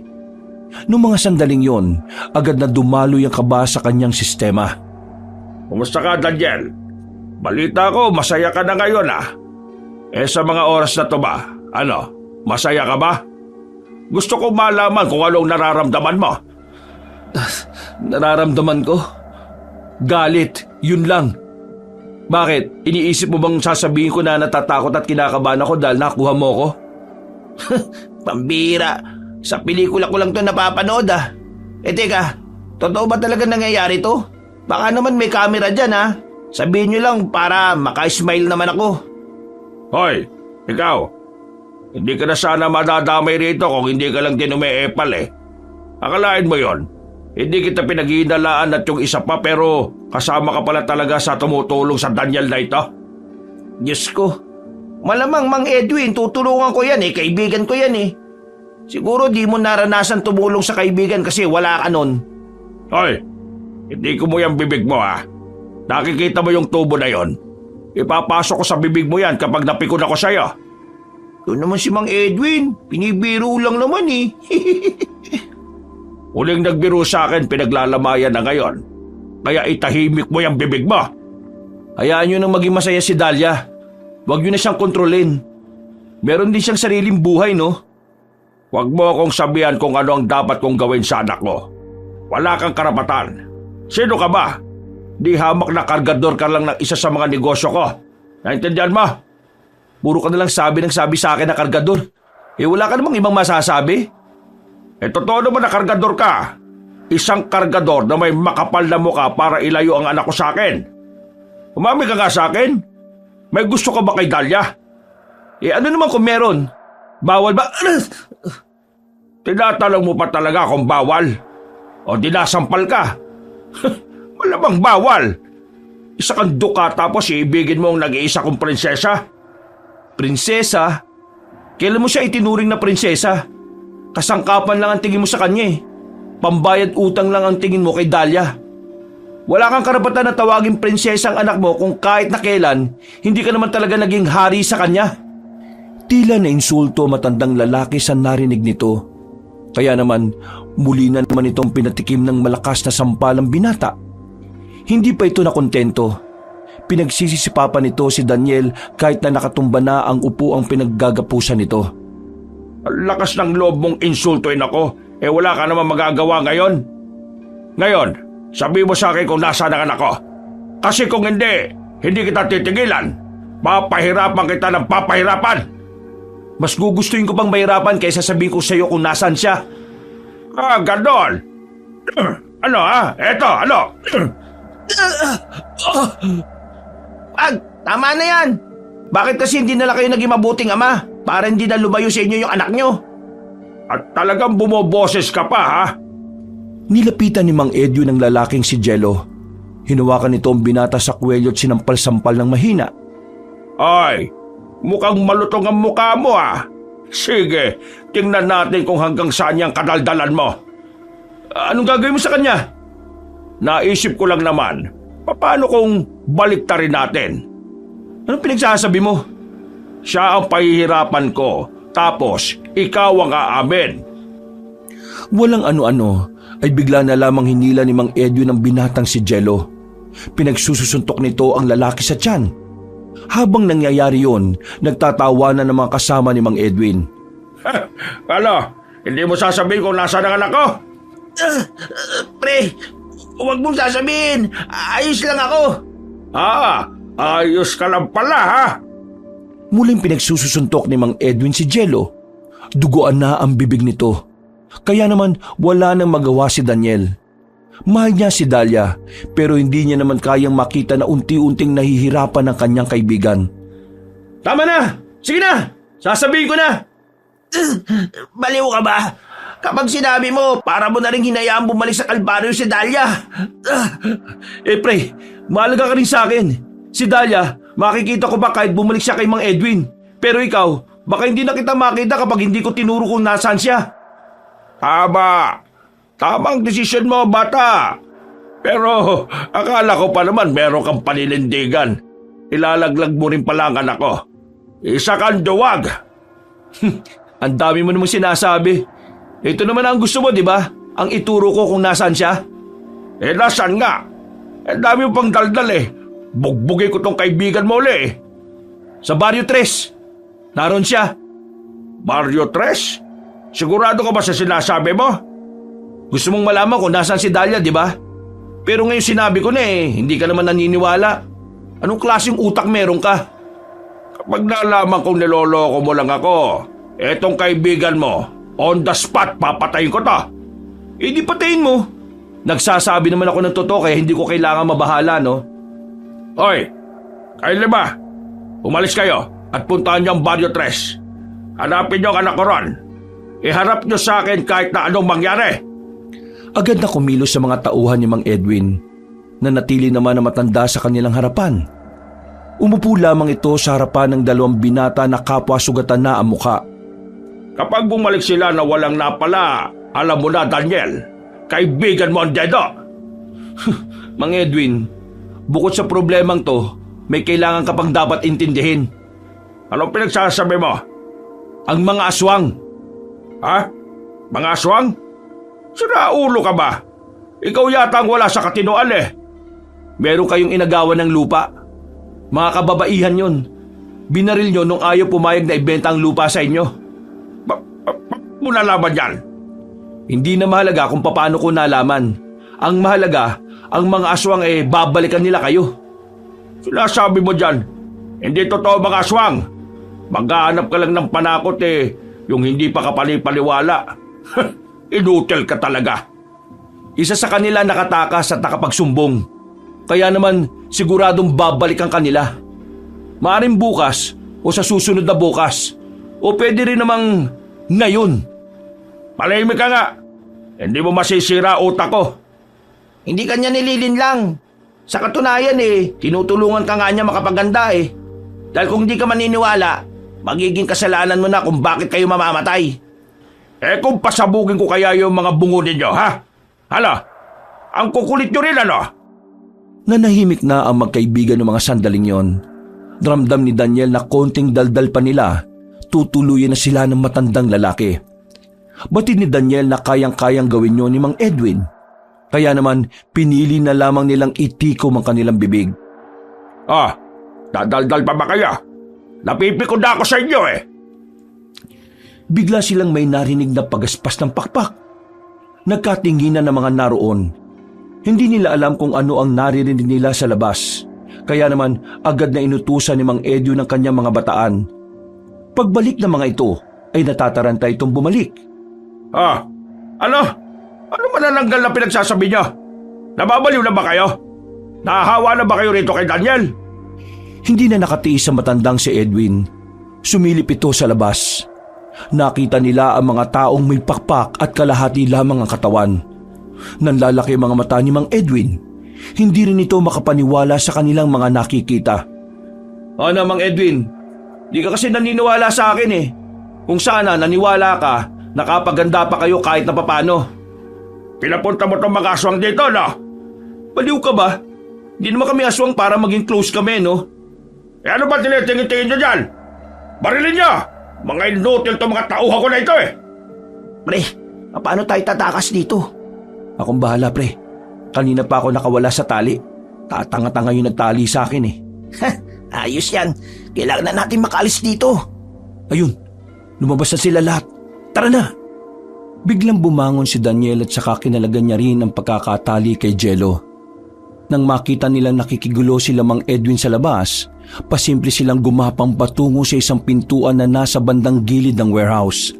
Noong mga sandaling yon, agad na dumaloy ang kaba sa kanyang sistema. Kumusta ka, Daniel? Balita ko, masaya ka na ngayon ah. Sa mga oras na to ba, masaya ka ba? Gusto ko malaman kung anong nararamdaman mo. Nararamdaman ko? Galit, yun lang. Bakit? Iniisip mo bang sasabihin ko na natatakot at kinakabahan ako dahil nakuha mo ko? Pambira, sa pelikula ko lang to napapanood ah. Teka, totoo ba talaga nangyayari to? Baka naman may camera dyan ah. Sabihin nyo lang para maka-smile naman ako. Hoy, ikaw. Hindi ka na sana madadamay rito kung hindi ka lang din umeepal eh. Akalain mo yon. Hindi kita pinaghihinalaan at yung isa pa pero kasama ka pala talaga sa tumutulong sa Daniel na ito. Diyos ko, malamang Mang Edwin, tutulungan ko yan eh, kaibigan ko yan eh. Siguro di mo naranasan tumulong sa kaibigan kasi wala ka nun. Hoy, hindi ko mo yung bibig mo ha. Nakikita mo yung tubo na yon? Ipapasok ko sa bibig mo yan kapag napikon ako sa'yo. Doon naman si Mang Edwin, pinibiro lang naman eh. Huling nagbiro sa akin, pinaglalamayan na ngayon. Kaya itahimik mo yung bibig mo. Hayaan nyo nang maging masaya si Dalia. Huwag nyo na siyang kontrolin. Meron din siyang sariling buhay, no? Huwag mo akong sabihan kung ano ang dapat kong gawin sa anak ko. Wala kang karapatan. Sino ka ba? Di hamak na kargador ka lang ng isa sa mga negosyo ko. Naintindihan mo? Puro ka nalang sabi ng sabi sa akin na kargador. Wala ka namang ibang masasabi? Totoo naman na kargador ka. Isang kargador na may makapal na mukha para ilayo ang anak ko sa akin. Umami ka nga sa akin. May gusto ka ba kay Dahlia? Ano naman kung meron? Bawal ba? Tinatanong mo pa talaga kung bawal? O dinasampal ka? Malamang bawal. Isa kang duka tapos iibigin mo ang nag-iisa kong prinsesa? Prinsesa? Kailan mo siya itinuring na prinsesa? Kasangkapan lang ang tingin mo sa kanya eh. Pambayad utang lang ang tingin mo kay Dahlia. Wala kang karapatan na tawaging prinsesa ang anak mo kung kahit na kailan, hindi ka naman talaga naging hari sa kanya. Tila na insulto matandang lalaki sa narinig nito. Kaya naman, muli na naman itong pinatikim ng malakas na sampalang binata. Hindi pa ito nakontento. Pinagsisisipapan nito si Daniel kahit na nakatumba na ang upo ang pinaggagapusan nito. Lakas ng loob mong insultuin ako. Wala ka naman magagawa ngayon. Ngayon, sabi mo sa akin kung nasaan ang anak ko. Kasi kung hindi kita titigilan. Papahirapan kita ng papahirapan. Mas gugustuhin ko pang mahirapan kaysa sabihin ko sa iyo kung nasaan siya. Ganon. Ano Eto, ano? Tama na yan. Bakit kasi hindi nala kayo naging mabuting ama para hindi na lumayo sa inyo yung anak nyo? At talagang bumoboses ka pa, ha? Nilapitan ni Mang Edwin ang lalaking si Jello. Hinawakan nito ang binata sa kwelyo at sinampal-sampal ng mahina. Ay, mukhang malutong ang mukha mo, ha? Sige, tingnan natin kung hanggang saan yung kadaldalan mo. Anong gagawin mo sa kanya? Naisip ko lang naman, paano kung baliktarin natin? Anong pinagsasabi mo? Siya ang pahihirapan ko, tapos ikaw ang aamin. Walang ano-ano ay bigla na lamang hinila ni Mang Edwin ang binatang si Jello. Pinagsususuntok nito ang lalaki sa tiyan. Habang nangyayari yon, nagtatawanan ng mga kasama ni Mang Edwin. Ano? Hindi mo sasabihin kung nasaan ang anak ko? Pre, huwag mong sasabihin. Ayos lang ako. Ayos ka lang pala, ha? Muling pinagsususuntok ni Mang Edwin si Jello. Duguan na ang bibig nito. Kaya naman wala nang magawa si Daniel. Mahal niya si Dahlia pero hindi niya naman kayang makita na unti-unting nahihirapan ang kanyang kaibigan. Tama na! Sige na! Sasabihin ko na! Baliw ka ba? Kapag sinabi mo, para mo na rin hinayaan bumalik sa kalbaryo si Dahlia. Pre, mahalaga ka rin sa akin. Si Dahlia, makikita ko ba kahit bumalik siya kay Mang Edwin? Pero ikaw, baka hindi na kita makita kapag hindi ko tinuro kung nasaan siya. Tamang desisyon mo, bata. Pero akala ko pa naman meron kang paninindigan. Ilalaglag mo rin pala ang anak ko. Isa kang duwag. Ang dami mo namang sinasabi. Ito naman ang gusto mo, di ba? Ang ituro ko kung nasaan siya. Nasaan nga? Ang dami mo pang daldal eh. Bugbugin ko tong kaibigan mo ulit eh. Sa Barrio 3. Naroon siya. Barrio 3? Sigurado ka ba sa sinasabi mo? Gusto mong malaman kung nasaan si Dahlia, di ba? Pero ngayon sinabi ko na hindi ka naman naniniwala. Anong klaseng utak meron ka? Kapag nalaman kong niloloko mo lang ako, etong kaibigan mo, on the spot papatayin ko to. Di patayin mo. Nagsasabi naman ako ng totoo kaya hindi ko kailangan mabahala, no? Hoy, kayo lima, umalis kayo at puntahan niyo ang Barrio 3. Hanapin niyo ang anak ko ron. Iharap niyo sa akin kahit na anong mangyari. Agad na kumilos sa mga tauhan ni Mang Edwin na natili naman na matanda sa kanilang harapan. Umupo lamang ito sa harapan ng dalawang binata na kapwa sugatan na ang muka. Kapag bumalik sila na walang napala, alam mo na, Daniel, kaibigan mo ang dedo. Mang Edwin, bukod sa problemang to, may kailangan ka pang dapat intindihin. Anong pinagsasabi mo? Ang mga aswang. Ha? Mga aswang? Sinaulo ka ba? Ikaw yata ang wala sa katinoan eh. Meron kayong inagawan ng lupa. Mga kababaihan yon. Binaril nyo nung ayaw pumayag na ibenta ang lupa sa inyo. Mo nalaman yan? Hindi na mahalaga kung paano ko nalaman. Ang mahalaga, ang mga aswang babalikan nila kayo. Sinasabi mo dyan, hindi totoo mga aswang. Maghahanap ka lang ng panakot Yung hindi pa kapali-paliwala. Inutil ka talaga. Isa sa kanila nakatakas at nakapagsumbong. Kaya naman siguradong babalik ang kanila. Maaring bukas o sa susunod na bukas. O pwede rin namang ngayon. Palahimik ka nga. Hindi mo masisira utak ko. Hindi kanya nililin lang. Sa katunayan tinutulungan ka nga niya makapaganda Dahil kung hindi ka maniniwala, magiging kasalanan mo na kung bakit kayo mamamatay. Kung pasabugin ko kaya yung mga bungo ninyo, ha? Hala, ang kukulit nyo rin, ano? Nanahimik na ang magkaibigan ng mga sandaling yon. Ramdam ni Daniel na konting daldal pa nila, tutuluyan na sila ng matandang lalaki. Batid ni Daniel na kayang-kayang gawin yon ni Mang Edwin. Kaya naman, pinili na lamang nilang itikom ang kanilang bibig. Dadaldal pa ba kayo? Napipikon na ako sa inyo Bigla silang may narinig na pagaspas ng pakpak. Nagkatinginan ng mga naroon. Hindi nila alam kung ano ang naririnig nila sa labas. Kaya naman agad na inutusan ni Mang Edwin ang kanyang mga bataan. Pagbalik ng mga ito ay natataranta itong bumalik. Ano? Ano manananggal na pinagsasabi niyo? Nababaliw na ba kayo? Nahahawa na ba kayo rito kay Daniel? Hindi na nakatiis sa matandang si Edwin. Sumilip ito sa labas. Nakita nila ang mga taong may pakpak at kalahati lamang ang katawan. Nanlalaki ang mga mata ni Mang Edwin. Hindi rin ito makapaniwala sa kanilang mga nakikita. Ano, Mang Edwin? Di ka kasi naniniwala sa akin Kung sana naniwala ka, nakapaganda pa kayo kahit na papano. Pinapunta mo itong mga aswang dito, no? Baliw ka ba? Hindi naman kami aswang para maging close kami, no? Ano ba tinitingin-tingin nyo dyan? Barilin nyo! Mga inutil itong mga tauhan ko na ito Pre, paano tayo tatakas dito? Akong bahala, pre. Kanina pa ako nakawala sa tali. Tatanga-tanga yung nagtali sa akin Ayos yan. Kailangan na natin makaalis dito. Ayun, lumabas na sila lahat. Tara na! Biglang bumangon si Daniel at saka kinalagan niya rin ang pagkakatali kay Jello. Nang makita nilang nakikigulo sila Mang Edwin sa labas, pasimple silang gumapang patungo sa isang pintuan na nasa bandang gilid ng warehouse.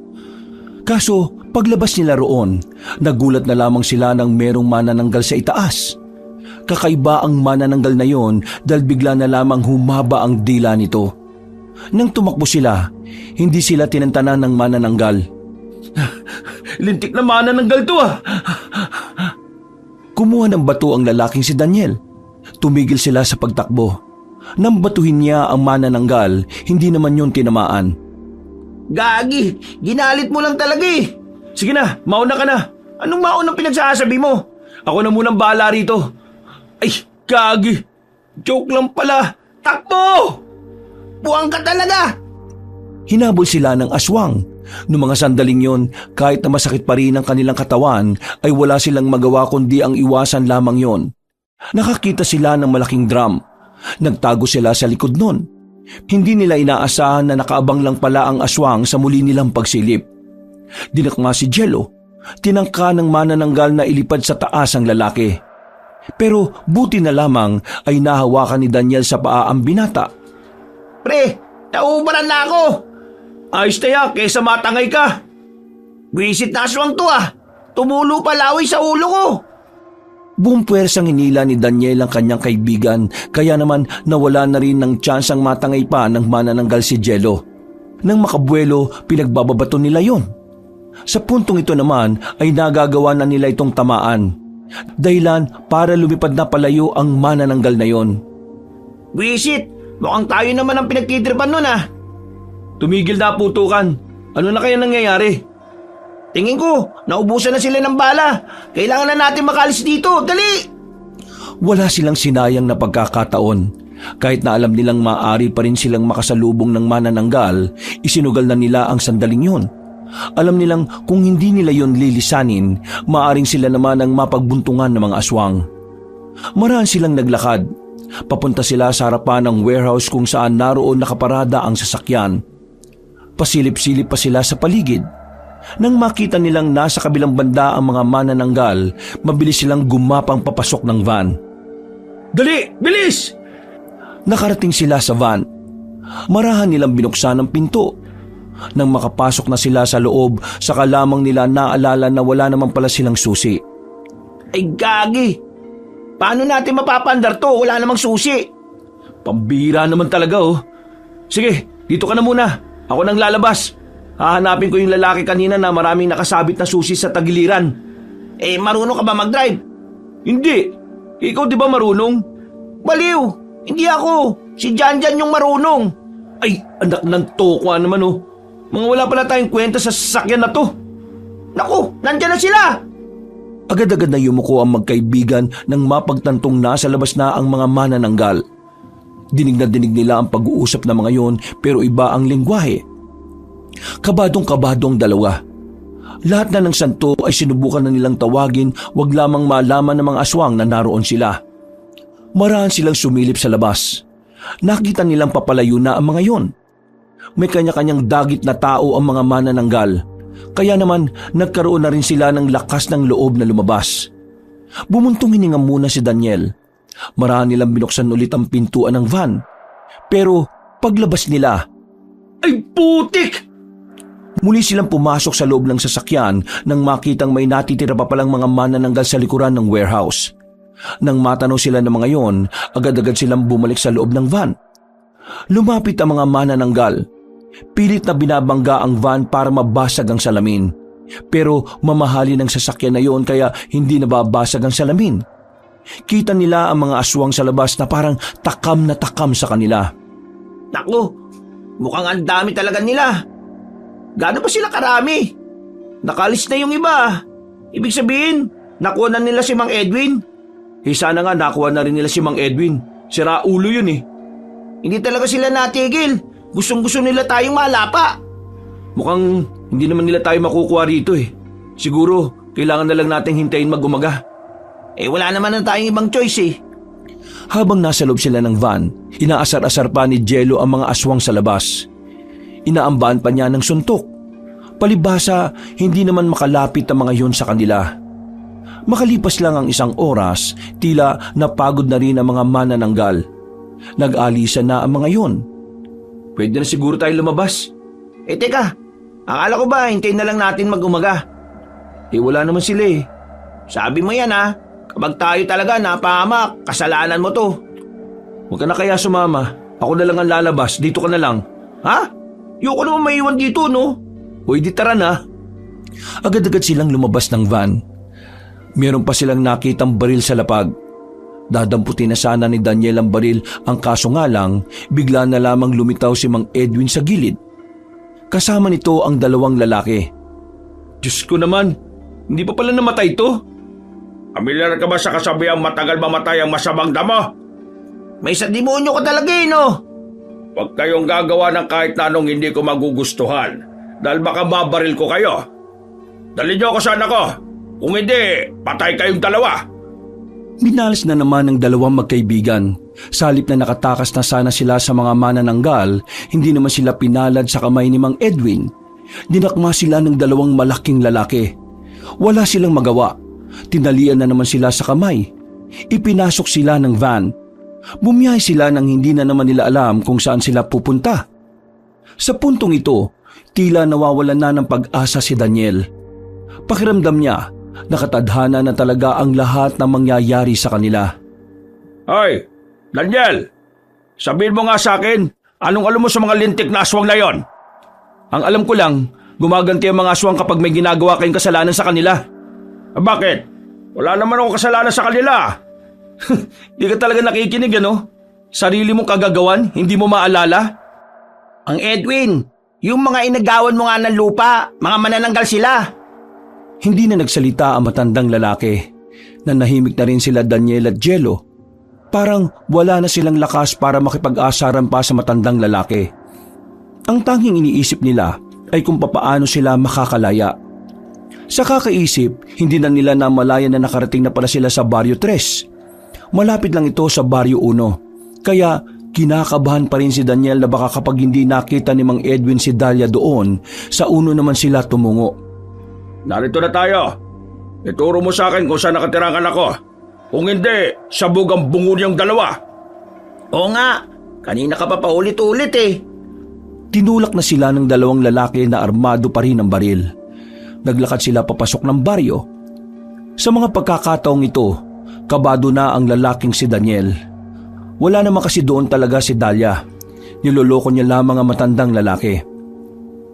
Kaso paglabas nila roon, nagulat na lamang sila nang merong manananggal sa itaas. Kakaiba ang manananggal na yon dahil bigla na lamang humaba ang dila nito. Nang tumakbo sila, hindi sila tinantanan ng manananggal. Lintik na manananggal to Kumuha ng bato ang lalaking si Daniel. Tumigil sila sa pagtakbo. Nang batuhin niya ang manananggal, hindi naman yon tinamaan. Gagi, ginalit mo lang talaga Sige na, mauna ka na. Anong maunang pinagsasabi mo? Ako na munang bahala rito. Ay, gagi. Joke lang pala. Takbo! Buwang ka talaga! Hinabol sila ng aswang. Noong mga sandaling yon, kahit na masakit pa rin ang kanilang katawan, ay wala silang magawa kundi ang iwasan lamang yon. Nakakita sila ng malaking drum. Nagtago sila sa likod nun. Hindi nila inaasahan na nakaabang lang pala ang aswang sa muli nilang pagsilip. Dinakma si Jello. Tinangka ng manananggal na ilipad sa taas ang lalaki. Pero buti na lamang ay nahawakan ni Daniel sa paa ang binata. Pre, nauubaran na ako. Ayos na yan, kesa matangay ka. Wisit na aswang to Tumulo palaway sa ulo ko. Buong puwersang hinila ni Daniel ang kanyang kaibigan, kaya naman nawala na rin ng tsansang matangay pa ng manananggal si Jello. Nang makabuelo, pinagbababato nila yon. Sa puntong ito naman ay nagagawa na nila itong tamaan. Dahilan para lumipad na palayo ang manananggal na yon. Wisit, mukhang tayo naman ang pinagtitripan nun Tumigil na putukan. Ano na kaya nangyayari? Tingin ko, naubusan na sila ng bala. Kailangan na natin makalis dito. Dali! Wala silang sinayang na pagkakataon. Kahit na alam nilang maaari pa rin silang makasalubong ng manananggal, isinugal na nila ang sandaling yun. Alam nilang kung hindi nila yon lilisanin, maaring sila naman ang mapagbuntungan ng mga aswang. Maraan silang naglakad. Papunta sila sa harapan ng warehouse kung saan naroon nakaparada ang sasakyan. Pasilip-silip pa sila sa paligid. Nang makita nilang nasa kabilang banda ang mga manananggal, mabilis silang gumapang papasok ng van. Dali! Bilis! Nakarating sila sa van. Marahan nilang binuksan ang pinto. Nang makapasok na sila sa loob, saka lamang nila naalala na wala naman pala silang susi. Ay gagi! Paano natin mapapandar to? Wala namang susi. Pambira naman talaga oh. Sige, dito ka na muna. Ako nang lalabas. Hahanapin ko yung lalaki kanina na maraming nakasabit na susi sa tagiliran. Eh, marunong ka ba mag-drive? Hindi. Ikaw di ba marunong? Baliw! Hindi ako. Si Janjan yung marunong. Ay, anak ng tokwa naman oh. Mga wala pala tayong kwenta sa sasakyan na to. Naku, nandyan na sila! Agad-agad na yumuko ang magkaibigan nang mapagtantong nasa labas na ang mga manananggal. Dinig na dinig nila ang pag-uusap ng mga yon pero iba ang lengguwahe. Kabadong-kabado ang dalawa. Lahat na ng santo ay sinubukan na nilang tawagin, wag lamang malaman ng mga aswang na naroon sila. Maraan silang sumilip sa labas. Nakita nilang papalayo na ang mga yon. May kanya-kanyang dagit na tao ang mga manananggal. Kaya naman nagkaroon na rin sila ng lakas ng loob na lumabas. Bumuntong hininga muna si Daniel. Maraan nilang binuksan ulit ang pintuan ng van. Pero paglabas nila, Ay, putik! muli silang pumasok sa loob ng sasakyan nang makitang may natitira pa palang mga manananggal sa likuran ng warehouse. Nang matanaw sila ng mga yon, agad-agad silang bumalik sa loob ng van. Lumapit ang mga manananggal. Pilit na binabangga ang van para mabasag ang salamin. Pero mamahali ng sasakyan na yon kaya hindi nababasag ang salamin. Kita nila ang mga aswang sa labas na parang takam na takam sa kanila. Naku, mukhang ang dami talaga nila. Gaano ba sila karami? Nakalis na yung iba. Ibig sabihin, nakuha na nila si Mang Edwin. Sana nga nakuha na rin nila si Mang Edwin. Sira ulo yun eh. Hindi talaga sila natigil. Gustong-gusto nila tayong malapa. Mukhang hindi naman nila tayo makukuha rito eh. Siguro, kailangan na lang nating hintayin mag-umaga. Eh wala naman na tayong ibang choice eh. Habang nasa loob sila ng van, inaasar-asar pa ni Jello ang mga aswang sa labas. Inaambaan pa niya ng suntok. Palibhasa, hindi naman makalapit ang mga yon sa kanila. Makalipas lang ang isang oras, tila napagod na rin ang mga manananggal. Nag-alisa na ang mga yon. Pwede na siguro tayo lumabas. Eh teka, akala ko ba hintayin na lang natin mag-umaga? Eh wala naman sila eh. Sabi mo yan ha, kapag tayo talaga napahamak, kasalanan mo to. Huwag ka na kaya sumama. Ako na lang ang lalabas. Dito ka na lang. Ha? Yung ko naman maiwan dito no? O di tara na. Agad-agad silang lumabas ng van. Meron pa silang nakitang baril sa lapag. Dadamputin na sana ni Daniel ang baril, ang kaso nga lang, bigla na lamang lumitaw si Mang Edwin sa gilid. Kasama nito ang dalawang lalaki. Diyos ko naman, hindi pa pala namatay to? Pamilyar ka ba sa kasabihang matagal mamatay ang masamang damo? May sa demonyo ka talaga eh no? Huwag kayong gagawa ng kahit na anong hindi ko magugustuhan dahil baka mabaril ko kayo. Dalhin niyo ako sa anak ko. Kung hindi, patay kayong dalawa. Binalas na naman ng dalawang magkaibigan. Salip na nakatakas na sana sila sa mga manananggal, hindi naman sila pinalad sa kamay ni Mang Edwin. Dinakma sila ng dalawang malaking lalaki. Wala silang magawa. Tinalian na naman sila sa kamay. Ipinasok sila ng van. Bumiyahe sila nang hindi na naman nila alam kung saan sila pupunta. Sa puntong ito, tila nawawalan na ng pag-asa si Daniel. Pakiramdam niya, nakatadhana na talaga ang lahat ng mangyayari sa kanila. Hoy, Daniel! Sabihin mo nga sa akin, anong alam mo sa mga lintik na aswang na yon? Ang alam ko lang, gumaganti ang mga aswang kapag may ginagawa kayong kasalanan sa kanila. Bakit? Wala naman ako kasalanan sa kanila. Di ka talaga nakikinig ano? Sarili mong kagagawan, hindi mo maalala? Ang Edwin, yung mga inagawan mo nga ng lupa, mga manananggal sila. Hindi na nagsalita ang matandang lalaki. Nanahimik na rin sila Daniel at Jello. Parang wala na silang lakas para makipag-asaran pa sa matandang lalaki. Ang tanging iniisip nila ay kung papaano sila makakalaya. Sa kakaisip, hindi na nila namalayan na nakarating na pala sila sa Baryo 3. Malapit lang ito sa Baryo 1. Kaya kinakabahan pa rin si Daniel na baka kapag hindi nakita ni Mang Edwin si Dalia doon, sa 1 naman sila tumungo. Narito na tayo. Ituro mo sa akin kung saan nakatira ang anak ko. Kung hindi, sabog ang bungo niyang dalawa. Oo nga, kanina ka pa paulit-ulit eh. Tinulak na sila ng dalawang lalaki na armado pa rin ng baril. Naglakad sila papasok ng baryo. Sa mga pagkakataong ito, kabado na ang lalaking si Daniel. Wala naman kasi doon talaga si Dalia. Niloloko niya lamang ang matandang lalaki.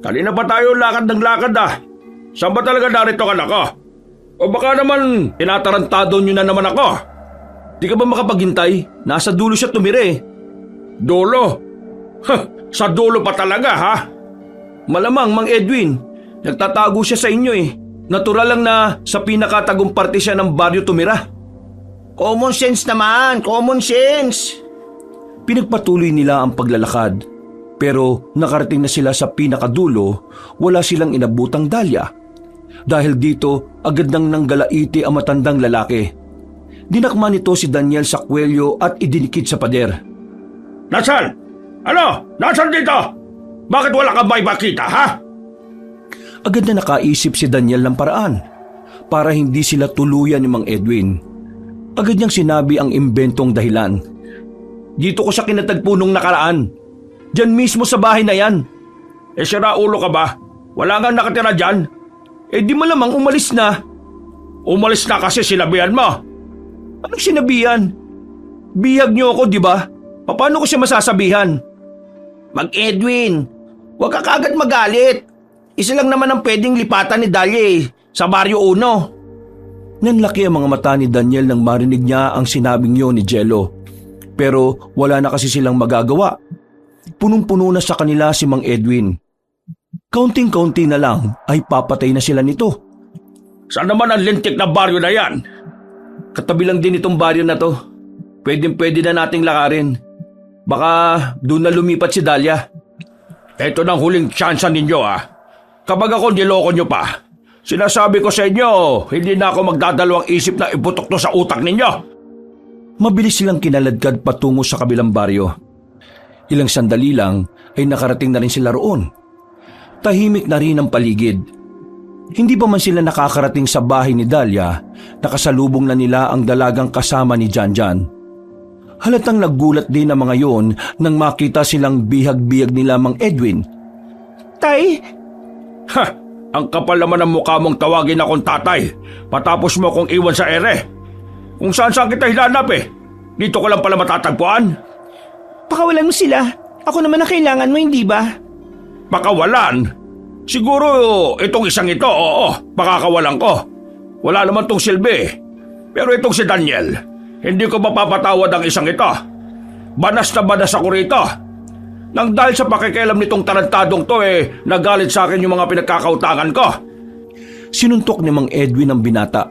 Kanina pa tayo lakad ng lakad ah. Saan ba talaga narito ka na ko? O baka naman tinatarantado nyo na naman ako? Di ka ba makapaghintay? Nasa dulo siya tumira. Dulo? Sa dulo pa talaga ha? Malamang, Mang Edwin. Nagtatago siya sa inyo Natural lang na sa pinakatagong parte siya ng baryo tumira. Common sense naman, common sense. Pinagpatuloy nila ang paglalakad. Pero nakarating na sila sa pinakadulo, wala silang inabutang Dalia. Dahil dito, agad nang nanggalaiti ang matandang lalaki. Dinakma nito si Daniel sa kwelyo at idinikit sa pader. Nasaan? Ano? Nasaan dito? Bakit wala kang may makita ha? Agad na nakaisip si Daniel ng paraan para hindi sila tuluyan ni Mang Edwin. Agad niyang sinabi ang imbentong dahilan. Dito ko siya kinatagpo nung nakaraan. Diyan mismo sa bahay na yan. Sira ulo ka ba? Wala nga nakatira dyan? Di malamang umalis na. Umalis na kasi sinabihan mo. Anong sinabihan? Bihag niyo ako, di ba? Paano ko siya masasabihan? Mag-Edwin, huwag ka kagad magalit. Isa lang naman ang pwedeng lipatan ni Dalia sa Baryo Uno. Nanlaki ang mga mata ni Daniel nang marinig niya ang sinabing yun ni Jello. Pero wala na kasi silang magagawa. Punong-puno na sa kanila si Mang Edwin. Kaunting-kaunti na lang ay papatay na sila nito. Saan naman ang lintik na baryo na yan? Katabi lang din itong baryo na to. Pwede na nating lakarin. Baka doon na lumipat si Dalia. Ito nang huling tsansa ninyo ah. Kapag ako niloko nyo pa, sinasabi ko sa inyo, hindi na ako magdadalawang isip na iputok to sa utak ninyo. Mabilis silang kinaladkad patungo sa kabilang baryo. Ilang sandali lang ay nakarating na rin sila roon. Tahimik na rin ang paligid. Hindi pa man sila nakakarating sa bahay ni Dalia, nakasalubong na nila ang dalagang kasama ni Janjan. Halatang naggulat din ang mga yon nang makita silang bihag-bihag nila Mang Edwin. Tay, Ha! Ang kapal naman ng mukha mong tawagin akong tatay patapos mo akong iwan sa ere. Kung saan kita hinanap Dito ko lang pala matatagpuan. pakawalan mo sila. Ako naman ang kailangan mo, hindi ba? Pakawalan? Siguro itong isang ito, oo, pakakawalan ko. Wala naman tong silbi. Pero itong si Daniel, hindi ko mapapatawad ang isang ito. Banas na banas ako rito. Nang dahil sa pakikialam nitong tarantadong to nagalit sa akin yung mga pinagkakautangan ko. Sinuntok ni Mang Edwin ang binata.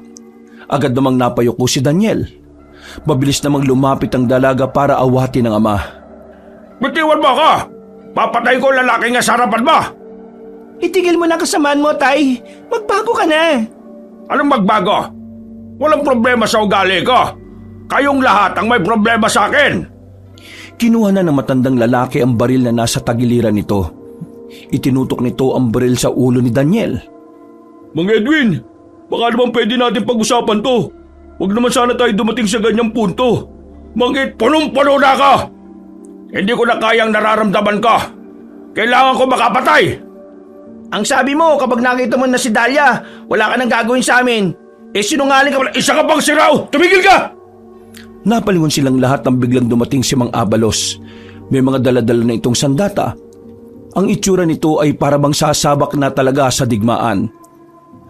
Agad namang napayuko si Daniel. Mabilis namang lumapit ang dalaga para awatin ang ama. Bitiwan mo ako! Papatay ko lalaki nga sa harapan mo! Itigil mo na kasamaan mo, Tay. Magbago ka na. Anong magbago? Walang problema sa ugali ko. Kayong lahat ang may problema sa akin. Kinuha na ng matandang lalaki ang baril na nasa tagiliran nito. Itinutok nito ang baril sa ulo ni Daniel. Mang Edwin, baka naman pwede natin pag-usapan to. Huwag naman sana tayo dumating sa ganyang punto. Mang Ed, punong-puno na ako! Hindi ko na kayang nararamdaman ko. Kailangan ko makapatay. Ang sabi mo, kapag nakita mo na si Dalia, wala ka nang gagawin sa amin. Sinungaling ka pala. Isa ka pang siraw! Tumigil ka! Napalingon silang lahat nang biglang dumating si Mang Abalos. May mga daladala na itong sandata. Ang itsura nito ay parabang sasabak na talaga sa digmaan.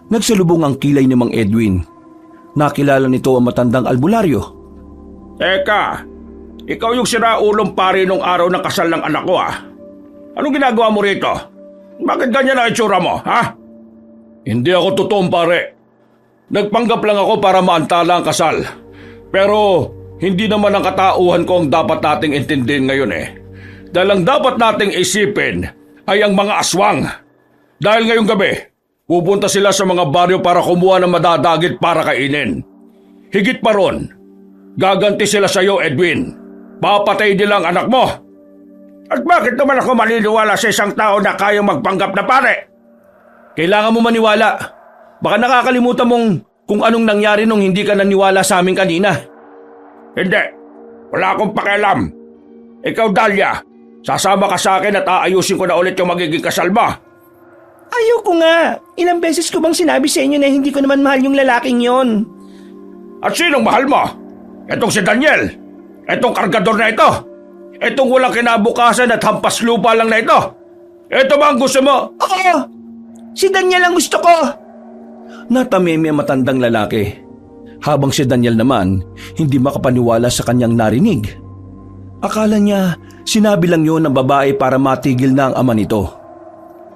Nagsalubong ang kilay ni Mang Edwin. Nakilala nito ang matandang albularyo. Teka, ikaw yung siraulong pare nung araw ng kasal ng anak ko Anong ginagawa mo rito? Bakit ganyan ang itsura mo, ha? Hindi ako totoong pare. Nagpanggap lang ako para maantala ang kasal. Pero hindi naman ang katauhan ko ang dapat nating intindihin ngayon Dahil ang dapat nating isipin ay ang mga aswang. Dahil ngayong gabi, pupunta sila sa mga baryo para kumuha ng madadagit para kainin. Higit pa ron, gaganti sila sa iyo, Edwin. Papatay nila ang anak mo. At bakit naman ako maniniwala sa isang tao na kayang magpanggap na pare? Kailangan mo maniwala. Baka nakakalimutan mong kung anong nangyari nung hindi ka naniwala sa amin kanina. Hindi. Wala akong pakialam. Ikaw, Dalia, Sasama ka sa akin at aayusin ko na ulit yung magiging kasal mo. Ayaw ko nga. Ilang beses ko bang sinabi sa inyo na hindi ko naman mahal yung lalaking yon? At sinong mahal mo? Itong si Daniel? Itong kargador na ito? Itong walang kinabukasan at hampas lupa lang na ito? Ito ba ang gusto mo? Oo! Si Daniel ang gusto ko! Natamimi ang matandang lalaki. Habang si Daniel naman, hindi makapaniwala sa kanyang narinig. Akala niya, sinabi lang yun ng babae para matigil na ang ama nito.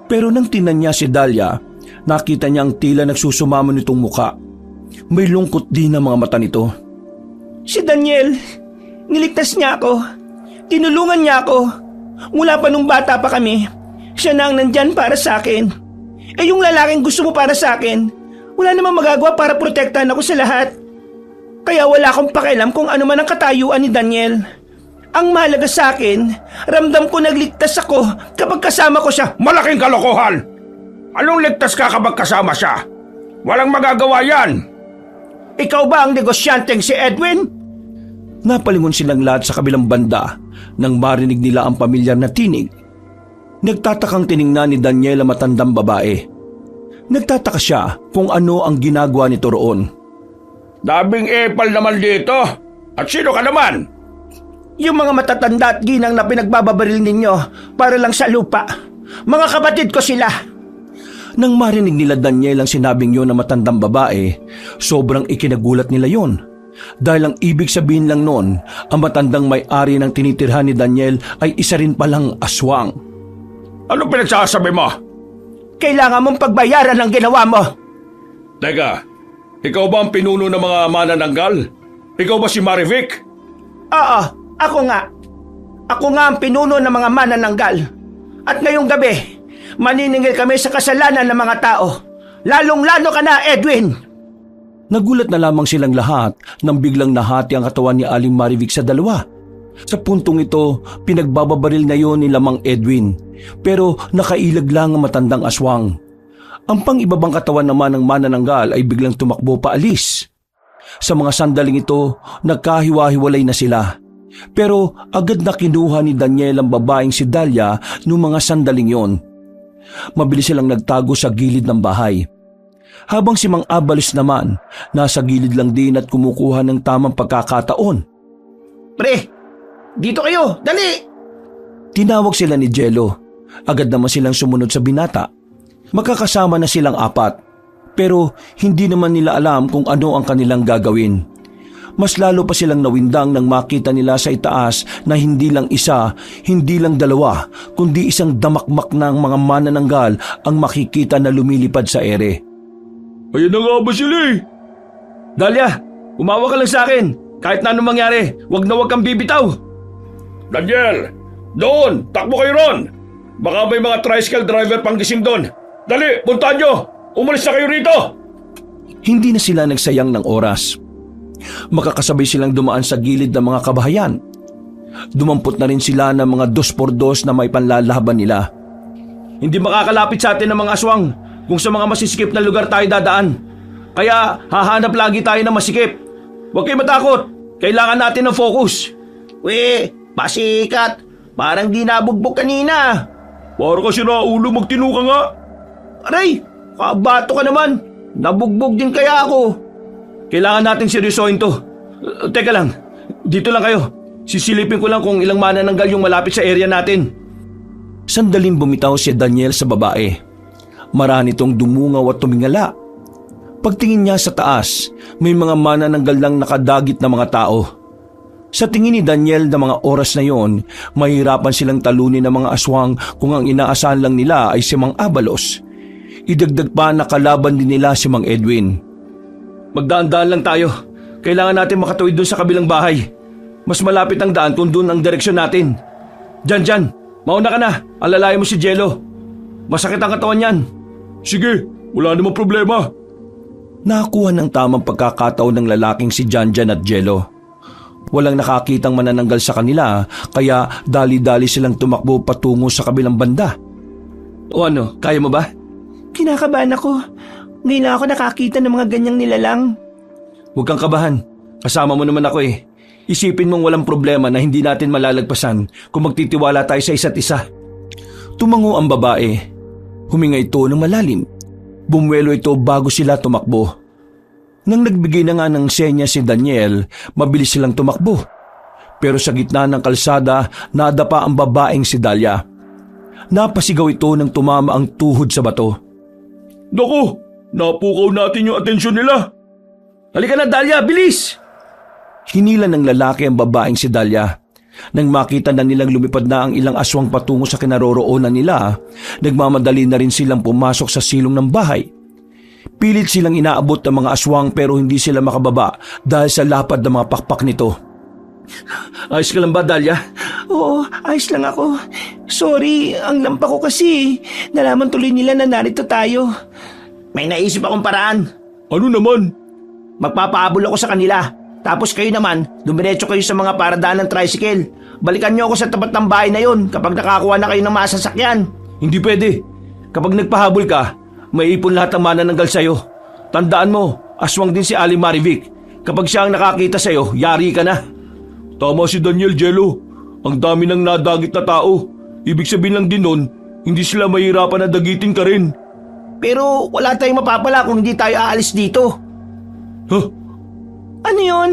Pero nang tinan niya si Dalia, nakita niyang tila nagsusumamo nitong muka. May lungkot din ang mga mata nito. Si Daniel, niligtas niya ako. Tinulungan niya ako. Mula pa nung bata pa kami, siya na ang nandyan para sa akin. Eh yung lalaking gusto mo para sa akin, wala namang magagawa para protektahan ako sa lahat. Kaya wala akong pakialam kung ano man ang katayuan ni Daniel. Ang mahalaga sa akin, ramdam ko nagligtas ako kapag kasama ko siya. Malaking kalokohan! Anong ligtas ka kapag kasama siya? Walang magagawa yan! Ikaw ba ang negosyanteng si Edwin? Napalingon silang lahat sa kabilang banda nang marinig nila ang pamilyar na tinig. Nagtatakang tiningnan ni Daniel ang matandang babae. Nagtataka siya kung ano ang ginagawa nito roon. Dabing epal naman dito! At sino ka naman? Yung mga matatanda at ginang na pinagbababaril ninyo para lang sa lupa. Mga kapatid ko sila. Nang marinig nila Daniel ang sinabing yun ng matandang babae, sobrang ikinagulat nila yon. Dahil ang ibig sabihin lang noon, ang matandang may-ari ng tinitirhan ni Daniel ay isa rin palang aswang. Ano pinagsasabi mo? Kailangan mong pagbayaran ang ginawa mo. Teka, ikaw ba ang pinuno ng mga manananggal? Ikaw ba si Marivic? Oo, ako nga. Ako nga ang pinuno ng mga manananggal. At ngayong gabi, maniningil kami sa kasalanan ng mga tao. Lalong-lalo ka na, Edwin! Nagulat na lamang silang lahat nang biglang nahati ang katawan ni Aling Marivic sa dalawa. Sa puntong ito, pinagbababaril na yon ni Lamang Edwin, pero nakailag lang ang matandang aswang. Ang pang-ibabang katawan naman ng manananggal ay biglang tumakbo paalis. Sa mga sandaling ito, nagkahiwa-hiwalay na sila. Pero agad na kinuha ni Daniel ang babaeng si Dalia noong mga sandaling yon. Mabilis silang nagtago sa gilid ng bahay. Habang si Mang Abalos naman, nasa gilid lang din at kumukuha ng tamang pagkakataon. Pre, dito kayo, dali! Tinawag sila ni Jello. Agad naman silang sumunod sa binata. Magkakasama na silang apat. Pero hindi naman nila alam kung ano ang kanilang gagawin. Mas lalo pa silang nawindang nang makita nila sa itaas na hindi lang isa, hindi lang dalawa, kundi isang damakmak ng mga manananggal ang makikita na lumilipad sa ere. Ayun na nga ba sila eh? Dalia, umawa ka lang sa akin. Kahit na anong mangyari, wag na wag kang bibitaw. Daniel! Doon! Takbo kayo ron! Baka may mga tricycle driver pang gising doon. Dali! Puntahan nyo! Umalis na kayo rito! Hindi na sila nagsayang ng oras. Makakasabay silang dumaan sa gilid ng mga kabahayan. Dumampot na rin sila ng mga 2x2 na may panlalaban nila. Hindi makakalapit sa atin ng mga aswang kung sa mga masisikip na lugar tayo dadaan. Kaya hahanap lagi tayo ng masikip. Huwag kayo matakot. Kailangan natin ng focus. We, pasikat. Parang di nabugbog kanina. Para kasi na ulo magtinuka nga. Aray, kabato ka naman. Nabugbog din kaya ako. Kailangan nating seryosohin to. Teka lang, dito lang kayo. Sisilipin ko lang kung ilang manananggal yung malapit sa area natin. Sandaling bumitaw si Daniel sa babae. Marami itong dumungaw at tumingala. Pagtingin niya sa taas, may mga manananggal lang nakadagit na mga tao. Sa tingin ni Daniel na mga oras na yon, mahirapan silang talunin ng mga aswang kung ang inaasahan lang nila ay si Mang Abalos. Idagdag pa na kalaban din nila si Mang Edwin. Magdaan-daan lang tayo. Kailangan natin makatuwid doon sa kabilang bahay. Mas malapit ang daan kung doon ang direksyon natin. Diyan, mauna ka na. Alalayan mo si Jello. Masakit ang katawan niyan. Sige, wala namang problema. Nakakuha ng tamang pagkakataon ng lalaking si Janjan at Jello. Walang nakakitang manananggal sa kanila, kaya dali-dali silang tumakbo patungo sa kabilang banda. O ano, kaya mo ba? Kinakabahan ako. Ngayon lang ako nakakita ng mga ganyang nilalang. Huwag kang kabahan. Kasama mo naman ako eh. Isipin mong walang problema na hindi natin malalagpasan kung magtitiwala tayo sa isa't isa. Tumango ang babae. Huminga ito ng malalim. Bumuelo ito bago sila tumakbo. Nang nagbigay na nga ng senya si Daniel, mabilis silang tumakbo. Pero sa gitna ng kalsada, nadapa ang babaeng si Dalia. Napasigaw ito nang tumama ang tuhod sa bato. Naku, napukaw natin yung atensyon nila. Halika na, Dalia, bilis! Hinila ng lalaki ang babaeng si Dalia. Nang makita na nilang lumipad na ang ilang aswang patungo sa kinaroroonan nila, nagmamadali na rin silang pumasok sa silong ng bahay. Pilit silang inaabot ang mga aswang pero hindi sila makababa dahil sa lapad ng mga pakpak nito. Ayos ka lang ba, Dalia? Oo, ayos lang ako. Sorry, ang lampa ko kasi. Nalaman tuloy nila na narito tayo. May naisip akong paraan. Ano naman? Magpapahabol ako sa kanila. Tapos kayo naman, dumiretso kayo sa mga paradaan ng tricycle. Balikan niyo ako sa tapat ng bahay na yon kapag nakakuha na kayo ng mga sasakyan. Hindi pwede. Kapag nagpahabol ka, maiipon lahat ng manananggal sa'yo. Tandaan mo, aswang din si Ali Marivic. Kapag siya ang nakakita sa'yo, yari ka na. Tama si Daniel, Jello. Ang dami ng nadagit na tao. Ibig sabihin lang din nun, hindi sila mahirapan na dagitin ka rin. Pero wala tayong mapapala kung hindi tayo aalis dito. Huh? Ano yon?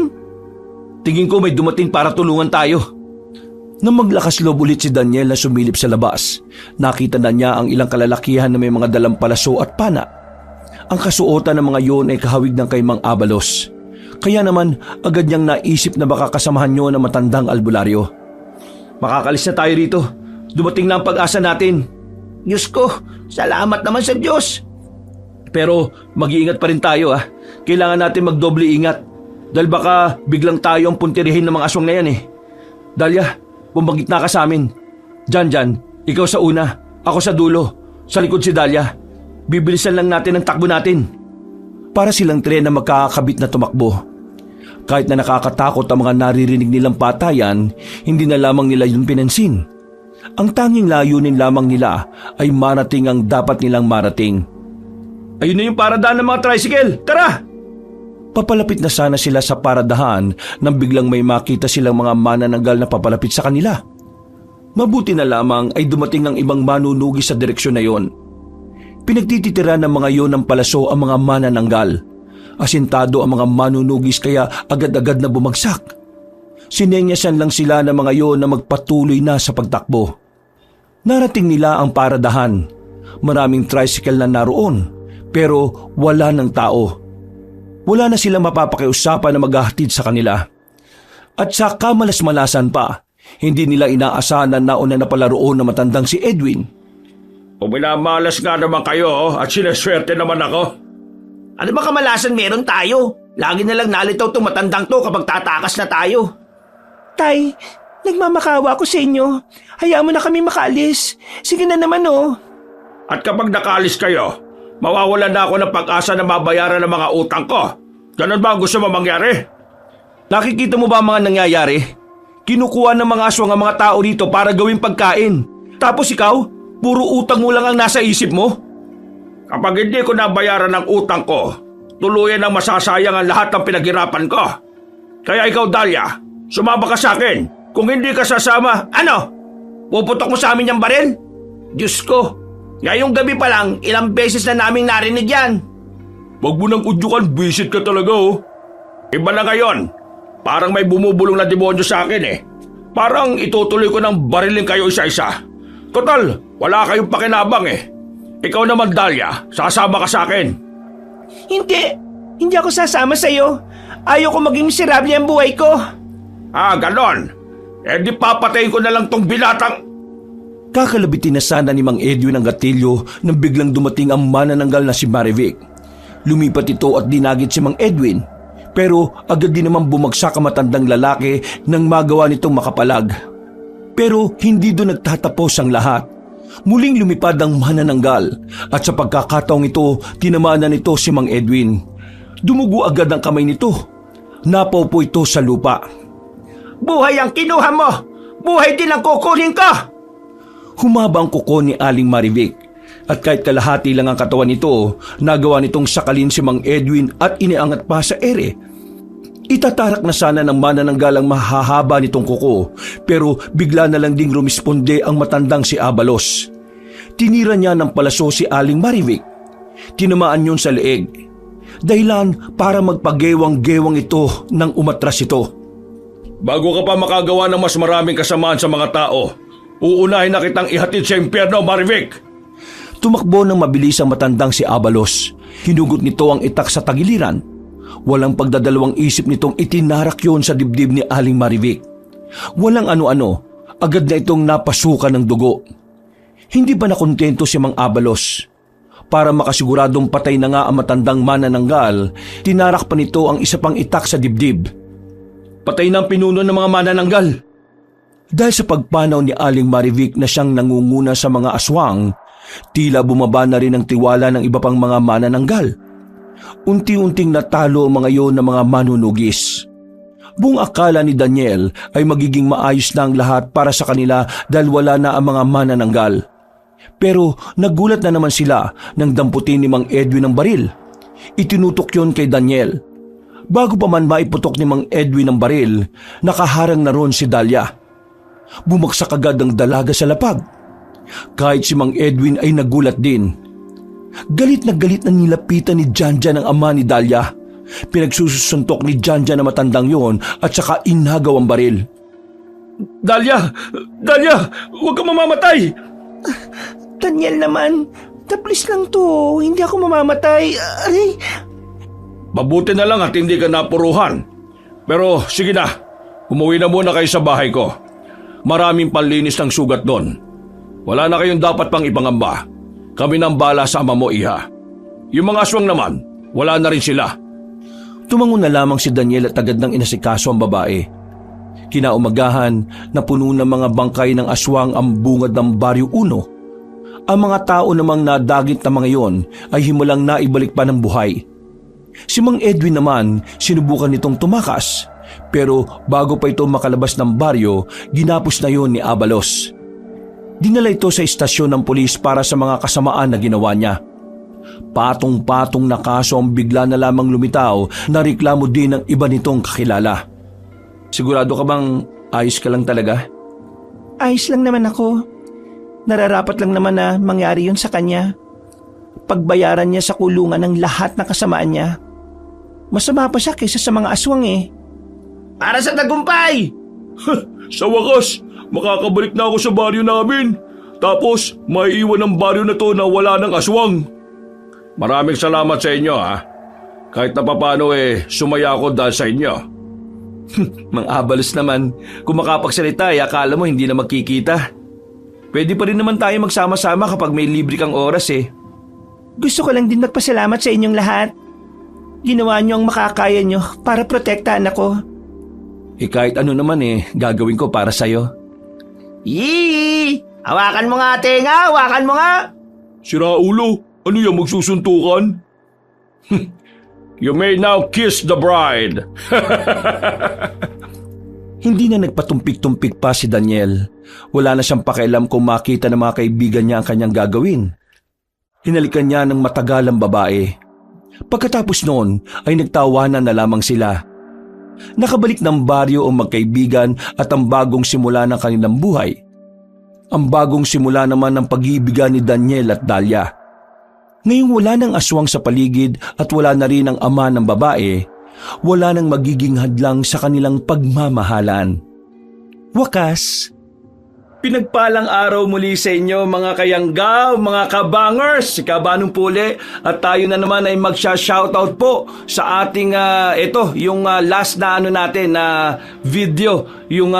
Tingin ko may dumating para tulungan tayo. Nang maglakas loob ulit si Daniel na sumilip sa labas, nakita na niya ang ilang kalalakihan na may mga dalang palaso at pana. Ang kasuotan ng mga yon ay kahawig ng kay Mang Abalos. Kaya naman agad niyang naisip na baka kasamahan niyo ng matandang albularyo. Makakalis na tayo rito. Dumating na ang pag-asa natin. Diyos ko, salamat naman sa Diyos. Pero mag-iingat pa rin tayo ah. Kailangan natin magdoble ingat. Dahil baka biglang tayo ang puntirihin ng mga aswang na yan eh. Dalia, bumbagit na ka sa amin. Jan, ikaw sa una, ako sa dulo, sa likod si Dalia. Bibilisan lang natin ang takbo natin. Para silang tren na magkakabit na tumakbo. Kahit na nakakatakot ang mga naririnig nilang patayan, hindi na lamang nila yun pinansin. Ang tanging layunin lamang nila ay marating ang dapat nilang marating. Ayun na yung paradaan ng mga tricycle. Tara! Papalapit na sana sila sa paradahan nang biglang may makita silang mga manananggal na papalapit sa kanila. Mabuti na lamang ay dumating ang ibang manunugi sa direksyon na yon. Pinagtititira ng mga yon ng palaso ang mga manananggal. Asintado ang mga manunugis kaya agad-agad na bumagsak. Sinenyasan lang sila ng mga yon na magpatuloy na sa pagtakbo. Narating nila ang paradahan. Maraming tricycle na naroon pero wala ng tao. Wala na silang mapapakiusapan na maghahatid sa kanila. At sa kamalas-malasan pa, hindi nila inaasahan na nauna na pala roon na matandang si Edwin. Minamalas nga naman kayo at sinaswerte naman ako. Ano ba kamalasan meron tayo? Lagi na lang nalitaw itong matandang to kapag tatakas na tayo. Tay, nagmamakawa ako sa inyo. Hayaan mo na kami makaalis. Sige na naman oh. At kapag nakaalis kayo, mawawalan na ako ng pag-asa na mabayaran ng mga utang ko. Ganun ba ang gusto mo mangyari? Nakikita mo ba ang mga nangyayari? Kinukuha ng mga aswang ang mga tao dito para gawing pagkain. Tapos ikaw, puro utang mo lang ang nasa isip mo? Kapag hindi ko nabayaran ang utang ko, tuluyan ang masasayang ang lahat ng pinaghirapan ko. Kaya ikaw, Dalia, sumama ka sa akin. Kung hindi ka sasama, ano? Puputok mo sa amin yung baril? Diyos ko, ngayong gabi pa lang, ilang beses na naming narinig yan. Wag mo nang udyukan, visit ka talaga oh. Iba na ngayon. Parang may bumubulong na demonyo sa akin eh. Parang itutuloy ko ng barilin kayo isa-isa. Total, wala kayong pakinabang eh. Ikaw naman, Dalia, sasama ka sa akin. Hindi ako sasama sa'yo. Ayoko maging miserable ang buhay ko. Ah, ganon. Eh di papatayin ko na lang tong binatang... Kakalabitin na sana ni Mang Edwin ang gatilyo nang biglang dumating ang manananggal na si Marivic. Lumipat ito at dinagit si Mang Edwin. Pero agad din naman bumagsak ang matandang lalaki nang magawa nitong makapalag. Pero hindi doon nagtatapos ang lahat. Muling lumipad ang manananggal at sa pagkakataong ito, tinamaan na nito si Mang Edwin. Dumugo agad ang kamay nito. Napaupo ito sa lupa. Buhay ang kinuha mo! Buhay din ang kukunin ko! Humaba ang kuko ni Aling Marivic at kahit kalahati lang ang katawan nito, nagawa nitong sakalin si Mang Edwin at iniangat pa sa ere. Itatarak na sana ng manananggal ang mahahaba nitong kuko, pero bigla na lang ding rumisponde ang matandang si Abalos. Tinira niya ng palaso si Aling Marivic. Tinamaan yun sa leeg. Dahilan para magpagewang-gewang ito nang umatras ito. Bago ka pa makagawa ng mas maraming kasamaan sa mga tao, uunahin na kitang ihatid sa impyerno, Marivic! Tumakbo ng mabilis ang matandang si Abalos. Hinugot nito ang itak sa tagiliran. Walang pagdadalawang isip nitong itinarak yon sa dibdib ni Aling Marivic. Walang ano-ano, agad na itong napasukan ng dugo. Hindi pa nakontento si Mang Abalos. Para makasiguradong patay na nga ang matandang manananggal, tinarak pa nito ang isa pang itak sa dibdib. Patay na ang pinuno ng mga manananggal. Dahil sa pagpanaw ni Aling Marivic na siyang nangunguna sa mga aswang, tila bumaba na rin ang tiwala ng iba pang mga manananggal. Unti-unting natalo ang mga iyon ng mga manunugis. Buong akala ni Daniel ay magiging maayos na ang lahat para sa kanila dahil wala na ang mga manananggal. Pero nagulat na naman sila nang damputin ni Mang Edwin ang baril. Itinutok yon kay Daniel. Bago pa man maiputok ni Mang Edwin ang baril, nakaharang na ron si Dahlia. Bumagsak agad ang dalaga sa lapag. Kahit si Mang Edwin ay nagulat din. Galit na nilapitan ni Janjan ang ama ni Dahlia. Pinagsusuntok ni Janjan na matandang yon at saka inagaw ang baril. Dahlia! Dahlia! Huwag ka mamamatay! Daniel naman, taplis lang to. Hindi ako mamamatay. Aray! Mabuti na lang at hindi ka napuruhan. Pero sige na, umuwi na muna kayo sa bahay ko. Maraming panlinis ng sugat doon. Wala na kayong dapat pang ipangamba. Kami nang bala sa ama mo, iha. Yung mga aswang naman, wala na rin sila. Tumango na lamang si Daniel at agad nang inasikaso ang babae. Kinaumagahan, napuno ng mga bangkay ng aswang ang bungad ng Baryo 1. Ang mga tao namang nadagit na mga iyon ay himulang naibalik pa ng buhay. Si Mang Edwin naman, sinubukan nitong tumakas, pero bago pa ito makalabas ng baryo, ginapos na yon ni Abalos. Dinala ito sa istasyon ng pulis para sa mga kasamaan na ginawa niya. Patong-patong na kaso ang bigla na lamang lumitaw na reklamo din ng iba nitong kakilala. Sigurado ka bang ayos ka lang talaga? Ayos lang naman ako. Nararapat lang naman na mangyari yun sa kanya. Pagbayaran niya sa kulungan ng lahat ng kasamaan niya. Masama pa siya kaysa sa mga aswang eh. Para sa tagumpay! Sa wakas, makakabalik na ako sa baryo namin. Tapos, maiiwan ang baryo na to na wala ng aswang. Maraming salamat sa inyo, ha. Kahit na papano sumaya ako dahil sa inyo. Mang Abalos naman, kung makapagsalita akala mo hindi na magkikita. Pwede pa rin naman tayo magsama-sama kapag may libre kang oras eh. Gusto ko lang din magpasalamat sa inyong lahat. Ginawa niyo ang makakaya niyo para protektahan ako. Kahit ano naman gagawin ko para sa'yo. Yee! Hawakan mo nga, tenga! Hawakan mo nga! Si Raulo, ano yung magsusuntukan? You may now kiss the bride. Hindi na nagpatumpik-tumpik pa si Daniel. Wala na siyang pakialam kung makita ng mga kaibigan niya ang kanyang gagawin. Hinalikan niya ng matagal ang babae. Pagkatapos noon ay nagtawanan na lamang sila. Nakabalik ng baryo ang magkaibigan at ang bagong simula ng kanilang buhay. Ang bagong simula naman ng pag-iibigan ni Daniel at Dahlia. Ngayong wala ng aswang sa paligid at wala na rin ang ama ng babae, wala nang magiging hadlang sa kanilang pagmamahalan. Wakas. Pinagpalang araw muli sa inyo mga kayanggaw, mga kabangers, si Kabanong Puli at tayo na naman ay magsha-shoutout po sa ating yung last na natin na video, yung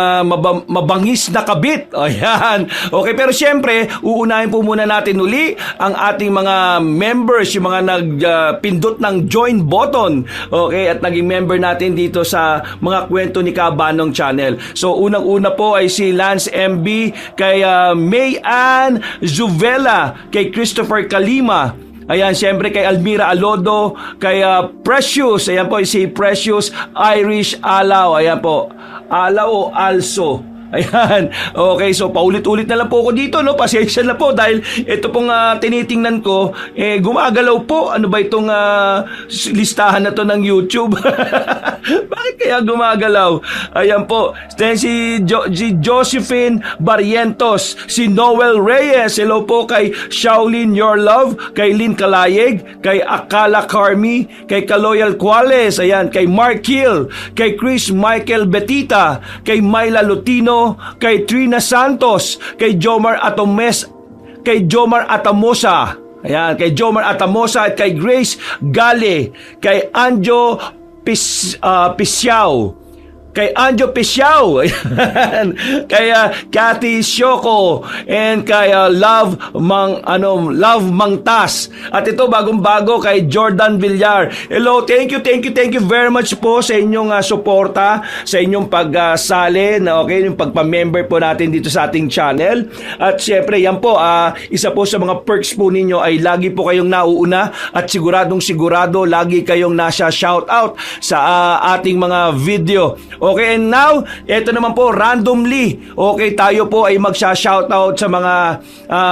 mabangis na kabit. Ayan. Okay, pero siyempre, uunahin po muna natin uli ang ating mga members, yung mga nagpindot ng join button. Okay, at naging member natin dito sa mga kwento ni Kabanong Channel. So, unang-una po ay si Lance MB, kay May Ann Zuvela, kay Christopher Kalima, ayan, siyempre kay Almira Alodo, kay Precious, ayan po si Precious Irish Alaw, ayan po, Alaw o Also. Ayan, okay, so paulit-ulit na lang po ako dito, no? Pasensya na po dahil ito pong tinitingnan ko, gumagalaw po. Ano ba itong listahan na to ng YouTube? Bakit kaya gumagalaw? Ayan po. Then si Josephine Barrientos, si Noel Reyes. Hello po kay Shaolin Your Love, kay Lynn Kalayeg, kay Akala Carmi, kay Kaloyal Cuales, ayan, kay Mark Hill, kay Chris Michael Betita, kay Myla Lutino, kay Trina Santos, kay Jomar Atamosa, ayan, kay Jomar Atamosa at kay Grace Gale, kay Anjo Pisiao, kay Anjo Pisiao, kay Cathy Sioko, and kay Love Mangtas. At ito bagong-bago kay Jordan Villar. Hello, thank you very much po sa inyong suporta, sa inyong pagsali, okay, yung pagpa-member po natin dito sa ating channel. At syempre, yan po, isa po sa mga perks po ninyo ay lagi po kayong nauuna at sigurado lagi kayong nasa shoutout sa ating mga video. Okay, and now, ito naman po, randomly, okay, tayo po ay magsha-shoutout sa mga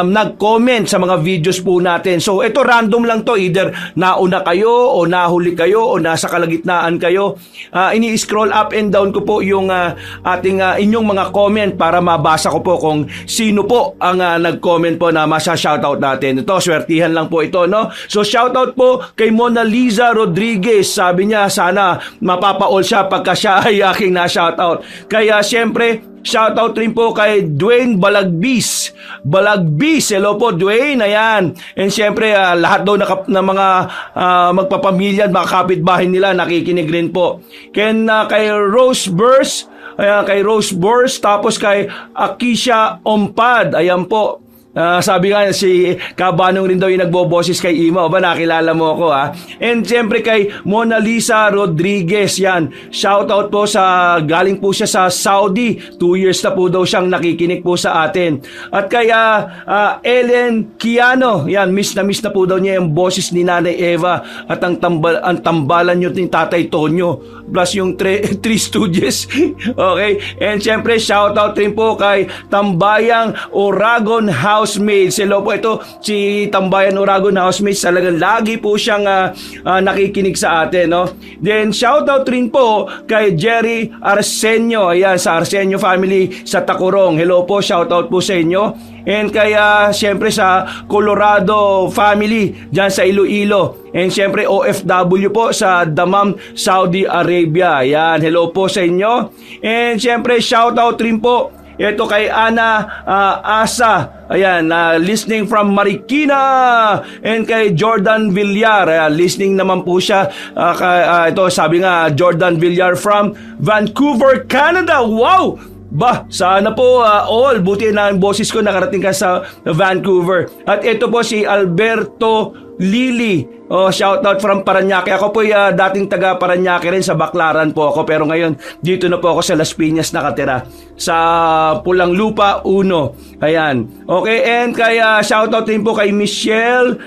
nag-comment sa mga videos po natin. So, ito random lang to, either nauna kayo, o nahuli kayo, o nasa kalagitnaan kayo. Ini-scroll up and down ko po yung inyong mga comment para mabasa ko po kung sino po ang nag-comment po na masya-shoutout natin. Ito, swertihan lang po ito, no? So, shoutout po kay Mona Lisa Rodriguez. Sabi niya, sana mapapa-all siya pagka siya ay aking na-shoutout. Kaya siyempre, shoutout rin po kay Dwayne Balagbis. Hello po Dwayne, ayan. And siyempre, lahat daw na mga magpapamilya at mga kapitbahay nila nakikinig rin po. Kay Rose Burst, tapos kay Akisha Ompad, ayan po. Sabi nga si Kabanong rin daw yung nagboboses kay Ima. O ba, nakilala mo ako, ha? And siyempre kay Mona Lisa Rodriguez, yan. Shoutout po galing po siya sa Saudi. 2 years na po daw siyang nakikinig po sa atin. At kay Ellen Kiano, yan, miss na po daw niya yung boses ni Nanay Eva at ang tambalan nyo ni Tatay Tonyo plus yung Three Stooges. Okay? And siyempre shoutout rin po kay Tambayang Oragon Housemates. Hello po, ito si Tambayan Oragon Housemates, talagang lagi po siyang nakikinig sa atin, no? Then shoutout rin po kay Jerry Arsenio, ayan, sa Arsenio family sa Tacorong. Hello po, shoutout po sa inyo. And kaya siyempre sa Colorado family dyan sa Iloilo. And siyempre OFW po sa Dammam, Saudi Arabia. Ayan, hello po sa inyo. And siyempre shoutout rin po ito kay Ana Asa, ayan, listening from Marikina. And kay Jordan Villar, ayan, listening naman po siya. Ito, sabi nga, Jordan Villar from Vancouver, Canada. Wow! Sana po all, buti na ang boses ko nakarating ka sa Vancouver. At ito po si Alberto Lili, shoutout from Parañaque. Ako po dating taga Parañaque rin, sa Baclaran po ako, pero ngayon dito na po ako sa Las Piñas nakatira, sa Pulang Lupa 1. Ayan. Okay, and kaya shoutout din po kay Michelle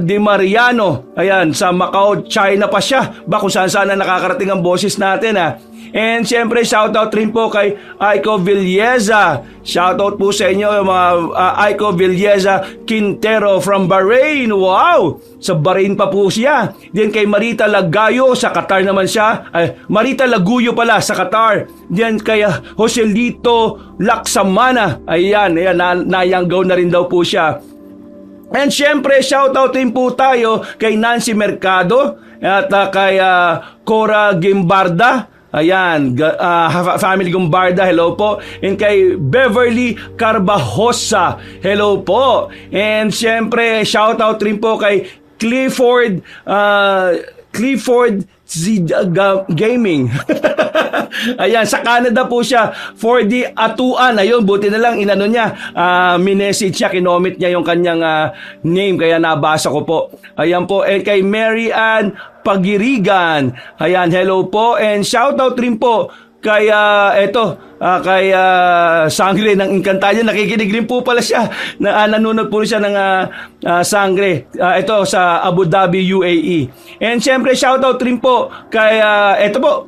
Di Mariano. Ayan, sa Macau, China pa siya. Kung saan nakakarating ang boses natin, ha. And siyempre, shoutout rin po kay Aiko Villeza. Shoutout po sa inyo, mga Aiko Villeza Quintero from Bahrain. Wow! Sa Bahrain pa po siya. Then kay Marita Lagayo, sa Qatar naman siya. Marita Laguyo pala, sa Qatar. Then kay Joselito Laksamana. Ayan, nayanggaw na rin daw po siya. And syempre, shoutout din po tayo kay Nancy Mercado at kay Cora Gimbarda. Ayan, family Gumbarda, hello po. And kay Beverly Carbajosa, hello po. And syempre, shoutout rin po kay Clifford Gaming. Ayan, sa Canada po siya. 4D Atuan. Ayun, buti na lang inano niya. Minessage siya, kinomit niya yung kanyang name, kaya nabasa ko po. Ayan po. And kay Mary Ann Pagirigan. Ayan, hello po. And shoutout rin po kay kay Sangre ng Encantadia. Nakikinig rin po pala siya. Nanonood po siya ng Sangre. Ito sa Abu Dhabi, UAE. And syempre shoutout rin po kay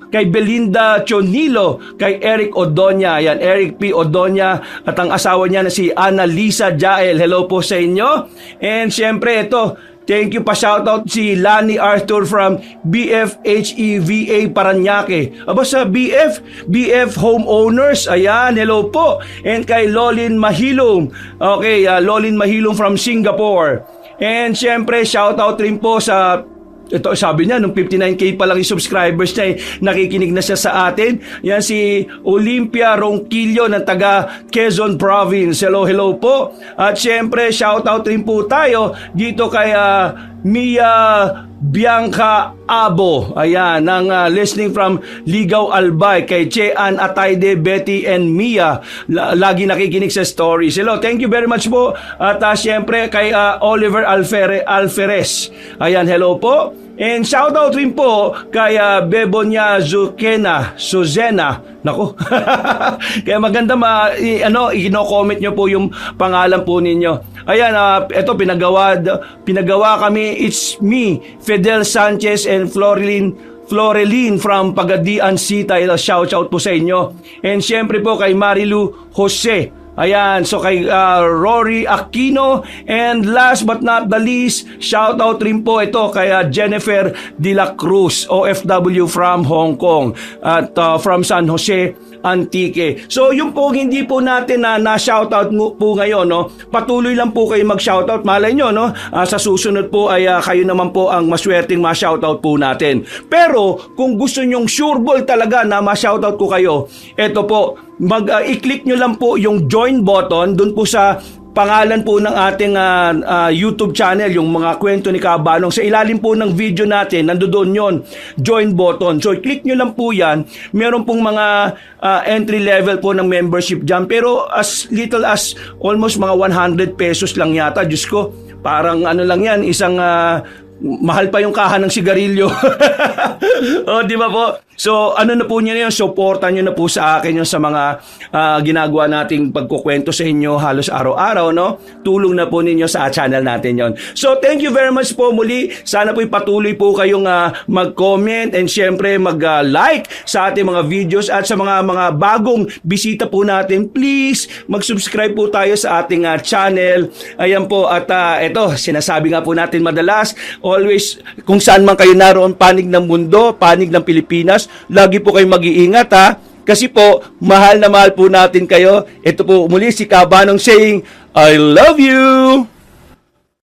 kay Belinda Chonilo, kay Eric Odonya. Ayan, Eric P. Odonya at ang asawa niya na si Ana Lisa Jael. Hello po sa inyo. And syempre ito Thank you pa shoutout si Lani Arthur from BFHEVA Paranaque. Aba sa BF Homeowners. Ayan, hello po. And kay Lolin Mahilong. Okay, Lolin Mahilong from Singapore. And syempre, shoutout rin po sa ito, sabi niya, nung 59K pa lang yung subscribers niya, nakikinig na siya sa atin. Yan si Olympia Ronquillo ng taga Quezon Province. Hello po. At syempre, shoutout rin po tayo dito kay Mia Bianca Abo. Ayan, ng listening from Ligaw Albay, kay Chean Atayde, Betty and Mia. Lagi nakikinig sa stories. Hello, thank you very much po. At syempre kay Oliver Alferez. Ayan, hello po. And shoutout rin po kay Bebonia Suzena. Nako. Kaya maganda i-comment nyo po yung pangalan po ninyo. Ayan, ito pinagawa kami. It's me, Fidel Sanchez and Floreline from Pagadian City. Shout out po sa inyo. And syempre po kay Marilu Jose. Ayan, so kay Rory Aquino, and last but not the least, shout out rin po ito kay Jennifer De La Cruz, OFW from Hong Kong at from San Jose Antique. So yung po hindi po natin na shoutout po ngayon, no? Patuloy lang po kayo mag-shoutout. Malay nyo, no? Sa susunod po ay kayo naman po ang maswerteng ma-shoutout po natin. Pero kung gusto nyong sureball talaga na ma-shoutout ko kayo, eto po, i-click nyo lang po yung join button dun po sa pangalan po ng ating YouTube channel, yung mga kwento ni Kabanong. Sa ilalim po ng video natin, nandoon yon, join button. So, click nyo lang po yan. Meron pong mga entry level po ng membership dyan. Pero as little as almost mga 100 pesos lang yata. Diyos ko, parang ano lang yan, isang mahal pa yung kahan ng sigarilyo. O, di ba po? So, ano na po niyo yun? Supportan nyo na po sa akin yung sa mga ginagawa nating pagkukwento sa inyo halos araw-araw, no? Tulong na po ninyo sa channel natin yon. So, thank you very much po muli. Sana po patuloy po kayong mag-comment and syempre mag-like sa ating mga videos at sa mga bagong bisita po natin. Please, mag-subscribe po tayo sa ating channel. Ayan po. At ito, sinasabi nga po natin madalas, always, kung saan man kayo naroon, panig ng mundo, panig ng Pilipinas, lagi po kayo mag-iingat kasi po, mahal na mahal po natin kayo. Ito po muli si Kabanong saying, I love you!